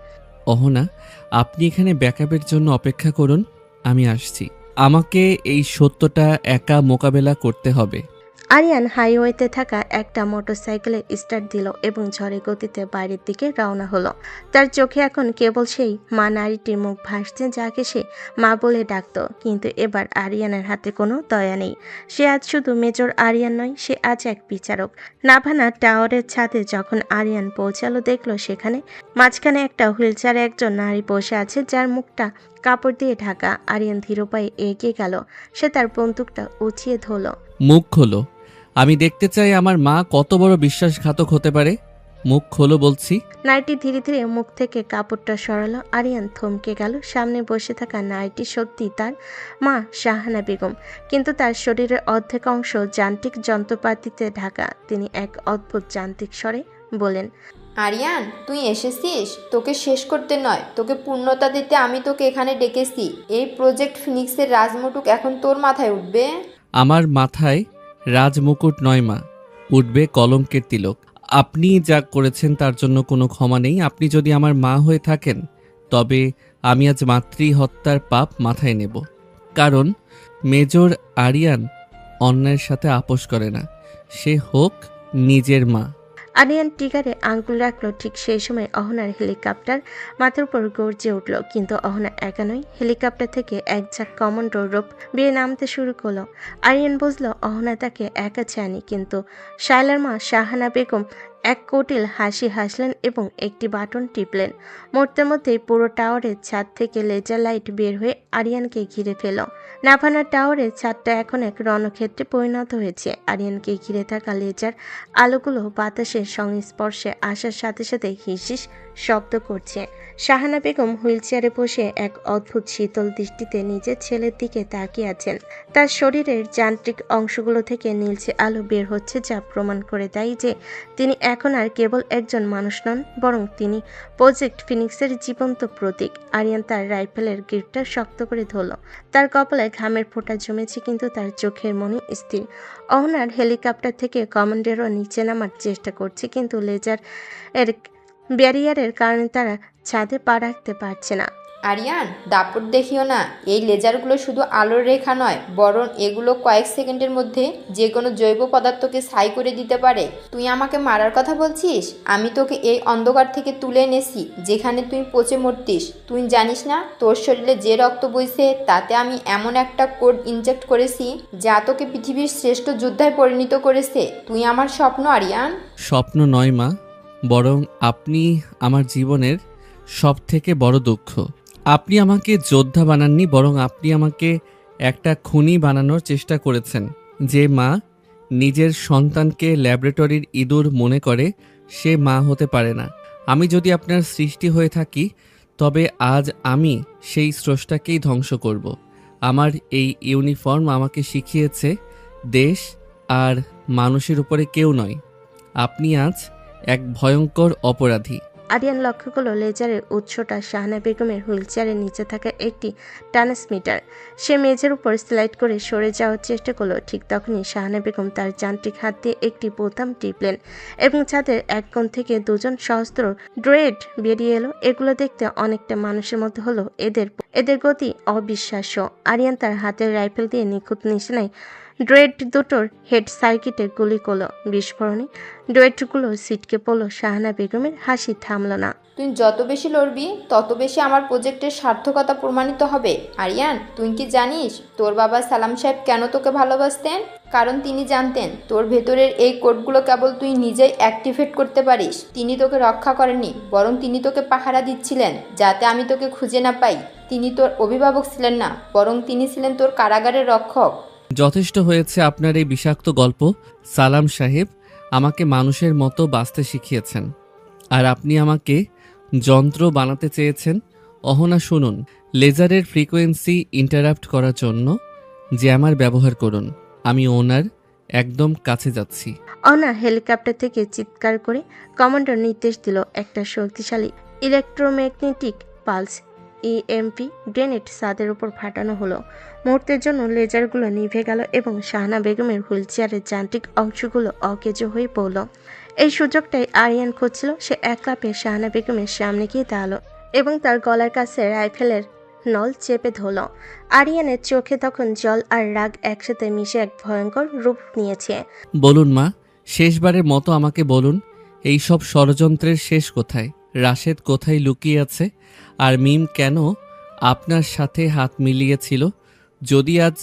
অহনা, আপনি এখানে ব্যাকআপের জন্য অপেক্ষা করুন, আমি আসছি। আমাকে এই সত্যটা একা মোকাবেলা করতে হবে। আরিয়ান হাইওয়েতে থাকা একটা মোটরসাইকেলে স্টার্ট দিল এবং ঝড়ে গতিতে বাইরের দিকে রওনা হলো। তার চোখে এখন কেবল সেই মা নারীটির মুখ ভাসছে, যাকে সে মা বলে ডাকত। কিন্তু এবার আরিয়ানের হাতে কোনো দয়া নেই। সে আজ শুধু মেজর আরিয়ান নয়, সে আজ এক বিচারক। নাভানা টাওয়ারের ছাদে যখন আরিয়ান পৌঁছালো, দেখলো সেখানে মাঝখানে একটা হুইলচেয়ারে একজন নারী বসে আছে, যার মুখটা কাপড় দিয়ে ঢাকা। আরিয়ান ধীর পায়ে এগিয়ে গেল। সে তার বন্দুকটা উঁচিয়ে ধরল। মুখ খোলো, আমি দেখতে চাই আমার মা কত বড় বিশ্বাসঘাতক হতে পারে। মুখ খোলো বলছি। নারীটি ধীরে ধীরে মুখ থেকে কাপড়টা সরালো। আরিয়ান থমকে গেল। সামনে বসে থাকা নারীটি সত্যি তার মা শাহানা বেগম, কিন্তু তার শরীরের অর্ধেক অংশ যান্ত্রিক যন্ত্রপাতিতে ঢাকা। তিনি এক অদ্ভুত যান্ত্রিক স্বরে বলেন, আরিয়ান, তুই এসেছিস? তোকে শেষ করতে নয়, তোকে পূর্ণতা দিতে আমি তোকে এখানে ডেকেছি। এই প্রজেক্ট ফিনিক্সের রাজমুটুক এখন তোর মাথায় উঠবে। আমার মাথায় রাজমুকুট নয় মা, উঠবে কলঙ্কের তিলক। আপনি যা করেছেন তার জন্য কোনো ক্ষমা নেই। আপনি যদি আমার মা হয়ে থাকেন, তবে আমি আজ মাতৃ হত্যার পাপ মাথায় নেব। কারণ মেজর আরিয়ান অন্যায়ের সাথে আপোষ করে না, সে হোক নিজের মা। আরিয়ান টিগারে আঙ্গুল রাখলো। ঠিক সেই সময় অহনার হেলিকপ্টার মাথার উপর গর্জে উঠল। কিন্তু অহনা একা নয়, হেলিকপ্টার থেকে এক ঝাঁক কমান্ডো রোপ বেয়ে নামতে শুরু করলো। আরিয়ান বুঝলো অহনা তাকে একা চায়নি, কিন্তু শায়লার মা শাহানা বেগম এক কুটিল হাসি হাসলেন এবং একটি বাটন টিপলেন। মুহূর্তের মধ্যেই পুরো টাওয়ারের ছাদ থেকে লেজার লাইট বের হয়ে আরিয়ানকে ঘিরে ফেল। নাভানা টাওয়ারের ছাদটা এখন এক রণক্ষেত্রে পরিণত হয়েছে। আরিয়ানকে ঘিরে থাকা লেজার আলোগুলো বাতাসের সংস্পর্শে আসার সাথে সাথে হিসিস শব্দ করছে। শাহানা বেগম হুইলচেয়ারে বসে এক অদ্ভুত শীতল দৃষ্টিতে নিজের ছেলের দিকে তাকিয়ে আছেন। তার শরীরের যান্ত্রিক অংশগুলো থেকে নীলচে আলো বের হচ্ছে, যা প্রমাণ করে দেয় যে তিনি এখন আর কেবল একজন মানুষ নন, বরং তিনি প্রজেক্ট ফিনিক্সের জীবন্ত প্রতীক। আরিয়ান তার রাইফেলের গ্রিপটা শক্ত করে ধরল। তার কপালে ঘামের ফোঁটা জমেছে, কিন্তু তার চোখের মনে স্থির। অহনার হেলিকপ্টার থেকে কমান্ডারও নিচে নামার চেষ্টা করছে, কিন্তু লেজার এর ব্যারিয়ারের কারণে তারা ছাদে পা রাখতে পারছে না। আরিয়ান, দাপট দেখিও না। এই লেজারগুলো শুধু আলোর রেখা নয়, বরং এগুলো কয়েক সেকেন্ডের মধ্যে যে কোনো জৈব পদার্থকে ছাই করে দিতে পারে। তুই আমাকে মারার কথা বলছিস? আমি তোকে এই অন্ধকার থেকে তুলে এনেছি, যেখানে তুই পচে মরতিস। তুই জানিস না তোর শরীরে যে রক্ত বইছে তাতে আমি এমন একটা কোড ইনজেক্ট করেছি যা তোকে পৃথিবীর শ্রেষ্ঠ যোদ্ধায় পরিণত করেছে। তুই আমার স্বপ্ন আরিয়ান। স্বপ্ন নয় মা, বরং আপনি আমার জীবনের সব থেকে বড় দুঃখ। আপনি আমাকে যোদ্ধা বানাননি, বরং আপনি আমাকে একটা খুনি বানানোর চেষ্টা করেছেন। যে মা নিজের সন্তানকে ল্যাবরেটরির ইঁদুর মনে করে, সে মা হতে পারে না। আমি যদি আপনার সৃষ্টি হয়ে থাকি, তবে আজ আমি সেই স্রষ্টাকেই ধ্বংস করব। আমার এই ইউনিফর্ম আমাকে শিখিয়েছে দেশ আর মানুষের উপরে কেউ নয়। আপনি আজ এক ভয়ঙ্কর অপরাধী। আরিয়ান লক্ষ্য করলো লেজারের উৎসটা শাহানা বেগমের হুইলচেয়ারের নিচে থাকা একটি ট্রান্সমিটার। সে মেঝের উপর স্লাইড করে সরে যাওয়ার চেষ্টা করলো। ঠিক তখনই শাহানা বেগম তার যান্ত্রিক হাত দিয়ে একটি বোতাম টিপলেন এবং ছাদের এক কোণ থেকে দুজন সহস্র ড্রয়েড বেরিয়ে এলো। এগুলো দেখতে অনেকটা মানুষের মতো হলো, এদের গতি অবিশ্বাস্য। আরিয়ান তার হাতের রাইফেল দিয়ে নিখুঁত নিশানায় ড্রয়েড দুটোর হেড সার্কিটে গুলি করলো। বিস্ফোরণে ড্রয়েডগুলো ছিটকে পড়ল। শাহানা বেগমের হাসি থামল না। তুই যত বেশি লড়বি তত বেশি আমার প্রজেক্টের সার্থকতা প্রমাণিত হবে। আরিয়ান, তুই কি জানিস তোর বাবা সালাম সাহেব কেন তোকে ভালোবাসতেন? কারণ তিনি জানতেন তোর ভেতরের এই কোডগুলো কেবল তুই নিজেই অ্যাক্টিভেট করতে পারিস। তিনি তোকে রক্ষা করেননি, বরং তিনি তোকে পাহারা দিচ্ছিলেন যাতে আমি তোকে খুঁজে না পাই। তিনি তোর অভিভাবক ছিলেন না, বরং তিনি ছিলেন তোর কারাগারের রক্ষক। যথেষ্ট হয়েছে আপনার এই বিষাক্ত গল্প। সালাম সাহেব আমাকে মানুষের মতো বাঁচতে শিখিয়েছেন, আর আপনি আমাকে যন্ত্র বানাতে চেয়েছেন। অহনা শুনুন, লেজারের ফ্রিকোয়েন্সি ইন্টারাপ্ট করার জন্য জ্যামার ব্যবহার করুন। আমি ওনার একদম কাছে যাচ্ছি। অহনা হেলিকপ্টার থেকে চিৎকার করে কমান্ডার নির্দেশ দিল। একটা শক্তিশালী ইলেকট্রোম্যাগনেটিক পালস ইএমপি গ্রেনেড ছাদের উপর ফাটানো হলো। মুহূর্তের জন্য লেজারগুলো নিভে গেল এবং শাহানা বেগমের হুইলচেয়ারের যান্ত্রিক অংশগুলো অকেজো হয়ে পড়ল। এই সুযোগটাই আরিয়ান খুঁজছিল। সে এক লাফে শাহানা বেগমের সামনে গিয়ে দাঁড়ালো এবং তার গলার কাছে রাইফেলের নল চেপে ধরল। আরিয়ানের চোখে তখন জল আর রাগ একসাথে মিশে এক ভয়ঙ্কর রূপ নিয়েছে। বলুন মা, শেষবারের মতো আমাকে বলুন, এই সব ষড়যন্ত্রের শেষ কোথায়? রাশেদ কোথায় লুকিয়ে আছে? আর মিম কেন আপনার সাথে হাত মিলিয়েছিল? যদি আজ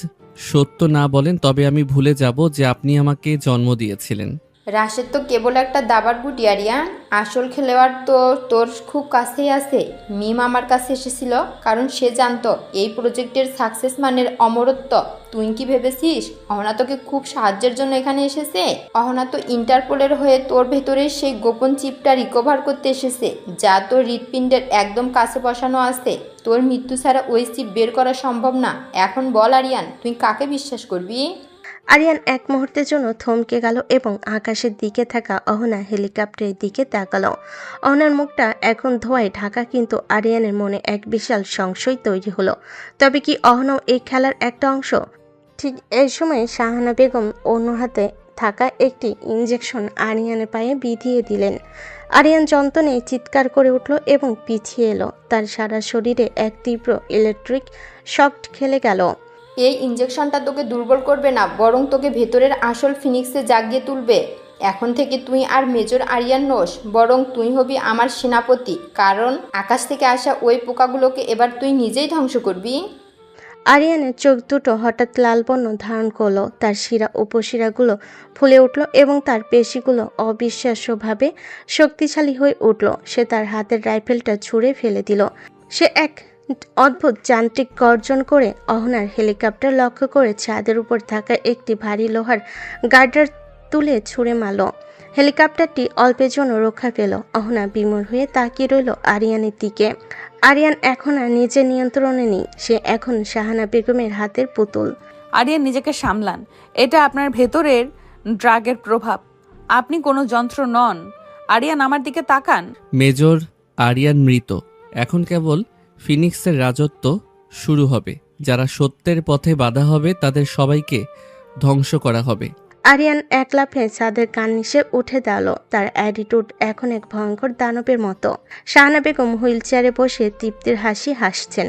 সত্য না বলেন তবে আমি ভুলে যাব যে আপনি আমাকে জন্ম দিয়েছিলেন। রাশেদ তো কেবল একটা দাবার গুটি আরিয়ান, আসল খেলোয়াড় তো তোর খুব কাছেই আছে। মিম আমার কাছে এসেছিল কারণ সে জানতো এই প্রজেক্টের সাকসেস মানের অমরত্ব। তুই কি ভেবেছিস অহনা তোকে খুব সাহায্যের জন্য এখানে এসেছে? অহনা তো ইন্টারপোলের হয়ে তোর ভেতরে সেই গোপন চিপটা রিকভার করতে এসেছে, যা তোর হৃৎপিণ্ডের একদম কাছে বসানো আছে। তোর মৃত্যু ছাড়া ওই চিপ বের করা সম্ভব না। এখন বল আরিয়ান, তুই কাকে বিশ্বাস করবি? আরিয়ান এক মুহূর্তের জন্য থমকে গেল এবং আকাশের দিকে থাকা অহনা হেলিকপ্টারের দিকে তাকালো। অহনার মুখটা এখন ধোঁয়ায় ঢাকা, কিন্তু আরিয়ানের মনে এক বিশাল সংশয় তৈরি হলো। তবে কি অহনাও এই খেলার একটা অংশ? ঠিক এই সময় শাহানা বেগম অন্য হাতে থাকা একটি ইঞ্জেকশন আরিয়ানের পায়ে বিধিয়ে দিলেন। আরিয়ান যন্ত্রণায় চিৎকার করে উঠল এবং পিছিয়ে এলো। তার সারা শরীরে এক তীব্র ইলেকট্রিক শক খেলে গেল। এই ইঞ্জেকশনটা তোকে দুর্বল করবে না, বরং তোকে ভেতরের আসল ফিনিক্সে জাগিয়ে তুলবে। এখন থেকে তুই আর মেজর আরিয়ান নোস, বরং তুই হবি আমার সেনাপতি। কারণ আকাশ থেকে আসা ওই পোকাগুলোকে এবার তুই নিজেই ধ্বংস করবি। আরিয়ানের চোখ দুটো হঠাৎ লাল বর্ণ ধারণ করলো। তার শিরা উপশিরাগুলো ফুলে উঠল এবং তার পেশিগুলো অবিশ্বাস্যভাবে শক্তিশালী হয়ে উঠল। সে তার হাতের রাইফেলটা ছুঁড়ে ফেলে দিল। সে এক অদ্ভুত যান্ত্রিক গর্জন করে অহনার হেলিকপ্টার লক্ষ্য করে ছাদের উপর থাকা একটি ভারী লোহার গার্ডার তুলে ছুঁড়ে মারল। হেলিকপ্টারটি অল্পের জন্য রক্ষা পেল। অহনা বিমূঢ় হয়ে তাকিয়ে রইল আরিয়ানের দিকে। আরিয়ান এখন আর নিজের নিয়ন্ত্রণে নেই। সে এখন শাহানা বেগমের হাতের পুতুল। আরিয়ান, নিজেকে সামলান। এটা আপনার ভেতরের ড্রাগের প্রভাব। আপনি কোনো যন্ত্র নন। আরিয়ান, আমার দিকে তাকান। মেজর আরিয়ান মৃত। এখন কেবল ফিনিক্সের রাজত্ব শুরু হবে। যারা সত্যের পথে বাধা হবে তাদের সবাইকে ধ্বংস করা হবে। আরিয়ান এক লাফে ছাদের কার্নিশে উঠে দাঁড়ালো। তার অ্যাটিটিউড এখন এক ভয়ঙ্কর দানবের মতো। শাহানা বেগম হুইল চেয়ারে বসে তৃপ্তির হাসি হাসছেন।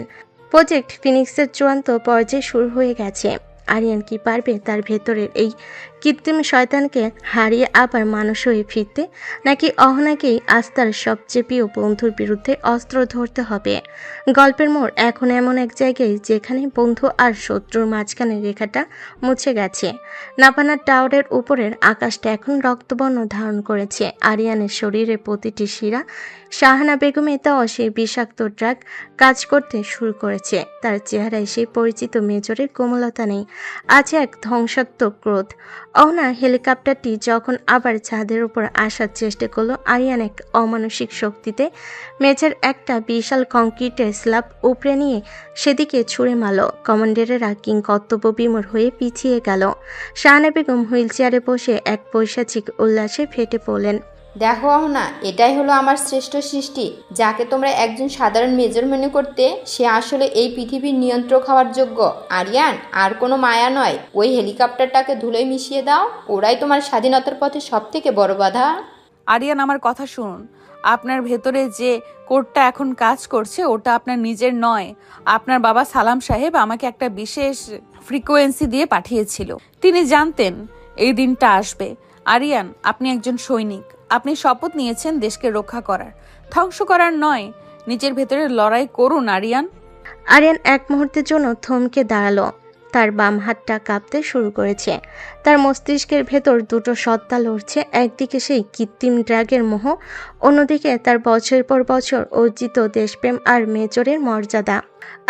প্রজেক্ট ফিনিক্সের চূড়ান্ত পর্যায়ে শুরু হয়ে গেছে। আরিয়ান কি পারবে তার ভেতরের এই কৃত্রিম শয়তানকে হারিয়ে আবার মানুষ হয়ে ফিরতে, নাকি অহনাকেই আস্থার সবচেয়ে প্রিয় বন্ধুর বিরুদ্ধে অস্ত্র ধরতে হবে? গল্পের মোড় এখন এমন এক জায়গায় যেখানে বন্ধু আর শত্রুর মাঝখানে রেখাটা মুছে গেছে। নাপানা টাওয়ারের উপরের আকাশটা এখন রক্তবর্ণ ধারণ করেছে। আরিয়ানের শরীরের প্রতিটি শিরা শাহানা বেগমের দেওয়া সেই বিষাক্ত ড্রাগ কাজ করতে শুরু করেছে। তার চেহারায় সেই পরিচিত মেজরের কোমলতা নেই, আছে এক ধ্বংসাত্মক ক্রোধ। অহনা হেলিকপ্টারটি যখন আবার ছাদের উপর আসার চেষ্টা করলো, আরিয়ান এক অমানসিক শক্তিতে মেঝের একটা বিশাল কংক্রিটের স্ল্যাব উপড়ে নিয়ে সেদিকে ছুঁড়ে মারল। কমান্ডারেরা কিংকর্তব্য বিমূঢ় হয়ে পিছিয়ে গেল। শাহানা বেগম হুইল চেয়ারে বসে এক পৈশাচিক উল্লাসে ফেটে পড়লেন। দেখো অহনা, এটাই হলো আমার শ্রেষ্ঠ সৃষ্টি। যাকে তোমরা একজন সাধারণ মেজর মনে করতে, সে আসলে এই পৃথিবীর নিয়ন্ত্রক হওয়ার যোগ্য। আরিয়ান, আর কোনো মায়া নয়। ওই হেলিকপ্টারটাকে ধুলোয় মিশিয়ে দাও। ওরাই তোমার স্বাধীনতার পথে সব থেকে বড় বাধা। আরিয়ান, আমার কথা শুনুন। আপনার ভেতরে যে কোডটা এখন কাজ করছে ওটা আপনার নিজের নয়। আপনার বাবা সালাম সাহেব আমাকে একটা বিশেষ ফ্রিকোয়েন্সি দিয়ে পাঠিয়েছিল। তিনি জানতেন এই দিনটা আসবে। আরিয়ান, আপনি একজন সৈনিক। আপনি শপথ নিয়েছেন দেশকে রক্ষা করার, ধ্বংস করার নয়। নিজের ভেতরে লড়াই করুন আরিয়ান। আরিয়ান এক মুহূর্তের জন্য থমকে দাঁড়ালো। তার বাম হাতটা কাঁপতে শুরু করেছে। তার মস্তিষ্কের ভেতর দুটো সত্তা লড়ছে। একদিকে সেই কৃত্রিম ড্রাগের মোহ, অন্যদিকে তার বছর পর বছর অর্জিত দেশপ্রেম আর মেজরের মর্যাদা।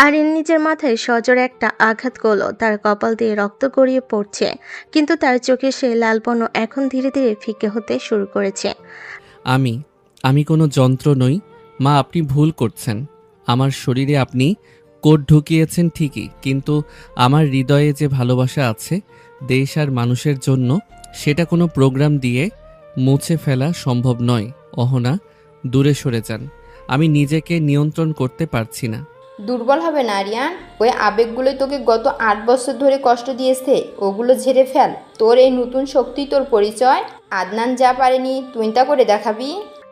আরিয়ান নিজের মাথায় সজোরে একটা আঘাত করলো। তার কপাল দিয়ে রক্ত গড়িয়ে পড়ছে, কিন্তু তার চোখে সে লালবর্ণ এখন ধীরে ধীরে ফিকে হতে শুরু করেছে। আমি কোনো যন্ত্র নই মা, আপনি ভুল করছেন। আমার শরীরে আপনি কোড ঢুকিয়েছেন ঠিকই, কিন্তু আমার হৃদয়ে যে ভালোবাসা আছে দেশ আর মানুষের জন্য, সেটা কোনো প্রোগ্রাম দিয়ে মুছে ফেলা সম্ভব নয়। অহনা, দূরে সরে যান। আমি নিজেকে নিয়ন্ত্রণ করতে পারছি না। দুর্বল হবে না আরিয়ান। ওই আবেগগুলো তোকে গত 8 বছর ধরে কষ্ট দিয়েছে, ওগুলো ঝেড়ে ফেল। তোর এই নতুন শক্তি তোর পরিচয়। আদনান যা পারেনি তুই তা করে দেখাবি।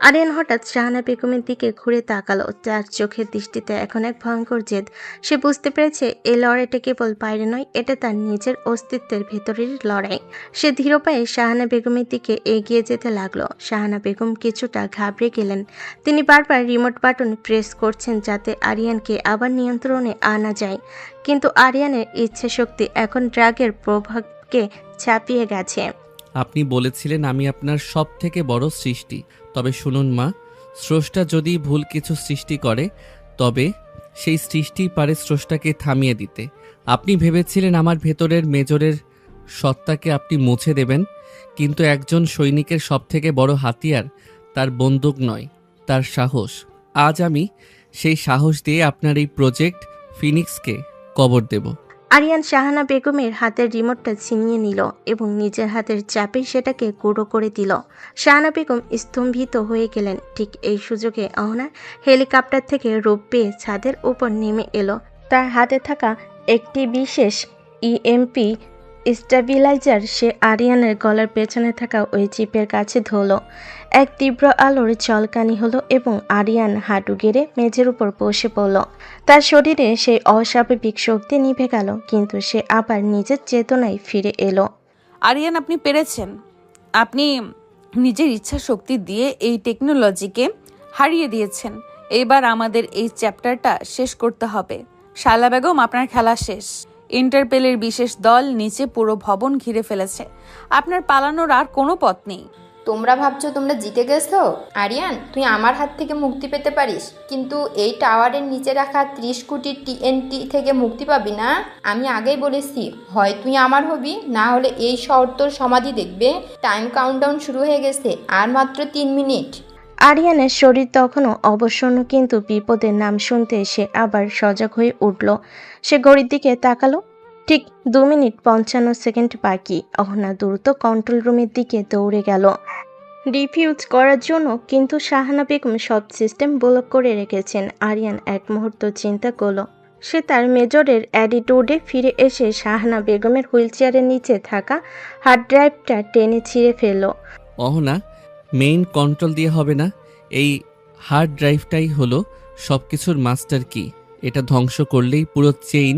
আরিয়ান হঠাৎ শাহানা বেগমের দিকে ঘুরে তাকালো। তার চোখের দৃষ্টিতে এখন এক ভয়ঙ্কর জেদ। সে বুঝতে পেরেছে এই লড়াইটা কেবল বাইরে নয়, এটা তার নিজের অস্তিত্বের ভেতরের লড়াই। সে ধীর পায়ে শাহানা বেগমের দিকে এগিয়ে যেতে লাগলো। শাহানা বেগম কিছুটা ঘাবড়ে গেলেন। তিনি বারবার রিমোট বাটন প্রেস করছেন যাতে আরিয়ানকে আবার নিয়ন্ত্রণে আনা যায়, কিন্তু আরিয়ানের ইচ্ছে শক্তি এখন ড্রাগের প্রভাবকে ছাপিয়ে গেছে। আপনি বলেছিলেন আমি আপনার সব থেকে বড় সৃষ্টি। তবে শুনুন মা, স্রষ্টা যদি ভুল কিছু সৃষ্টি করে তবে সেই সৃষ্টি পারে স্রষ্টাকে থামিয়ে দিতে। আপনি ভেবেছিলেন আমার ভেতরের মেজরের সত্তাকে আপনি মুছে দেবেন, কিন্তু একজন সৈনিকের সব থেকে বড় হাতিয়ার তার বন্দুক নয়, তার সাহস। আজ আমি সেই সাহস দিয়ে আপনার এই প্রজেক্ট ফিনিক্সকে কবর দেব। আরিয়ান শাহানা বেগমের হাতের রিমোটটা ছিনিয়ে নিল এবং নিজের হাতের চাপে সেটাকে গুঁড়ো করে দিল। শাহানা বেগম স্তম্ভিত হয়ে গেলেন। ঠিক এই সুযোগে অহনা হেলিকপ্টার থেকে রূপ পেয়ে ছাদের উপর নেমে এলো। তার হাতে থাকা একটি বিশেষ ইএমপি স্টেবিলাইজার সে আরিয়ানের গলার পেছনে থাকা ওই চিপের কাছে ধরল। এক তীব্র আলোর ঝলকানি হলো এবং আরিয়ান হাঁটু গেড়ে মেঝের উপর বসে পড়ল। তার শরীরে সেই অস্বাভাবিক শক্তি নিভে গেল, কিন্তু সে আবার নিজের চেতনায় ফিরে এলো। আরিয়ান, আপনি পেরেছেন। আপনি নিজের ইচ্ছা শক্তি দিয়ে এই টেকনোলজিকে হারিয়ে দিয়েছেন। এবার আমাদের এই চ্যাপ্টারটা শেষ করতে হবে। শায়লা বেগম, আপনার খেলা শেষ। ইন্টারপেলের বিশেষ দল নিচে পুরো ভবন ঘিরে ফেলেছে। আপনার পালানোর আর কোনো পথ নেই। তোমরা ভাবছো তোমরা জিতে গেছো? আরিয়ান, তুই আমার হাত থেকে মুক্তি পেতে পারিস, কিন্তু এই টাওয়ারের নিচে রাখা 30 কোটি TNT থেকে মুক্তি পাবি না। আমি আগেই বলেছি, হয় তুই আমার হবি, না হলে এই শহর তোর সমাধি দেখবে। টাইম কাউন্টডাউন শুরু হয়ে গেছে, আর মাত্র 3 মিনিট। আরিয়ানের শরীর তখনও অবসন্ন, কিন্তু বিপদের নাম শুনতে সে আবার সজাগ হয়ে উঠল। সে ঘড়ির দিকে তাকালো। ঠিক 2 মিনিট 55 সেকেন্ড বাকি। অহনা দ্রুত কন্ট্রোল রুমের দিকে দৌড়ে গেল ডিফিউজ করার জন্য, কিন্তু শাহানা বেগম সব সিস্টেম ব্লক করে রেখেছেন। আরিয়ান এক মুহূর্ত চিন্তা করল। সে তার মেজরের অ্যাটিটিউডে ফিরে এসে শাহানা বেগমের হুইলচেয়ারের নিচে থাকা হার্ড ড্রাইভটা টেনে ছিঁড়ে ফেলল। অহনা, মেইন কন্ট্রোল দিয়ে হবে না। এই হার্ড ড্রাইভটাই হলো সব কিছুর মাস্টার কি। এটা ধ্বংস করলেই পুরো চেইন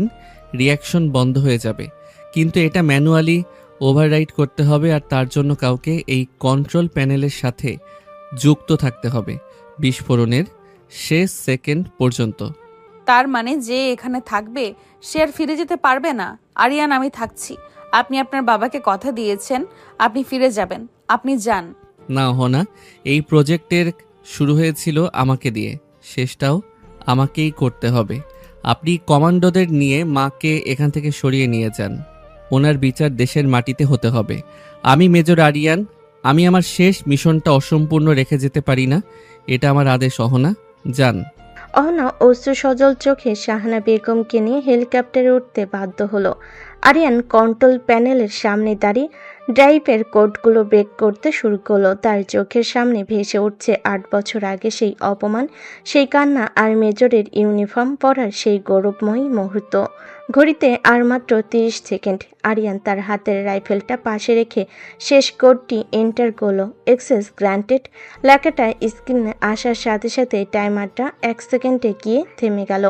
রিয়াকশন বন্ধ হয়ে যাবে, কিন্তু এটা ম্যানুয়ালি ওভাররাইড করতে হবে, আর তার জন্য কাউকে এই কন্ট্রোল প্যানেলের সাথে যুক্ত থাকতে হবে বিস্ফোরণের শেষ সেকেন্ড পর্যন্ত। তার মানে যে এখানে থাকবে সে আর ফিরে যেতে পারবে না। আরিয়ান, আমি থাকছি। আপনি আপনার বাবাকে কথা দিয়েছেন, আপনি ফিরে যাবেন। আপনি যান। না অহনা, এই প্রজেক্টের শুরু হয়েছিল আমাকে দিয়ে, শেষটাও আমাকেই করতে হবে। আপনি কমান্ডোদের নিয়ে মাকে এখান থেকে সরিয়ে নিয়ে যান। ওনার বিচার দেশের মাটিতে হতে হবে। আমি মেজর আরিয়ান, আমি আমার শেষ মিশনটা অসম্পূর্ণ রেখে যেতে পারি না। এটা আমার আদেশ। অহনা, যান। অহনা অশ্রু সজল চোখে শাহানা বেগমকে নিয়ে হেলিকপ্টারে উঠতে বাধ্য হলো। আরিয়ান কন্ট্রোল প্যানেলের সামনে দাঁড়িয়ে ড্রাইভের কোডগুলো ব্রেক করতে শুরু করলো। তার চোখের সামনে ভেসে উঠছে 8 বছর আগে সেই অপমান, সেই কান্না, আর মেজরের ইউনিফর্ম পরার সেই গৌরবময়ী মুহূর্ত। ঘড়িতে আর মাত্র 30 সেকেন্ড। আরিয়ান তার হাতের রাইফেলটা পাশে রেখে শেষ কোডটি এন্টার করলো। এক্সেস গ্রান্টেড লেখাটা স্ক্রিনে আসার সাথে সাথে টাইমারটা 1 সেকেন্ডে গিয়ে থেমে গেল।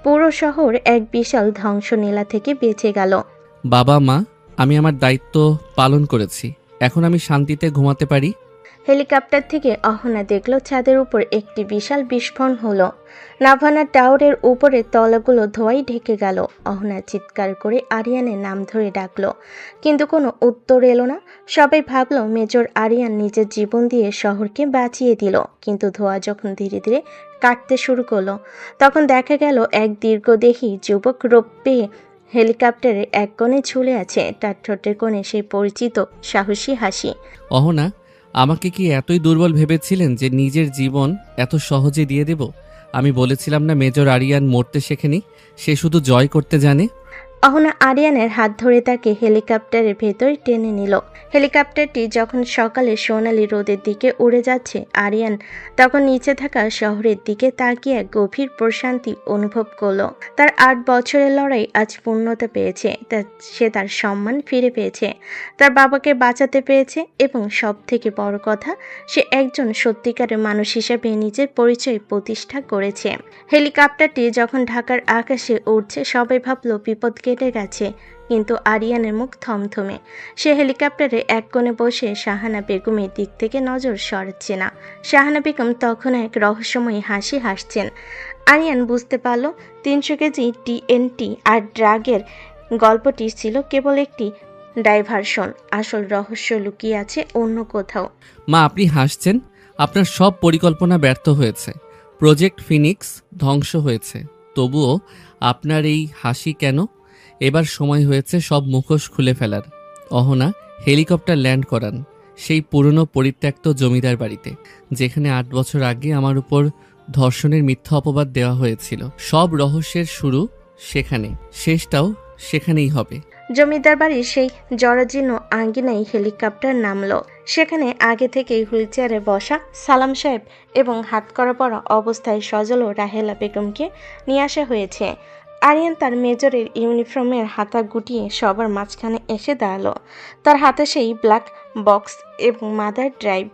পুরো শহর এক বিশাল ধ্বংসলীলা থেকে বেঁচে গেল। বাবা মা, আমি আমার দায়িত্ব পালন করেছি, এখন আমি শান্তিতে ঘুমাতে পারি। হেলিকপ্টার থেকে অহনা দেখল ছাদের উপর একটি বিশাল বিস্ফোরণ হলো। নাভানা টাওয়ারের উপরের তলাগুলো ধোঁয়ায় ঢেকে গেল। অহনা চিৎকার করে আরিয়ানের নাম ধরে ডাকলো, কিন্তু কোনো উত্তর এলো না। সবাই ভাবলো মেজর আরিয়ান নিজের জীবন দিয়ে শহরকে বাঁচিয়ে দিল, কিন্তু ধোঁয়া যখন ধীরে ধীরে কাটতে শুরু করলো, তখন দেখা গেল এক দীর্ঘদেহী যুবক রূপ পেয়ে হেলিকপ্টারের এক কোণে ঝুলে আছে। তার ঠোঁটের কোণে সেই পরিচিত সাহসী হাসি। অহনা, আমাকে কি এতই দুর্বল ভেবেছিলেন যে নিজের জীবন এত সহজে দিয়ে দেব? আমি বলেছিলাম না মেজর আরিয়ান মরতে শেখেনি, সে শুধু জয় করতে জানে। অহনা আরিয়ানের হাত ধরে তাকে হেলিকপ্টারের ভেতর টেনে নিল। হেলিকপ্টারটি যখন সকালে সোনালি রোদের দিকে উড়ে যাচ্ছে, আরিয়ান তখন নিচে থাকা শহরের দিকে তাকিয়ে এক গভীর প্রশান্তি অনুভব করলো। তার 8 বছরের লড়াই আজ পূর্ণতা পেয়েছে। সে তার সম্মান ফিরে পেয়েছে, তার বাবাকে বাঁচাতে পেরেছে এবং সব থেকে বড় কথা, সে একজন সত্যিকারের মানুষ হিসেবে নিজের পরিচয় প্রতিষ্ঠা করেছে। হেলিকপ্টারটি যখন ঢাকার আকাশে উঠছে, সবাই ভাবল বিপদ কেটে গেছে, কিন্তু আরিয়ানের মুখ থমথমে। সে হেলিকপ্টারে এক কোণে বসে শাহানা বেগমের দিক থেকে নজর সরাচ্ছে না। শাহানা বেগম তখন এক রহস্যময়ী হাসি হাসছেন। আরিয়ান বুঝতে পারল 300 কেজি টিএনটি আর ড্রাগের গল্পটি ছিল কেবল একটি ডাইভারশন। আসল রহস্য লুকিয়ে আছে অন্য কোথাও। মা, আপনি হাসছেন? আপনার সব পরিকল্পনা ব্যর্থ হয়েছে, প্রজেক্ট ফিনিক্স ধ্বংস হয়েছে, তবুও আপনার এই হাসি কেন? এবার সময় হয়েছে সব মুখোশ খুলে ফেলার। অহনা, হেলিকপ্টার ল্যান্ড করান সেই পুরনো পরিত্যক্ত জমিদার বাড়িতে, যেখানে 8 বছর আগে আমার উপর ধর্ষণের মিথ্যা অপবাদ দেওয়া হয়েছিল। সব রহস্যের শুরু সেখানে, শেষটাও সেখানেই হবে। জমিদার বাড়ির সেই জরাজীর্ণ আঙ্গিনায় হেলিকপ্টার নামলো। সেখানে আগে থেকেই হুইলচেয়ারে বসা সালাম সাহেব এবং হাত করা পড়া অবস্থায় সজল ও রাহেলা বেগমকে নিয়ে আসা হয়েছে। আরিয়ান তার মেজরের ইউনিফর্মের হাতা গুটিয়ে সবার মাঝখানে এসে দাঁড়ালো। তার হাতে সেই ব্ল্যাক বক্স এবং মাদার ড্রাইভ।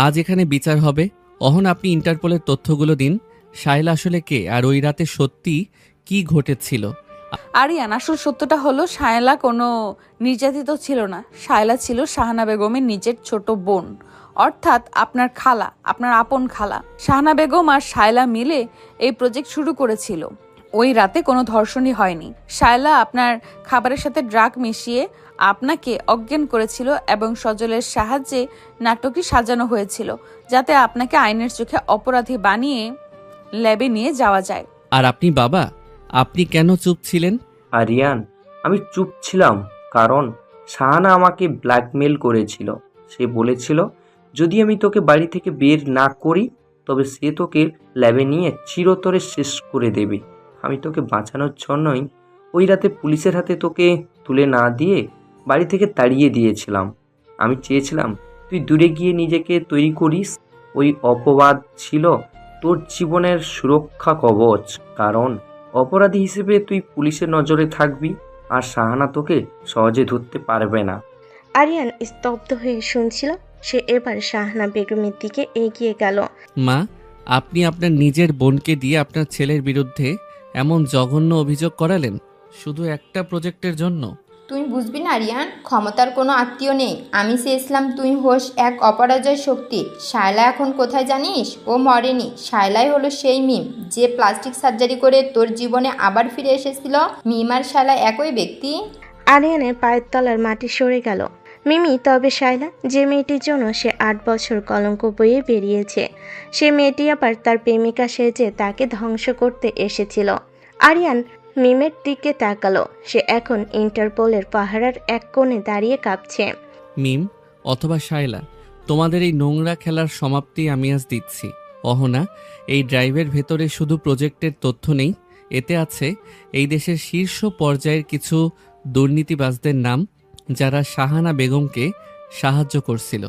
আজ এখানে বিচার হবে। অহন, আপনি ইন্টারপোলের তথ্যগুলো দিন। শায়লা আসলে কে, আর ওই রাতে সত্যি কি ঘটেছিল? আরিয়ান, আসল সত্যটা হলো শায়লা কোনো নির্যাতিত ছিল না। শায়লা ছিল শাহানা বেগমের নিজের ছোট বোন, অর্থাৎ আপনার খালা, আপনার আপন খালা। শাহানা বেগম আর শায়লা মিলে এই প্রজেক্ট শুরু করেছিল। ওই রাতে কোনো ধর্ষণই হয়নি। শায়লা আপনার খাবারের সাথে ড্রাগ মিশিয়ে আপনাকে অজ্ঞান করেছিল এবং সজলের সাহায্যে নাটকটি সাজানো হয়েছিল, যাতে আপনাকে আইনের চোখে অপরাধী বানিয়ে ল্যাবে নিয়ে যাওয়া যায়। আর আপনি বাবা, আপনি কেন চুপ ছিলেন? আরিয়ান, আমি চুপ ছিলাম কারণ শাহানা আমাকে ব্ল্যাকমেল করেছিল। সে বলেছিল যদি আমি তোকে বাড়ি থেকে বের না করি তবে সে তোকে ল্যাবে নিয়ে চিরতরে শেষ করে দেবে। আমি তোকে বাঁচানোর জন্যই ওই রাতে পুলিশের হাতে তোকে তুলে না দিয়ে বাড়ি থেকে তাড়িয়ে দিয়েছিলাম। আমি চেয়েছিলাম তুই দূরে গিয়ে নিজেকে তৈরি করিস। ওই অপবাদ ছিল তোর জীবনের সুরক্ষা কবচ, কারণ অপরাধী হিসেবে তুই পুলিশের নজরে থাকবি আর শাহানা তোকে সহজে ধরতে পারবে না। আরিয়ান স্তব্ধ হয়ে শুনছিল। সে এবার শাহানা বেগমের দিকে এগিয়ে গেল। মা, আপনি আপনার নিজের বোনকে দিয়ে আপনার ছেলের বিরুদ্ধে এমন জঘন্য অভিযোগ করালেন শুধু একটা প্রজেক্টের জন্য? তুই বুঝবি না আরিয়ান, ক্ষমতার কোনো আত্মীয় নেই। আমি চেয়েছিলাম তুই হোস এক অপরাজয় শক্তি। শায়লা এখন কোথায় জানিস? ও মরেনি। শায়লাই হলো সেই মিম যে প্লাস্টিক সার্জারি করে তোর জীবনে আবার ফিরে এসেছিল। মিম আর শায়লা একই ব্যক্তি। আরিয়ানের পায়ের তলার মাটি সরে গেল। মিমি তবে শায়লা, যে মেয়েটির জন্য সে 8 বছর কলঙ্ক বয়ে বেরিয়েছে। সে মেয়েটি আবার তার প্রেমিকা সেজে তাকে ধ্বংস করতে এসেছিল। আরিয়ান মিমের দিকে তাকালো। সে এখন ইন্টারপোলের পাহারার এক কোণে দাঁড়িয়ে কাঁপছে। মিম অথবা শায়লা, তোমাদের এই নোংরা খেলার সমাপ্তি আমি আজ দিচ্ছি। অহনা, এই ড্রাইভের ভেতরে শুধু প্রজেক্টের তথ্য নেই, এতে আছে এই দেশের শীর্ষ পর্যায়ের কিছু দুর্নীতিবাজদের নাম, যারা শাহানা বেগমকে সাহায্য করছিল।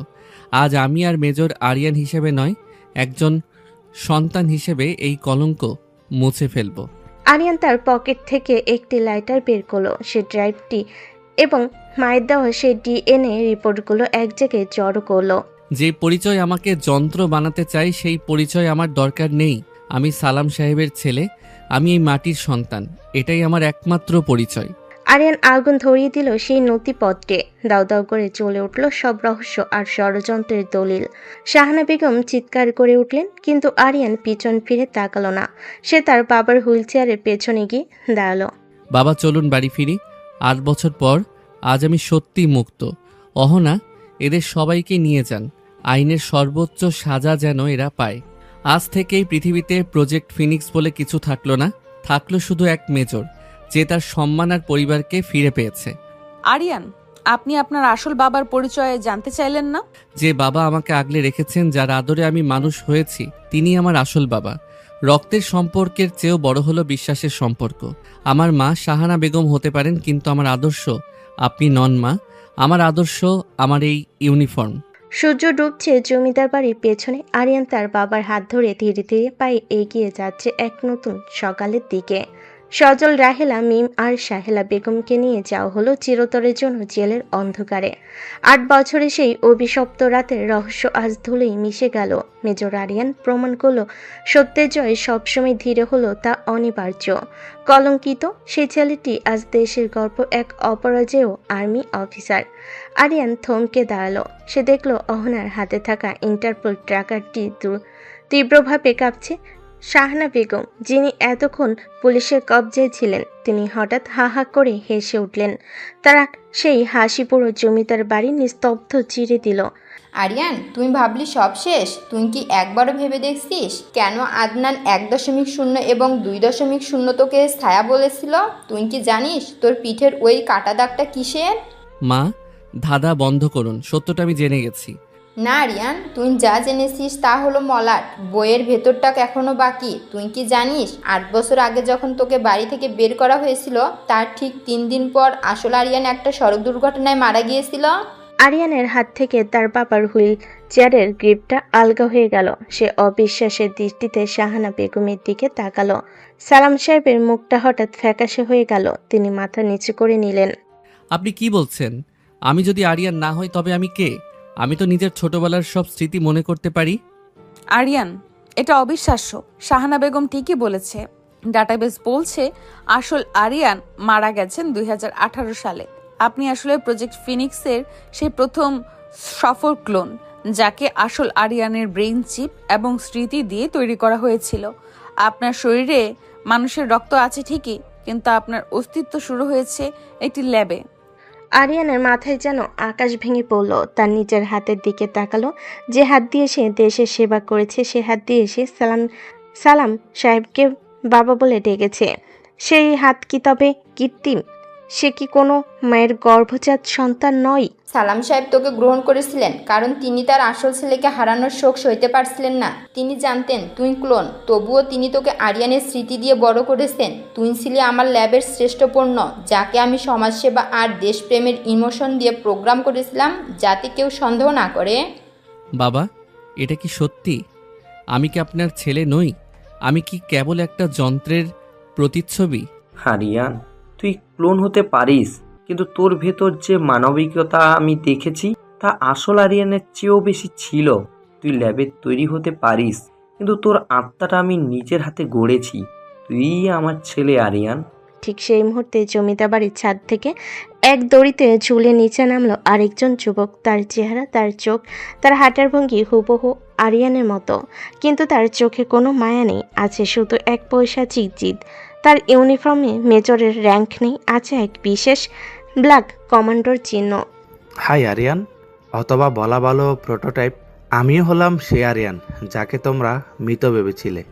আজ আমি আর মেজর আরিয়ান হিসেবে নয়, একজন সন্তান হিসেবে এই কলঙ্ক মুছে ফেলব। আরিয়ান তার পকেট থেকে একটি লাইটার বের করলো। সে ড্রাইভটি এবং মায়ের দেওয়া সেই ডিএনএ রিপোর্টগুলো এক জায়গায় জড়ো করলো। যে পরিচয় আমাকে যন্ত্র বানাতে চাই সেই পরিচয় আমার দরকার নেই। আমি সালাম সাহেবের ছেলে, আমি এই মাটির সন্তান, এটাই আমার একমাত্র পরিচয়। আরিয়ান আগুন ধরিয়ে দিল সেই নথিপত্রে। দাউ দাউ করে চলে উঠল সব রহস্য আর ষড়যন্ত্রের দলিল। শাহানা বেগম চিৎকার করে উঠলেন, কিন্তু আরিয়ান পিছন ফিরে তাকালো না। সে তার বাবার হুইলচেয়ারের পেছনে গিয়ে দাঁড়ালো। বাবা, চলুন বাড়ি ফিরি। 8 বছর পর আজ আমি সত্যি মুক্ত। অহনা, এদের সবাইকে নিয়ে যান। আইনের সর্বোচ্চ সাজা যেন এরা পায়। আজ থেকেই পৃথিবীতে প্রজেক্ট ফিনিক্স বলে কিছু থাকলো না, থাকলো শুধু এক মেজর, যে তার সম্মান আর পরিবারকে ফিরে পেয়েছে। আরিয়ান, আপনি আপনার আসল বাবার পরিচয় জানতে চাইলেন না? যে বাবা আমাকে আগলে রেখেছেন, যার আদরে আমি মানুষ হয়েছি, তিনি আমার আসল বাবা। রক্তের সম্পর্কের চেয়েও বড় হলো বিশ্বাসের সম্পর্ক। আমার মা শাহানা বেগম হতে পারেন, কিন্তু আমার আদর্শ আপনি নন মা। আমার আদর্শ আমার এই ইউনিফর্ম। সূর্য ডুবছে জমিদার বাড়ির পেছনে। আরিয়ান তার বাবার হাত ধরে ধীরে ধীরে পায়ে এগিয়ে যাচ্ছে এক নতুন সকালের দিকে। সজল, রাহেলা, মিম আর সাহেলা বেগমকে নিয়ে যাওয়া হলো চিরতরের জন্য জেলের অন্ধকারে। 8 বছরে সেই অভিশপ্ত রাতের রহস্য আজ ধুলোই মিশে গেল। মেজর আরিয়ান প্রমাণ করল সত্যের জয় সবসময় ধীরে হলো তা অনিবার্য। কলঙ্কিত সেই ছেলেটি আজ দেশের গর্ব, এক অপরাজেয় আর্মি অফিসার। আরিয়ান থমকে দাঁড়ালো। সে দেখল অহনার হাতে থাকা ইন্টারপোল ট্র্যাকারটি তীব্রভাবে কাঁপছে। শাহানা বেগম, যিনি এতক্ষণ পুলিশের কবজায় ছিলেন, তিনি হঠাৎ হা হা করে হেসে উঠলেন। তারা সেই হাসি পুরো জমিদার বাড়ি নিস্তব্ধ চিরে দিল। আরিয়ান, তুমি ভাবলি সব শেষ? তুই কি একবারও ভেবে দেখছিস কেন আদনান 1.0 এবং 2.0 তোকে ছায়া বলেছিল? তুই কি জানিস তোর পিঠের ওই কাটা দাগটা কিসের? মা, ধাঁধা বন্ধ করুন, সত্যটা আমি জেনে গেছি। না আরিয়ান, তুই যা জেনেছিস তা হলো মলাট, বইয়ের ভেতরটা এখনো বাকি। তুই কি জানিস 8 বছর আগে যখন তোকে বাড়ি থেকে বের করা হয়েছিল, তার ঠিক 3 দিন পর আসল আরিয়ান একটা সড়ক দুর্ঘটনায় মারা গিয়েছিল? আরিয়ানের হাত থেকে তার বাবার হুইল চেয়ারের গ্রিপটা আলগা হয়ে গেল। সে অবিশ্বাসের দৃষ্টিতে শাহানা বেগমের দিকে তাকালো। সালাম সাহেবের মুখটা হঠাৎ ফ্যাকাশে হয়ে গেল। তিনি মাথা নিচু করে নিলেন। আপনি কি বলছেন? আমি যদি আরিয়ান না হই তবে আমি কে? আমি তো নিজের ছোটবেলার সব স্মৃতি মনে করতে পারি। আরিয়ান, এটা অবিশ্বাস্য। শাহানা বেগম ঠিকই বলেছে। ডাটাবেস বলছে আসল আরিয়ান মারা গেছেন 2018 সালে। আপনি আসলে প্রজেক্ট ফিনিক্সের সেই প্রথম সফল ক্লোন, যাকে আসল আরিয়ানের ব্রেইন চিপ এবং স্মৃতি দিয়ে তৈরি করা হয়েছিল। আপনার শরীরে মানুষের রক্ত আছে ঠিকই, কিন্তু আপনার অস্তিত্ব শুরু হয়েছে একটি ল্যাবে। আরিয়ানের মাথায় যেন আকাশ ভেঙে পড়ল। তার নিজের হাতের দিকে তাকালো। যে হাত দিয়ে সে দেশের সেবা করেছে, সে হাত দিয়ে সে সালাম সাহেবকে বাবা বলে ডেকেছে। সেই হাত কি তবে কৃত্রিম? সে কি কোনো মায়ের গর্ভজাত সন্তান নয়? সালাম সাহেব তোকে গ্রহণ করেছিলেন কারণ তিনি তার আসল ছেলেকে হারানোর শোক সইতে পারছিলেন না। তিনি জানতেন তুই ক্লোন, তবুও তিনি তোকে আরিয়ানের স্মৃতি দিয়ে বড় করেছেন। তুই ছিলি আমার ল্যাবের শ্রেষ্ঠ পণ্য, যাকে আমি সমাজসেবা আর দেশপ্রেমের ইমোশন দিয়ে প্রোগ্রাম করেছিলাম, যাতে কেউ সন্দেহ না করে। বাবা, এটা কি সত্যি? আমি কি আপনার ছেলে নই? আমি কি কেবল একটা যন্ত্রের প্রতিচ্ছবি? আরিয়ান, তুই ক্লোন হতে পারিস, কিন্তু তোর ভেতর যে মানবিকতা আমি দেখেছি তা আসল আরিয়ানের চেয়েও বেশি ছিল। তুই ল্যাবে তৈরি হতে পারিস, কিন্তু তোর আত্মাটা আমি নিজের হাতে গড়েছি। তুই আমার ছেলে আরিয়ান। ঠিক সেই মুহূর্তে জমিদার বাড়ির ছাদ থেকে এক দড়িতে ঝুলে নিচে নামলো আরেকজন যুবক। তার চেহারা, তার চোখ, তার হাঁটার ভঙ্গি হুবহু আরিয়ানের মতো, কিন্তু তার চোখে কোনো মায়া নেই। আছে শুধু এক পৈশাচিক জিদ। তার ইউনিফর্মে মেজরের র্যাঙ্ক নেই, আছে এক বিশেষ ব্ল্যাক কমান্ডোর চিহ্ন। হাই আরিয়ান, অথবা বলা ভালো প্রোটোটাইপ। আমিও হলাম সে আরিয়ান যাকে তোমরা মৃত ভেবেছিলে।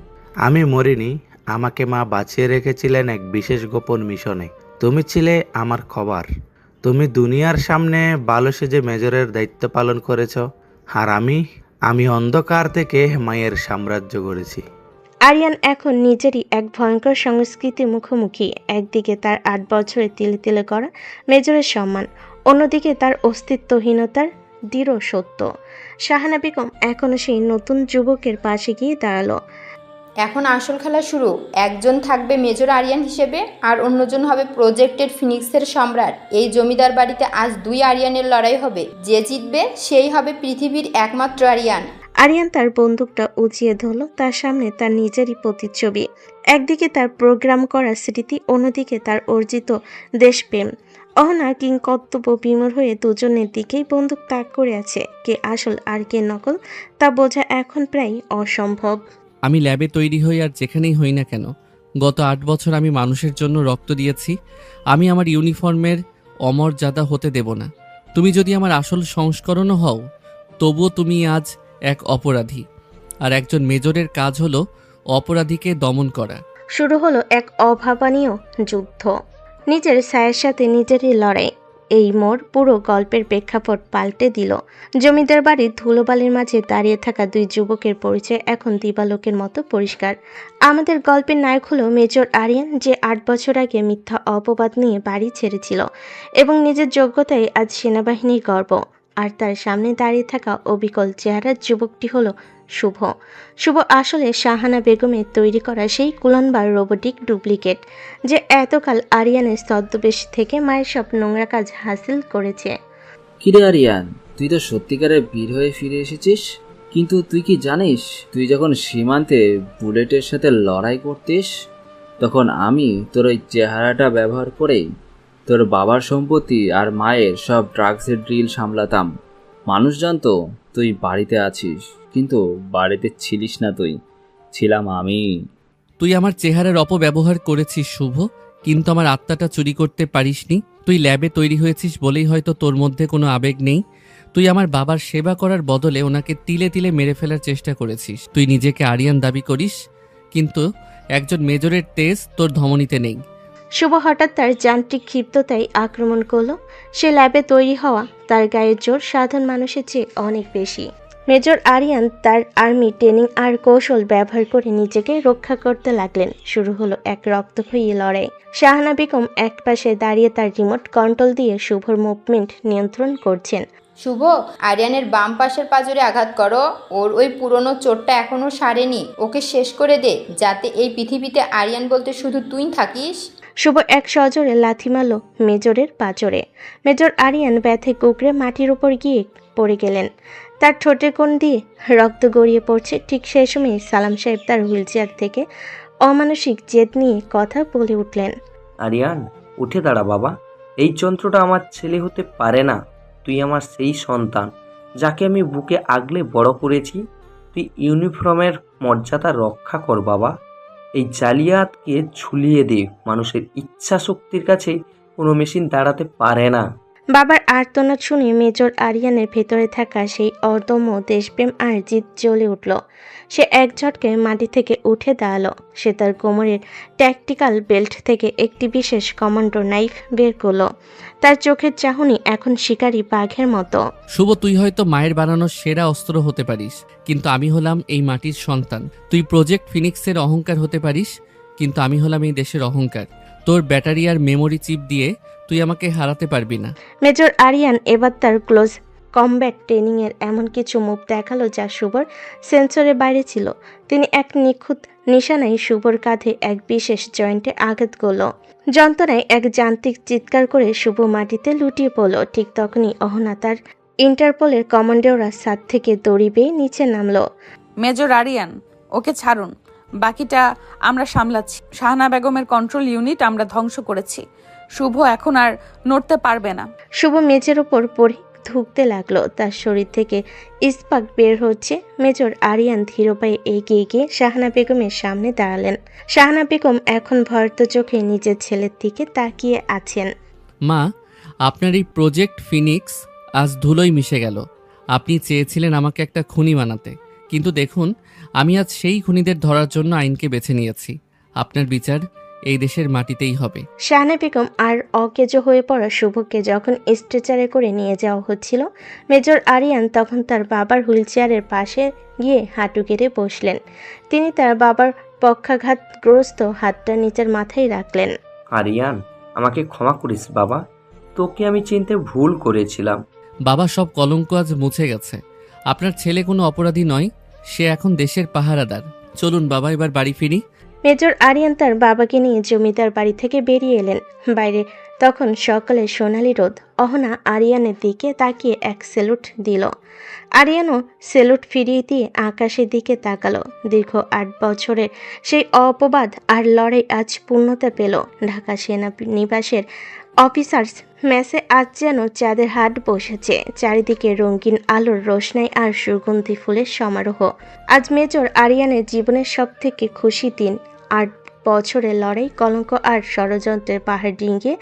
আমি মরিনি, আমাকে মা বাঁচিয়ে রেখেছিলেন এক বিশেষ গোপন মিশনে। তুমি ছিলে আমার খবর। তুমি দুনিয়ার সামনে ভালো সেজে মেজরের দায়িত্ব পালন করেছ, আর আমি অন্ধকার থেকে মায়ের সাম্রাজ্য গড়েছি। আরিয়ান এখন নিজেরই এক ভয়ঙ্কর সংস্কৃতির মুখোমুখি। একদিকে তার 8 বছরে তিলে তিলে করা মেজরের সম্মান, অন্যদিকে তার অস্তিত্বহীনতার দৃঢ় সত্য। শাহানা বেগম এখনো সেই নতুন যুবকের পাশে গিয়ে দাঁড়ালো। এখন আসল খেলা শুরু। একজন থাকবে মেজর আরিয়ান হিসেবে, আর অন্যজন হবে প্রজেক্টেড ফিনিক্সের সম্রাট। এই জমিদার বাড়িতে আজ 2 আরিয়ানের লড়াই হবে। যে জিতবে সেই হবে পৃথিবীর একমাত্র আরিয়ান। আরিয়ান তার বন্দুকটা উঁচিয়ে ধরল। তার সামনে তার নিজেরই প্রতিচ্ছবি। একদিকে তার প্রোগ্রাম করা স্মৃতি, অন্যদিকে তার অর্জিত দেশপ্রেম। অহনা কিংকর্তব্য বিমূঢ় হয়ে দুজনের দিকেই বন্দুক তাক করে আছে। কে আসল আর কে নকল তা বোঝা এখন প্রায় অসম্ভব। আমি ল্যাবে তৈরি হই আর যেখানেই হই না কেন, গত 8 বছর আমি মানুষের জন্য রক্ত দিয়েছি। আমি আমার ইউনিফর্মের অমর্যাদা হতে দেব না। তুমি যদি আমার আসল সংস্করণও হও, তবুও তুমি আজ এক অপরাধী, আর একজন মেজরের কাজ হলো অপরাধীকে দমন করা। শুরু হলো এক অভাবনীয় যুদ্ধ। নিজের ছায়ের সাথে নিজেরই লড়াই। এই মোড় পুরো গল্পের প্রেক্ষাপট পাল্টে দিল। জমিদার বাড়ির ধুলোবালির মাঝে দাঁড়িয়ে থাকা দুই যুবকের পরিচয় এখন দিবালোকের মতো পরিষ্কার। আমাদের গল্পের নায়ক হলো মেজর আরিয়ান, যে 8 বছর আগে মিথ্যা অপবাদ নিয়ে বাড়ি ছেড়েছিল এবং নিজের যোগ্যতায় আজ সেনাবাহিনীর গর্ব। আর তার সামনে দাঁড়িয়ে থাকা অবিকল চেহারার যুবকটি হলো শুভ। শুভ আসলে শাহানা বেগমের তৈরি করা সেই কুলানবার রোবোটিক ডুপ্লিকেট, যে এতকাল আরিয়ানের ছদ্মবেশ থেকে মায়ের সব নোংরা কাজ হাসিল করেছে। কিরে আরিয়ান, তুই তো সত্যিকারের বীর হয়ে ফিরে এসেছিস। কিন্তু তুই কি জানিস, তুই যখন সীমান্তে বুলেটের সাথে লড়াই করতিস, তখন আমি তোর ওই চেহারাটা ব্যবহার করেই তোর বাবার সম্পত্তি আর মায়ের সব ড্রাগসের ড্রিল সামলাতাম। মানুষ জানতো তুই বাড়িতে আছিস, কিন্তু বাড়িতে ছিলিস না, তুই ছিলাম আমি। তুই আমার চেহারার অপব্যবহার করেছিস শুভ, কিন্তু আমার আত্মাটা চুরি করতে পারিসনি। তুই ল্যাবে তৈরি হয়েছিস বলেই হয়তো তোর মধ্যে কোনো আবেগ নেই। তুই আমার বাবার সেবা করার বদলে ওনাকে তিলে তিলে মেরে ফেলার চেষ্টা করেছিস। তুই নিজেকে আরিয়ান দাবি করিস, কিন্তু একজন মেজরের তেজ তোর ধমনীতে নেই। শুভ হঠাৎ তার যান্ত্রিক ক্ষিপ্ততায় আক্রমণ করলো। সে ল্যাবে তৈরি হওয়া, তার গায়ের জোর সাধারণ মানুষের চেয়ে অনেক বেশি। মেজর আরিয়ান তার আর্মি ট্রেনিং আর কৌশল ব্যবহার করে নিজেকে রক্ষা করতে লাগলেন। শুরু হলো এক রক্তক্ষয়ী লড়াই। শাহানা বেগম এক পাশে দাঁড়িয়ে তার রিমোট কন্ট্রোল দিয়ে শুভর মুভমেন্ট নিয়ন্ত্রণ করছেন। শুভ, আরিয়ানের বাম পাশের পাঁজরে আঘাত করো। ওর ওই পুরনো চোটটা এখনো সারেনি। ওকে শেষ করে দে, যাতে এই পৃথিবীতে আরিয়ান বলতে শুধু তুই থাকিস। শুভ এক সজোরে লাথি মারল মেজরের পাঁজরে। মেজর আরিয়ান ব্যথে কুকড়ে মাটির উপর গিয়ে পড়ে গেলেন। তার ঠোঁটের কোণ দিয়ে রক্ত গড়িয়ে পড়ছে। ঠিক সেই সময় সালাম সাহেব তার হুইলচেয়ার থেকে অমানসিক জেদ নিয়ে কথা বলে উঠলেন। আরিয়ান, উঠে দাঁড়া বাবা। এই যন্ত্রটা আমার ছেলে হতে পারে না। তুই আমার সেই সন্তান, যাকে আমি বুকে আগলে বড় করেছি। তুই ইউনিফর্মের মর্যাদা রক্ষা কর বাবা। এই জালিয়াতকে ঝুলিয়ে দে। মানুষের ইচ্ছা শক্তির কাছে কোনো মেশিন দাঁড়াতে পারে না। বাবার আর্তনাদ শুনে মেজর আরিয়ানের ভেতরে থাকা সেই অদম্য দেশপ্রেম আর জিদ জ্বলে উঠল। সে এক ঝটকায় মাটি থেকে উঠে দাঁড়ালো। সে তার কোমরের ট্যাকটিক্যাল বেল্ট থেকে একটি বিশেষ কমান্ডো নাইফ বের করলো। তার চোখের চাহনি এখন শিকারী বাঘের মতো। শুভ, তুই হয়তো মায়ের বানানো সেরা অস্ত্র হতে পারিস, কিন্তু আমি হলাম এই মাটির সন্তান। তুই প্রজেক্ট ফিনিক্সের অহংকার হতে পারিস, কিন্তু আমি হলাম এই দেশের অহংকার। তোর ব্যাটারি আর মেমোরি চিপ দিয়ে তুই আমাকে হারাতে পারবি না। মেজর আরিয়ান এবার তার ক্লোজ কমব্যাট ট্রেনিং এর এমন কিছু মুভ দেখালো যা শুভর সেন্সরের বাইরে ছিল। তিনি এক নিখুঁত নিশানায় শুভর কাঁধে এক বিশেষ জয়েন্টে আঘাত করল। যন্ত্রণায় এক যান্ত্রিক চিৎকার করে শুভ মাটিতে লুটিয়ে পড়ল। ঠিক তখনই অহনা তার ইন্টারপোলের কমান্ডোরা ছাদ থেকে দড়ি বেয়ে নিচে নামলো। মেজর আরিয়ান, ওকে ছাড়ুন। বাকিটা আমরা সামলাচ্ছি। শাহানা বেগমের কন্ট্রোল ইউনিট আমরা ধ্বংস করেছি। শুভ এখন আর নড়তে পারবে না। শুভ মেঝের ওপর পড়ে ধুঁকতে লাগলো। তার শরীর থেকে ইস্পাত বের হচ্ছে। মেজর আরিয়ান ধীর পায়ে এগিয়ে গিয়ে শাহানা বেগমের সামনে দাঁড়ালেন। শাহানা বেগম এখন ভয়ার্ত চোখে নিজের ছেলের দিকে তাকিয়ে আছেন। মা, আপনার এই প্রজেক্ট ফিনিক্স আজ ধুলোয় মিশে গেল। আপনি চেয়েছিলেন আমাকে একটা খুনি বানাতে, কিন্তু দেখুন আমি আজ সেই খুনিদের ধরার জন্য আইনকে বেছে নিয়েছি। আপনার বিচার এই দেশের মাটিতেই হবে। শাহানা বেগম আর অকেজো হয়ে পড়া শুভকে যখন স্ট্রেচারে করে নিয়ে যাওয়া হচ্ছিল, মেজর আরিয়ান তখন তার বাবার হুইলচেয়ারের পাশে গিয়ে হাঁটু কেটে বসলেন। তিনি তার বাবার পক্ষাঘাতগ্রস্ত হাতটা নিচের মাথায় রাখলেন। আরিয়ান, আমাকে ক্ষমা করিস বাবা। তোকে আমি চিনতে ভুল করেছিলাম। বাবা, সব কলঙ্ক আজ মুছে গেছে। আপনার ছেলে কোনো অপরাধী নয়, সে এখন দেশের পাহারাদার। চলুন বাবা, এবার বাড়ি ফিরি। মেজর আরিয়ান তার বাবাকে নিয়ে জমিদার বাড়ি থেকে বেরিয়ে এলেন। বাইরে তখন সকালের সোনালি রোদ। অহনা আরিয়ানের দিকে তাকিয়ে এক স্যালুট দিল। আরিয়ানও স্যালুট ফিরিয়ে দিয়ে আকাশের দিকে তাকালো। দীর্ঘ 8 বছরের সেই অপবাদ আর লড়াই আজ পূর্ণতা পেল। ঢাকা সেনা নিবাসের অফিসার্স মেসে আজ যেন চাঁদের হাট বসেছে। চারিদিকে রঙিন আলোর রোশনাই আর সুগন্ধি ফুলের সমারোহ। আজ মেজর আরিয়ানের জীবনের সবথেকে খুশি দিন। 8 বছরের লড়াই, কলঙ্ক আর ষড়যন্ত্রের পাহাড় ডিঙিয়ে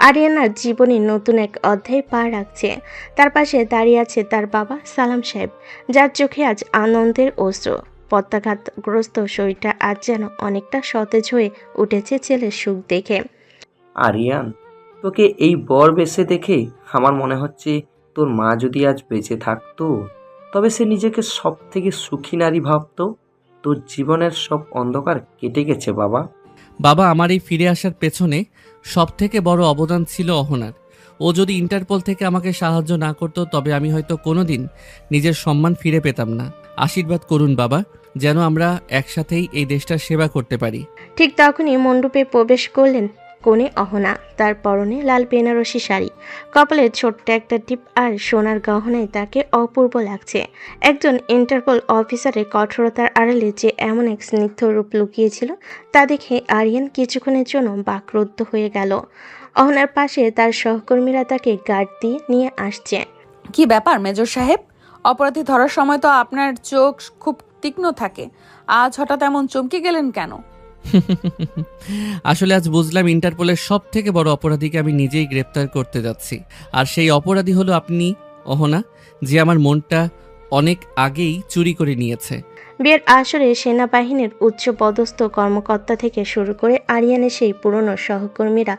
আরিয়ানার জীবনে নতুন এক অধ্যায় পা রাখছে। তার পাশে দাঁড়িয়ে আছে তার বাবা সালাম সাহেব, যার চোখে আজ আনন্দের অশ্রু। পত্যাঘাতগ্রস্ত শরীরটা আজ যেন অনেকটা সতেজ হয়ে উঠেছে ছেলের সুখ দেখে। আরিয়ান, তোকে এই বর বেশে দেখে আমার মনে হচ্ছে তোর মা যদি আজ বেঁচে থাকতো তবে সে নিজেকে সব থেকে সুখী নারী ভাবতো। তোর জীবনের সব অন্ধকার কেটে গেছে বাবা। বাবা, আমার এই ফিরে আসার পেছনে সব থেকে বড় অবদান ছিল অহনার। ও যদি ইন্টারপোল থেকে আমাকে সাহায্য না করতো তবে আমি হয়তো কোনোদিন নিজের সম্মান ফিরে পেতাম না। আশীর্বাদ করুন বাবা, যেন আমরা একসাথেই এই দেশটার সেবা করতে পারি। ঠিক তখনই মণ্ডপে প্রবেশ করলেন কনে অহনা। তার পরনে লাল বেনারসি শাড়ি, কপালে ছোট্ট একটা টিপ আর সোনার গহনায় তাকে অপূর্ব লাগছে। একজন ইন্টারপোল অফিসারের কঠোরতার আড়ালে যে এমন এক স্নিগ্ধ রূপ লুকিয়েছিল তা দেখে আরিয়ান কিছুক্ষণের জন্য বাকরুদ্ধ হয়ে গেল। অহনার পাশে তার সহকর্মীরা তাকে গার্ড দিয়ে নিয়ে আসছে। কি ব্যাপার মেজর সাহেব? অপরাধী ধরার সময় তো আপনার চোখ খুব তীক্ষ্ণ থাকে, আজ হঠাৎ এমন চমকে গেলেন কেন? আসলে আজ বুঝলাম ইন্টারপোলের সব থেকে বড় অপরাধীকে আমি নিজেই গ্রেপ্তার করতে যাচ্ছি। আর সেই অপরাধী হলো আপনি অহনা, যে আমার মনটা অনেক আগেই চুরি করে নিয়েছে। বিয়ের আসরে সেনাবাহিনীর উচ্চ পদস্থ কর্মকর্তা থেকে শুরু করে আরিয়ানের সেই পুরনো সহকর্মীরা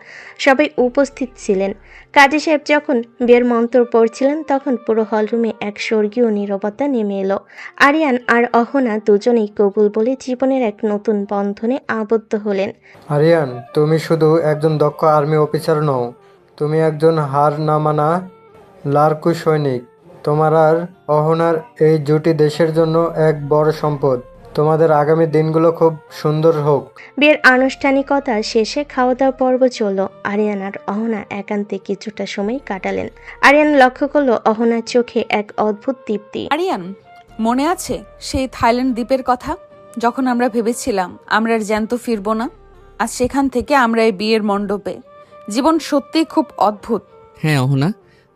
সবাই উপস্থিত ছিলেন। কাজী সাহেব যখন বিয়ের মন্ত্র পড়ছিলেন তখন পুরো হলরুমে এক স্বর্গীয় নীরবতা নেমে এলো। আরিয়ান আর অহনা দুজনেই কবুল বলে জীবনের এক নতুন বন্ধনে আবদ্ধ হলেন। আরিয়ান, তুমি শুধু একজন দক্ষ আর্মি অফিসার নও, তুমি একজন হার না মানা লাড়াকু সৈনিক। তোমার আর অহনার এই জুটি দেশের জন্য এক বড় সম্পদ। তোমাদের আগামী দিনগুলো খুব সুন্দর হোক। বিয়ের আনুষ্ঠানিকতা শেষে খাওয়া দাওয়া পর্ব চলল। আরিয়ান আর অহনা একান্তে কিছুটা সময় কাটালেন। আরিয়ান লক্ষ্য করলো অহনার চোখে এক অদ্ভুত দীপ্তি। আরিয়ান, মনে আছে সেই থাইল্যান্ড দ্বীপের কথা, যখন আমরা ভেবেছিলাম আমরা আর জ্যান্ত ফিরবো না? আজ সেখান থেকে আমরা এই বিয়ের মণ্ডপে। জীবন সত্যিই খুব অদ্ভুত। হ্যাঁ অহনা,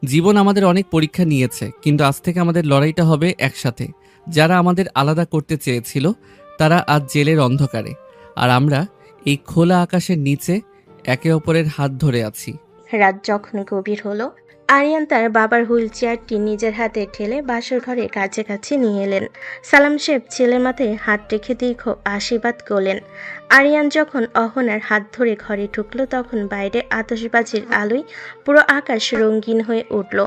জীবন আমাদের অনেক পরীক্ষা নিয়েছে, কিন্তু আজ থেকে আমাদের লড়াইটা হবে একসাথে। যারা আমাদের আলাদা করতে চেয়েছিল তারা আজ জেলের অন্ধকারে, আর আমরা এই খোলা আকাশের নিচে একে অপরের হাত ধরে আছি। রাত যখন গভীর হলো, আরিয়ান তার বাবার হুইল চেয়ারটি নিজের হাতে ঠেলে বাসর ঘরে কাছে নিয়ে এলেন। সালাম সাহেব ছেলের মাথায় হাত রেখে দীর্ঘ আশীর্বাদ করলেন। আরিয়ান যখন অহনার হাত ধরে ঘরে ঢুকলো তখন বাইরে আতশবাজির আলোয় পুরো আকাশ রঙিন হয়ে উঠল।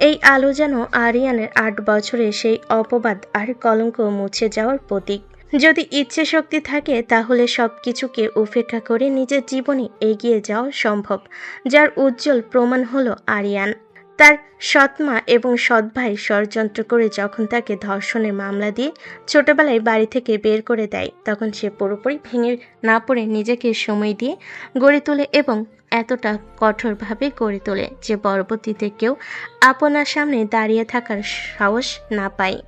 এই আলো যেন আরিয়ানের 8 বছরের সেই অপবাদ আর কলঙ্ক মুছে যাওয়ার প্রতীক। যদি ইচ্ছে শক্তি থাকে তাহলে সব কিছুকে উপেক্ষা করে নিজের জীবনে এগিয়ে যাওয়া সম্ভব, যার উজ্জ্বল প্রমাণ হলো আরিয়ান। তার সৎমা এবং সৎ ভাই ষড়যন্ত্র করে যখন তাকে ধর্ষণের মামলা দিয়ে ছোটবেলায় বাড়ি থেকে বের করে দেয়, তখন সে পুরোপুরি ভেঙে না পড়ে নিজেকে সময় দিয়ে গড়ে তোলে এবং এতটা কঠোরভাবে গড়ে তোলে যে পরবর্তীতে কেউ আপনার সামনে দাঁড়িয়ে থাকার সাহস না পায়।